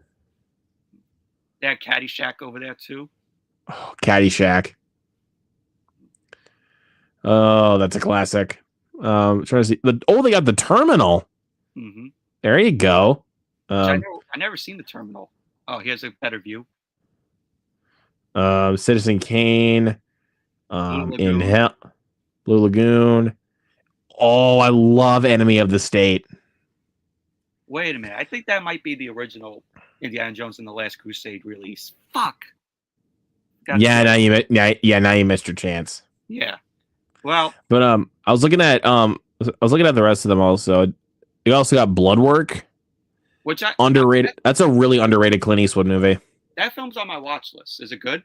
[SPEAKER 1] They had Caddyshack over there too.
[SPEAKER 2] Oh, Caddyshack. Oh, that's a classic. Trying to see. They got The Terminal.
[SPEAKER 1] Mm-hmm.
[SPEAKER 2] There you go.
[SPEAKER 1] I never seen The Terminal. Oh, here's a better view.
[SPEAKER 2] Citizen Kane. In Hell. Blue Lagoon. Oh, I love Enemy of the State.
[SPEAKER 1] Wait a minute. I think that might be the original Indiana Jones and the Last Crusade release. Fuck.
[SPEAKER 2] Now you missed your chance.
[SPEAKER 1] Yeah. Well,
[SPEAKER 2] but I was looking at the rest of them also. You also got Bloodwork,
[SPEAKER 1] which
[SPEAKER 2] underrated. That's a really underrated Clint Eastwood movie.
[SPEAKER 1] That film's on my watch list. Is it good?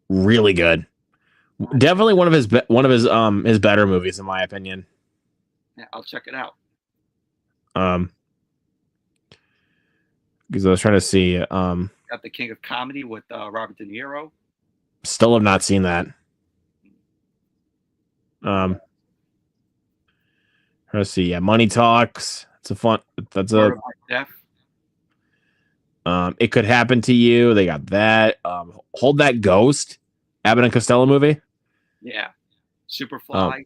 [SPEAKER 2] Really good. Definitely one of his better movies in my opinion.
[SPEAKER 1] Yeah, I'll check it out.
[SPEAKER 2] Because I was trying to see.
[SPEAKER 1] Got The King of Comedy with Robert De Niro.
[SPEAKER 2] Still have not seen that. Let's see. Yeah, Money Talks. It's a fun. That's a.
[SPEAKER 1] Death.
[SPEAKER 2] It Could Happen to You. They got that. Hold That Ghost. Abbott and Costello movie.
[SPEAKER 1] Yeah. Superfly.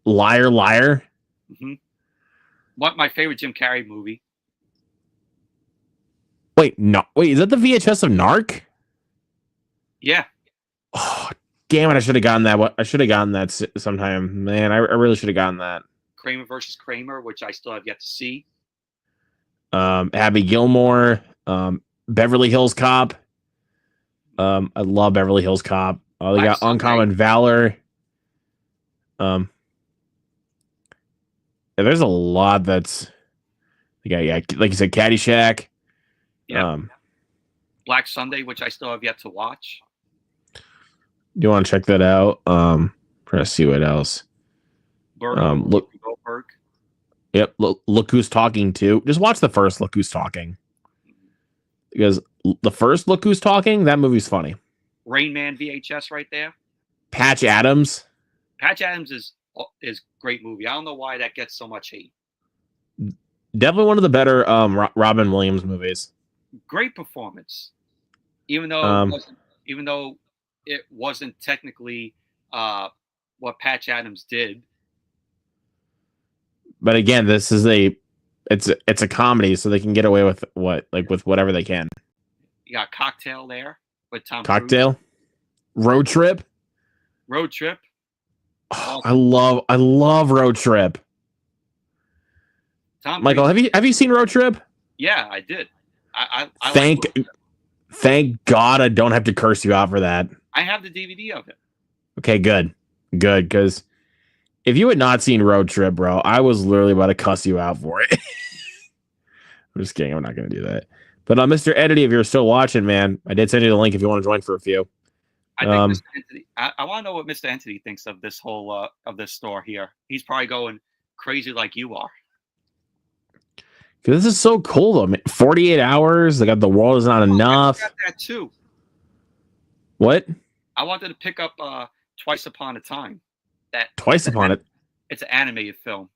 [SPEAKER 2] Liar Liar.
[SPEAKER 1] Mm-hmm. What my favorite Jim Carrey movie?
[SPEAKER 2] Wait, no. Wait, is that the VHS of Narc?
[SPEAKER 1] Yeah.
[SPEAKER 2] Oh, damn it! I should have gotten that. I should have gotten that sometime. Man, I really should have gotten that.
[SPEAKER 1] Kramer versus Kramer, which I still have yet to see.
[SPEAKER 2] Happy Gilmore. Beverly Hills Cop. I love Beverly Hills Cop. They got Uncommon Valor. Yeah, there's a lot that's yeah, like you said, Caddyshack.
[SPEAKER 1] Yeah. Black Sunday, which I still have yet to watch.
[SPEAKER 2] You want to check that out? Trying to see what else. Look.
[SPEAKER 1] Goldberg.
[SPEAKER 2] Yep. Look Who's Talking too. Just watch the first Look Who's Talking. Because the first Look Who's Talking, that movie's funny.
[SPEAKER 1] Rain Man VHS right there.
[SPEAKER 2] Patch Adams.
[SPEAKER 1] Patch Adams is great movie. I don't know why that gets so much hate.
[SPEAKER 2] Definitely one of the better Robin Williams movies.
[SPEAKER 1] Great performance, even though it wasn't technically what Patch Adams did.
[SPEAKER 2] But again, this is it's a comedy, so they can get away with with whatever they can.
[SPEAKER 1] You got Cocktail there with Tom
[SPEAKER 2] Cocktail.
[SPEAKER 1] Cruise.
[SPEAKER 2] Road Trip. Oh, I love Road Trip. Michael, have you seen Road Trip?
[SPEAKER 1] Yeah, I did. I
[SPEAKER 2] thank God I don't have to curse you out for that.
[SPEAKER 1] I have the DVD of it.
[SPEAKER 2] Okay, good, because if you had not seen Road Trip, bro, I was literally about to cuss you out for it. I'm just kidding. I'm not going to do that. But Mr. Edity, if you're still watching, man, I did send you the link if you want to join for a few.
[SPEAKER 1] I think Mr. Entity, I want to know what Mr. Entity thinks of this whole of this store here. He's probably going crazy like you are.
[SPEAKER 2] This is so cool though. 48 hours. They got The World Is Not Enough.
[SPEAKER 1] I got that too.
[SPEAKER 2] What?
[SPEAKER 1] I wanted to pick up Twice Upon a Time.
[SPEAKER 2] It's an
[SPEAKER 1] animated film.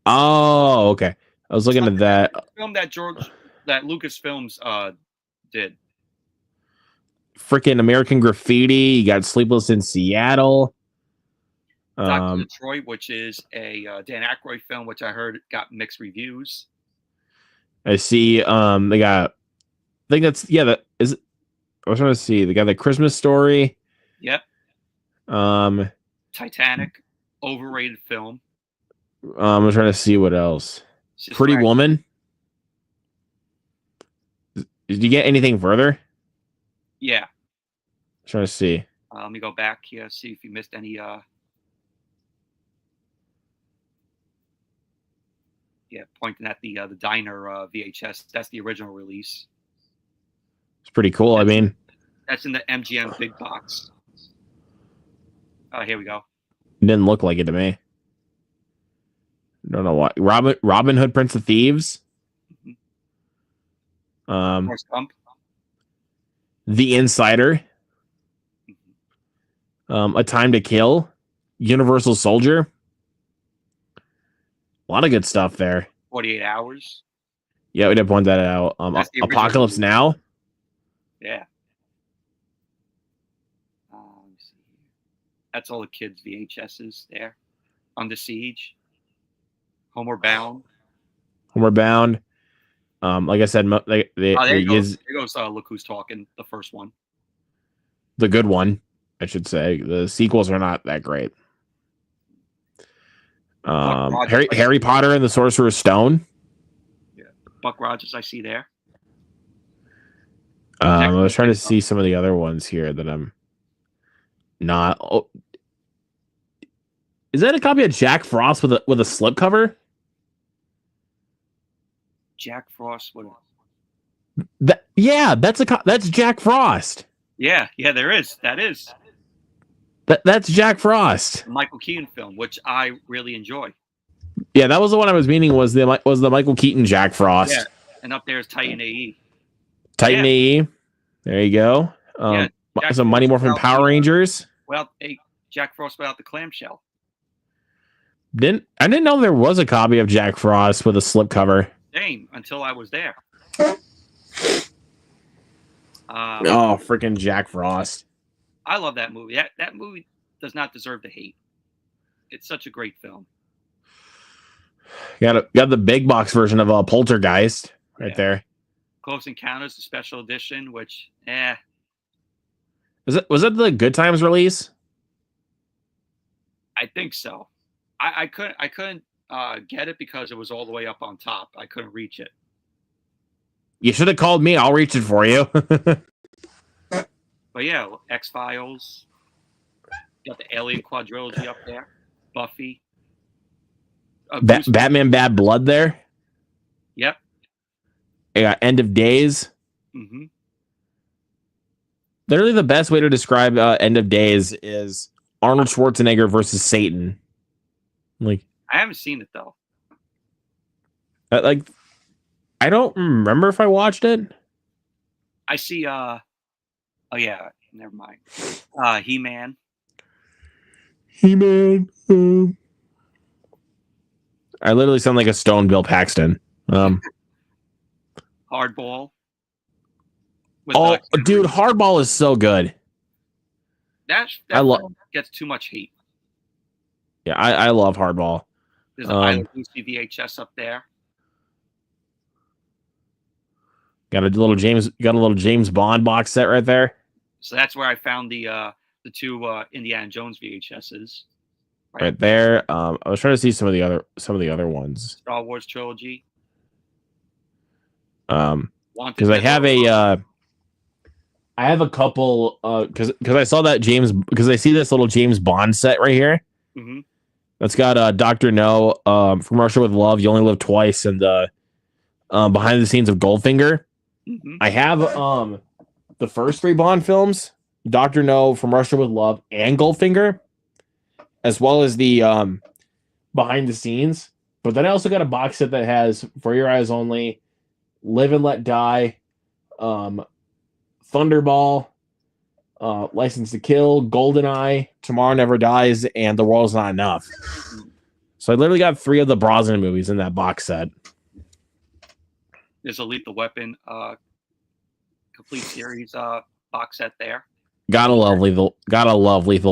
[SPEAKER 2] Oh, okay. I was looking at that
[SPEAKER 1] film that Lucasfilms did.
[SPEAKER 2] Freaking American Graffiti. You got Sleepless in Seattle.
[SPEAKER 1] Dr. Detroit, which is a Dan Aykroyd film, which I heard got mixed reviews.
[SPEAKER 2] I see. They got. I think that's that is. I was trying to see. They got The Christmas Story.
[SPEAKER 1] Yep. Titanic, overrated film.
[SPEAKER 2] I'm trying to see what else. Pretty Woman. Did you get anything further?
[SPEAKER 1] Yeah.
[SPEAKER 2] I'm trying to see.
[SPEAKER 1] Let me go back here, see if you missed any. Yeah, pointing at the diner VHS. That's the original release.
[SPEAKER 2] It's pretty cool.
[SPEAKER 1] That's in the MGM big box. Oh, here we go.
[SPEAKER 2] It didn't look like it to me. Don't know why. Robin Hood, Prince of Thieves.
[SPEAKER 1] Forrest Gump.
[SPEAKER 2] The Insider. A Time to Kill. Universal Soldier. A lot of good stuff there.
[SPEAKER 1] 48 Hours.
[SPEAKER 2] Yeah, we did point that out. Apocalypse Now.
[SPEAKER 1] Yeah. That's all the kids' VHSs there. Under Siege. Homeward Bound.
[SPEAKER 2] Like I said, there goes
[SPEAKER 1] Look Who's Talking, the first one.
[SPEAKER 2] The good one, I should say. The sequels are not that great. Harry Potter and the Sorcerer's Stone.
[SPEAKER 1] Yeah. Buck Rogers, I see there.
[SPEAKER 2] I was trying to see some of the other ones here that I'm not. Oh. Is that a copy of Jack Frost with a slipcover?
[SPEAKER 1] Jack Frost with
[SPEAKER 2] that's Jack Frost.
[SPEAKER 1] Yeah, there is. That is.
[SPEAKER 2] That's Jack Frost.
[SPEAKER 1] A Michael Keaton film, which I really enjoy.
[SPEAKER 2] Yeah, that was the one I was meaning was the Michael Keaton Jack Frost.
[SPEAKER 1] Yeah, and up there is Titan AE.
[SPEAKER 2] AE. There you go. Some Mighty Morphin Power Rangers.
[SPEAKER 1] Well, Jack Frost without the clamshell.
[SPEAKER 2] I didn't know there was a copy of Jack Frost with a slipcover.
[SPEAKER 1] Same until I was there.
[SPEAKER 2] Oh, freaking Jack Frost.
[SPEAKER 1] I love that movie. That movie does not deserve the hate. It's such a great film.
[SPEAKER 2] You got the big box version of Poltergeist right there.
[SPEAKER 1] Close Encounters, the special edition, which
[SPEAKER 2] Was it the Good Times release?
[SPEAKER 1] I think so. I couldn't get it because it was all the way up on top. I couldn't reach it.
[SPEAKER 2] You should have called me. I'll reach it for you.
[SPEAKER 1] But yeah, X-Files. Got the Alien quadrilogy up there. Buffy.
[SPEAKER 2] Batman Bad Blood there.
[SPEAKER 1] Yep.
[SPEAKER 2] Yeah, End of Days.
[SPEAKER 1] Mm-hmm.
[SPEAKER 2] Literally the best way to describe End of Days is Arnold Schwarzenegger versus Satan. Like,
[SPEAKER 1] I haven't seen it though.
[SPEAKER 2] I don't remember if I watched it.
[SPEAKER 1] I see oh yeah, never mind. He-Man.
[SPEAKER 2] He-Man. I literally sound like a stone Bill Paxton.
[SPEAKER 1] Hardball.
[SPEAKER 2] Dude, Hardball is so good.
[SPEAKER 1] That film gets too much hate.
[SPEAKER 2] Yeah, I love Hardball.
[SPEAKER 1] There's a Lucy VHS up there.
[SPEAKER 2] Got a little James Bond box set right there.
[SPEAKER 1] So that's where I found the two Indiana Jones VHSs.
[SPEAKER 2] Right there. I was trying to see some of the other ones.
[SPEAKER 1] Star Wars trilogy.
[SPEAKER 2] Because I have a couple. Because I saw that because I see this little James Bond set right here.
[SPEAKER 1] Mm-hmm.
[SPEAKER 2] That's got Dr. No, From Russia with Love, You Only Live Twice, and behind the scenes of Goldfinger.
[SPEAKER 1] Mm-hmm.
[SPEAKER 2] I have the first 3 Bond films, Dr. No, From Russia with Love, and Goldfinger, as well as the behind the scenes. But then I also got a box set that has For Your Eyes Only, Live and Let Die, Thunderball, License to Kill, GoldenEye, Tomorrow Never Dies, and The World's Not Enough. So I literally got 3 of the Brosnan movies in that box set.
[SPEAKER 1] There's a Lethal Weapon complete series box set there.
[SPEAKER 2] Gotta love Lethal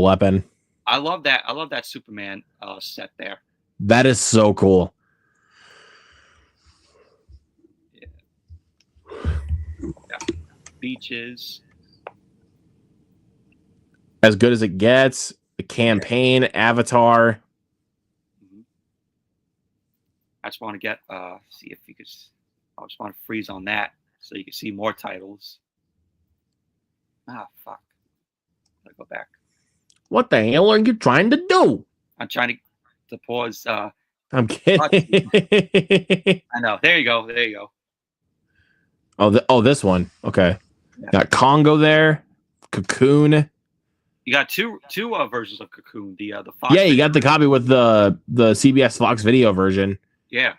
[SPEAKER 2] Weapon.
[SPEAKER 1] I love that Superman set there.
[SPEAKER 2] That is so cool.
[SPEAKER 1] Yeah. Beaches.
[SPEAKER 2] As Good as It Gets, The Campaign, Avatar.
[SPEAKER 1] Mm-hmm. I just want to get see if you could. I just want to freeze on that so you can see more titles. Ah, fuck. Gotta go back.
[SPEAKER 2] What the hell are you trying to do?
[SPEAKER 1] I'm trying to pause.
[SPEAKER 2] I'm kidding.
[SPEAKER 1] I know. There you go.
[SPEAKER 2] Oh, this one. Okay.
[SPEAKER 1] Yeah.
[SPEAKER 2] Got Congo there. Cocoon.
[SPEAKER 1] You got two versions of Cocoon. The Fox.
[SPEAKER 2] Yeah, you got the copy with the CBS Fox Video version.
[SPEAKER 1] Yeah.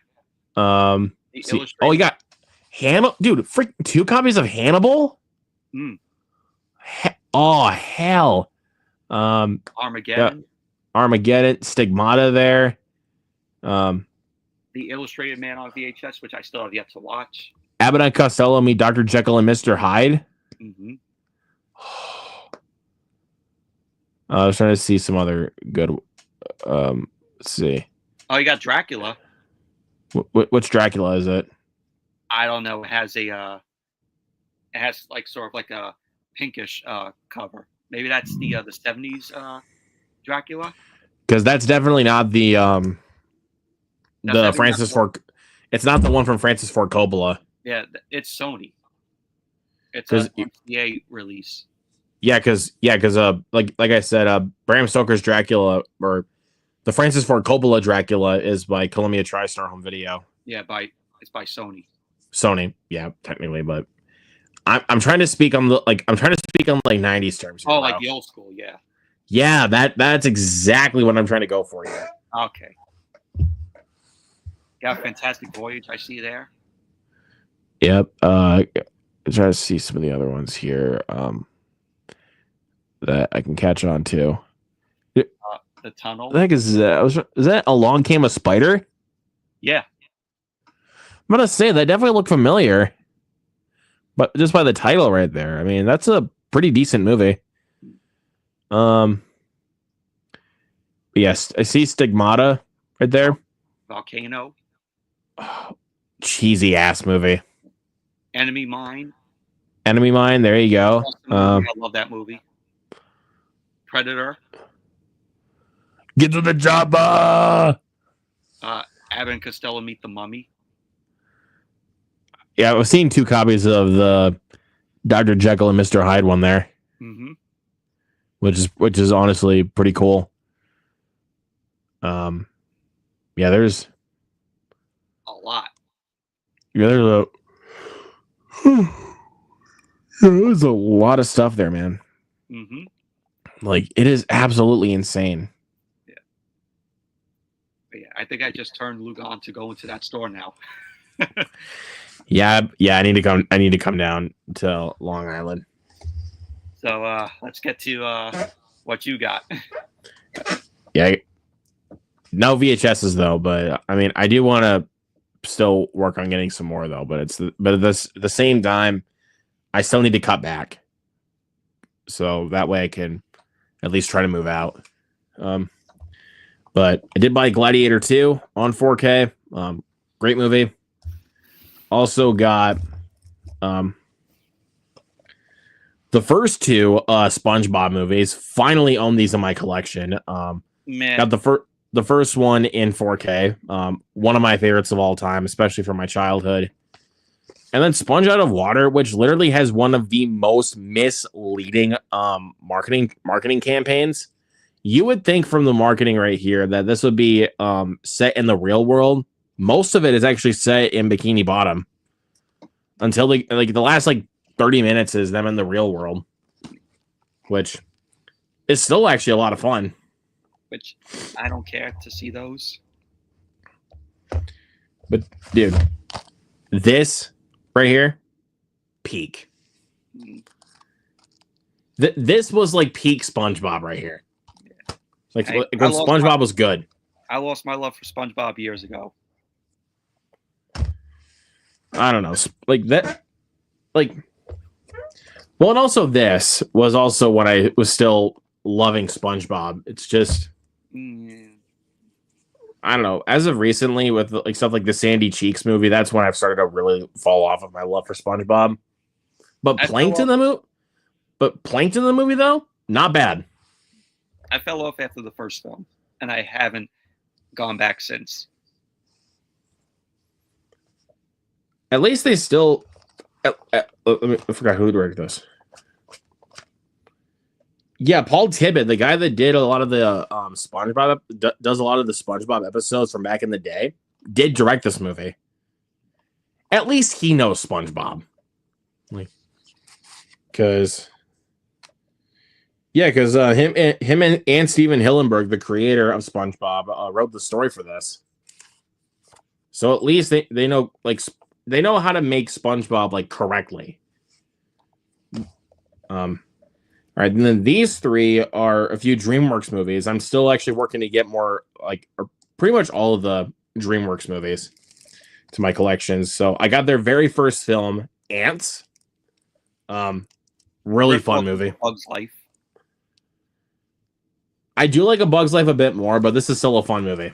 [SPEAKER 2] You got Hannibal, dude. Freaking 2 copies of Hannibal. Oh hell.
[SPEAKER 1] Armageddon.
[SPEAKER 2] Armageddon. Stigmata there.
[SPEAKER 1] The Illustrated Man on VHS, which I still have yet to watch.
[SPEAKER 2] Abbott and Costello meet Dr. Jekyll and Mr. Hyde.
[SPEAKER 1] Mm-hmm.
[SPEAKER 2] I was trying to see some other good. Let's see.
[SPEAKER 1] Oh, you got Dracula.
[SPEAKER 2] Which Dracula is it?
[SPEAKER 1] I don't know. It has like sort of like a pinkish cover. Maybe that's the 70s Dracula.
[SPEAKER 2] Because that's definitely not the Francis Ford. It's not the one from Francis Ford Coppola.
[SPEAKER 1] Yeah, it's Sony. It's an MCA release.
[SPEAKER 2] Yeah, because like I said, Bram Stoker's Dracula or the Francis Ford Coppola Dracula is by Columbia TriStar Home Video.
[SPEAKER 1] Yeah, it's by Sony.
[SPEAKER 2] Sony, yeah, technically, but I'm trying to speak on like 90s terms.
[SPEAKER 1] Here, like the old school, yeah.
[SPEAKER 2] Yeah, that's exactly what I'm trying to go for here.
[SPEAKER 1] Okay. Got Fantastic Voyage, I see there.
[SPEAKER 2] Yep. I'm trying to see some of the other ones here that I can catch on to.
[SPEAKER 1] The Tunnel.
[SPEAKER 2] I think is that Along Came a Spider?
[SPEAKER 1] Yeah.
[SPEAKER 2] I'm gonna say that definitely looked familiar. but just by the title right there, I mean, that's a pretty decent movie. Yes, I see Stigmata right there.
[SPEAKER 1] Volcano.
[SPEAKER 2] Oh, cheesy ass movie.
[SPEAKER 1] Enemy Mine.
[SPEAKER 2] Enemy Mine. There you go.
[SPEAKER 1] I love that movie. Predator.
[SPEAKER 2] Get to the job.
[SPEAKER 1] Abbott and Costello Meet the Mummy.
[SPEAKER 2] Yeah, I've seen 2 copies of the Dr. Jekyll and Mr. Hyde one there, which is honestly pretty cool. Yeah, there's
[SPEAKER 1] a lot.
[SPEAKER 2] Yeah, there's a lot of stuff there, man. Like, it is absolutely insane.
[SPEAKER 1] Yeah. But yeah, I think I just turned Luke on to go into that store now.
[SPEAKER 2] Yeah, I need to come down to Long Island.
[SPEAKER 1] So let's get to what you got.
[SPEAKER 2] Yeah, no VHSs though, but I mean, I do want to still work on getting some more though. But at the same time, I still need to cut back, so that way I can at least try to move out. But I did buy Gladiator 2 on 4K. Great movie. Also got the first 2 SpongeBob movies. Finally own these in my collection. Got the first one in 4K. One of my favorites of all time, especially from my childhood. And then Sponge Out of Water, which literally has one of the most misleading marketing campaigns. You would think from the marketing right here that this would be set in the real world. Most of it is actually set in Bikini Bottom. Until the last 30 minutes is them in the real world, which is still actually a lot of fun.
[SPEAKER 1] Which I don't care to see those.
[SPEAKER 2] But dude, this right here, peak. This was like peak SpongeBob right here. Yeah. Like when SpongeBob was good.
[SPEAKER 1] I lost my love for SpongeBob years ago.
[SPEAKER 2] I don't know, like that, like. Well, and also this was also when I was still loving SpongeBob. It's just, I don't know. As of recently, with like stuff like the Sandy Cheeks movie, that's when I've started to really fall off of my love for SpongeBob. But Plankton the movie though, not bad.
[SPEAKER 1] I fell off after the first film, and I haven't gone back since.
[SPEAKER 2] At least they still. I forgot who directed this. Yeah, Paul Tibbett, the guy that did a lot of the SpongeBob, does a lot of the SpongeBob episodes from back in the day, did direct this movie. At least he knows SpongeBob, because him and Steven Hillenburg, the creator of SpongeBob, wrote the story for this. So at least they know they know how to make SpongeBob correctly. All right, and then these 3 are a few DreamWorks movies. I'm still actually working to get more, pretty much all of the DreamWorks movies to my collections. So I got their very first film, Ants. Really fun movie.
[SPEAKER 1] Bug's Life.
[SPEAKER 2] I do like A Bug's Life a bit more, but this is still a fun movie.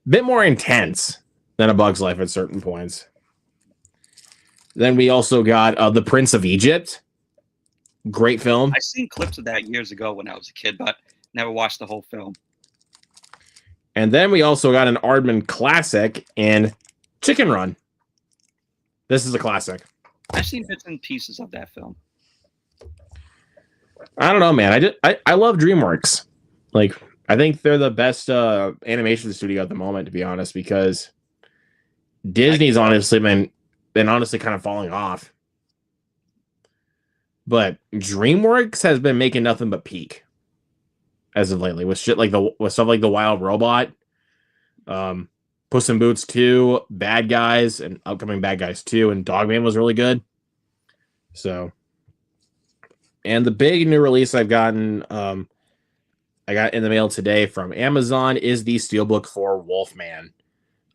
[SPEAKER 2] Bit more intense than A Bug's Life at certain points. Then we also got The Prince of Egypt. Great film.
[SPEAKER 1] I've seen clips of that years ago when I was a kid, but never watched the whole film.
[SPEAKER 2] And then we also got an Aardman classic in Chicken Run. This is a classic.
[SPEAKER 1] I've seen bits and pieces of that film.
[SPEAKER 2] I don't know, man. I love DreamWorks. I think they're the best animation studio at the moment, to be honest, because Disney's honestly been honestly kind of falling off. But DreamWorks has been making nothing but peak as of lately with shit with stuff like The Wild Robot, Puss in Boots 2, Bad Guys, and upcoming Bad Guys 2, and Dogman was really good. So, and the big new release I've gotten, I got in the mail today from Amazon is the Steelbook for Wolfman.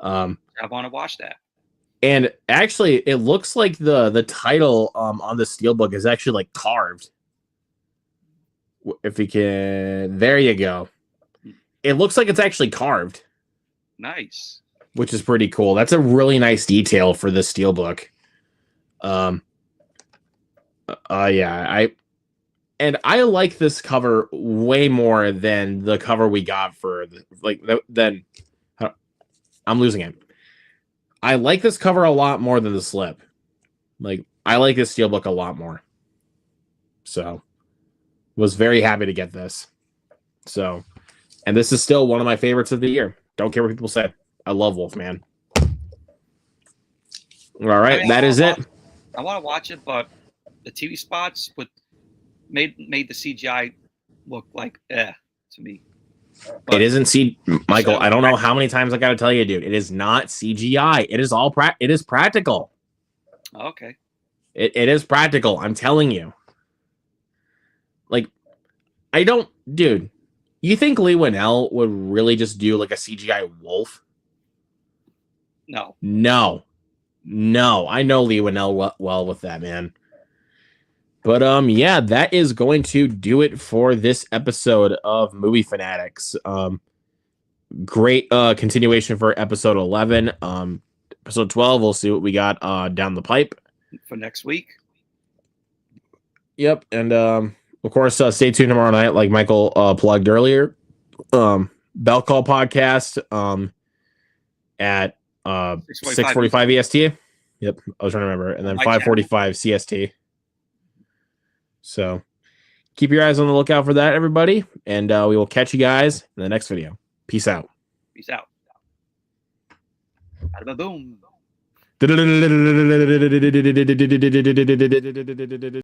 [SPEAKER 1] I want to watch that.
[SPEAKER 2] And actually, it looks like the title on the steelbook is actually like carved. If we can, there you go. It looks like it's actually carved.
[SPEAKER 1] Nice.
[SPEAKER 2] Which is pretty cool. That's a really nice detail for the steelbook. Yeah, I like this cover way more than the cover we got for than I'm losing it. I like this cover a lot more than the slip. Like, I like this steelbook a lot more. So, was very happy to get this. So, and this is still one of my favorites of the year. Don't care what people say. I love Wolfman. All right, that is it.
[SPEAKER 1] I want to watch it, but the TV spots made the CGI look like to me. But
[SPEAKER 2] it isn't Michael. I don't know how many times I got to tell you, dude. It is not CGI. It is all it is practical.
[SPEAKER 1] Okay.
[SPEAKER 2] It is practical. I'm telling you. Like, I don't, dude. You think Lee Winnell would really just do like a CGI wolf?
[SPEAKER 1] No.
[SPEAKER 2] I know Lee Winnell well with that, man. But yeah, that is going to do it for this episode of Movie Fanatics. Great continuation for episode 11. Episode 12, we'll see what we got down the pipe
[SPEAKER 1] for next week.
[SPEAKER 2] Yep, and of course, stay tuned tomorrow night, like Michael plugged earlier. Bell Call podcast at 6:45 EST. Yep, I was trying to remember, and then 5:45 CST. So keep your eyes on the lookout for that, everybody, and we will catch you guys in the next video. Peace out.
[SPEAKER 1] Peace out. Bada boom.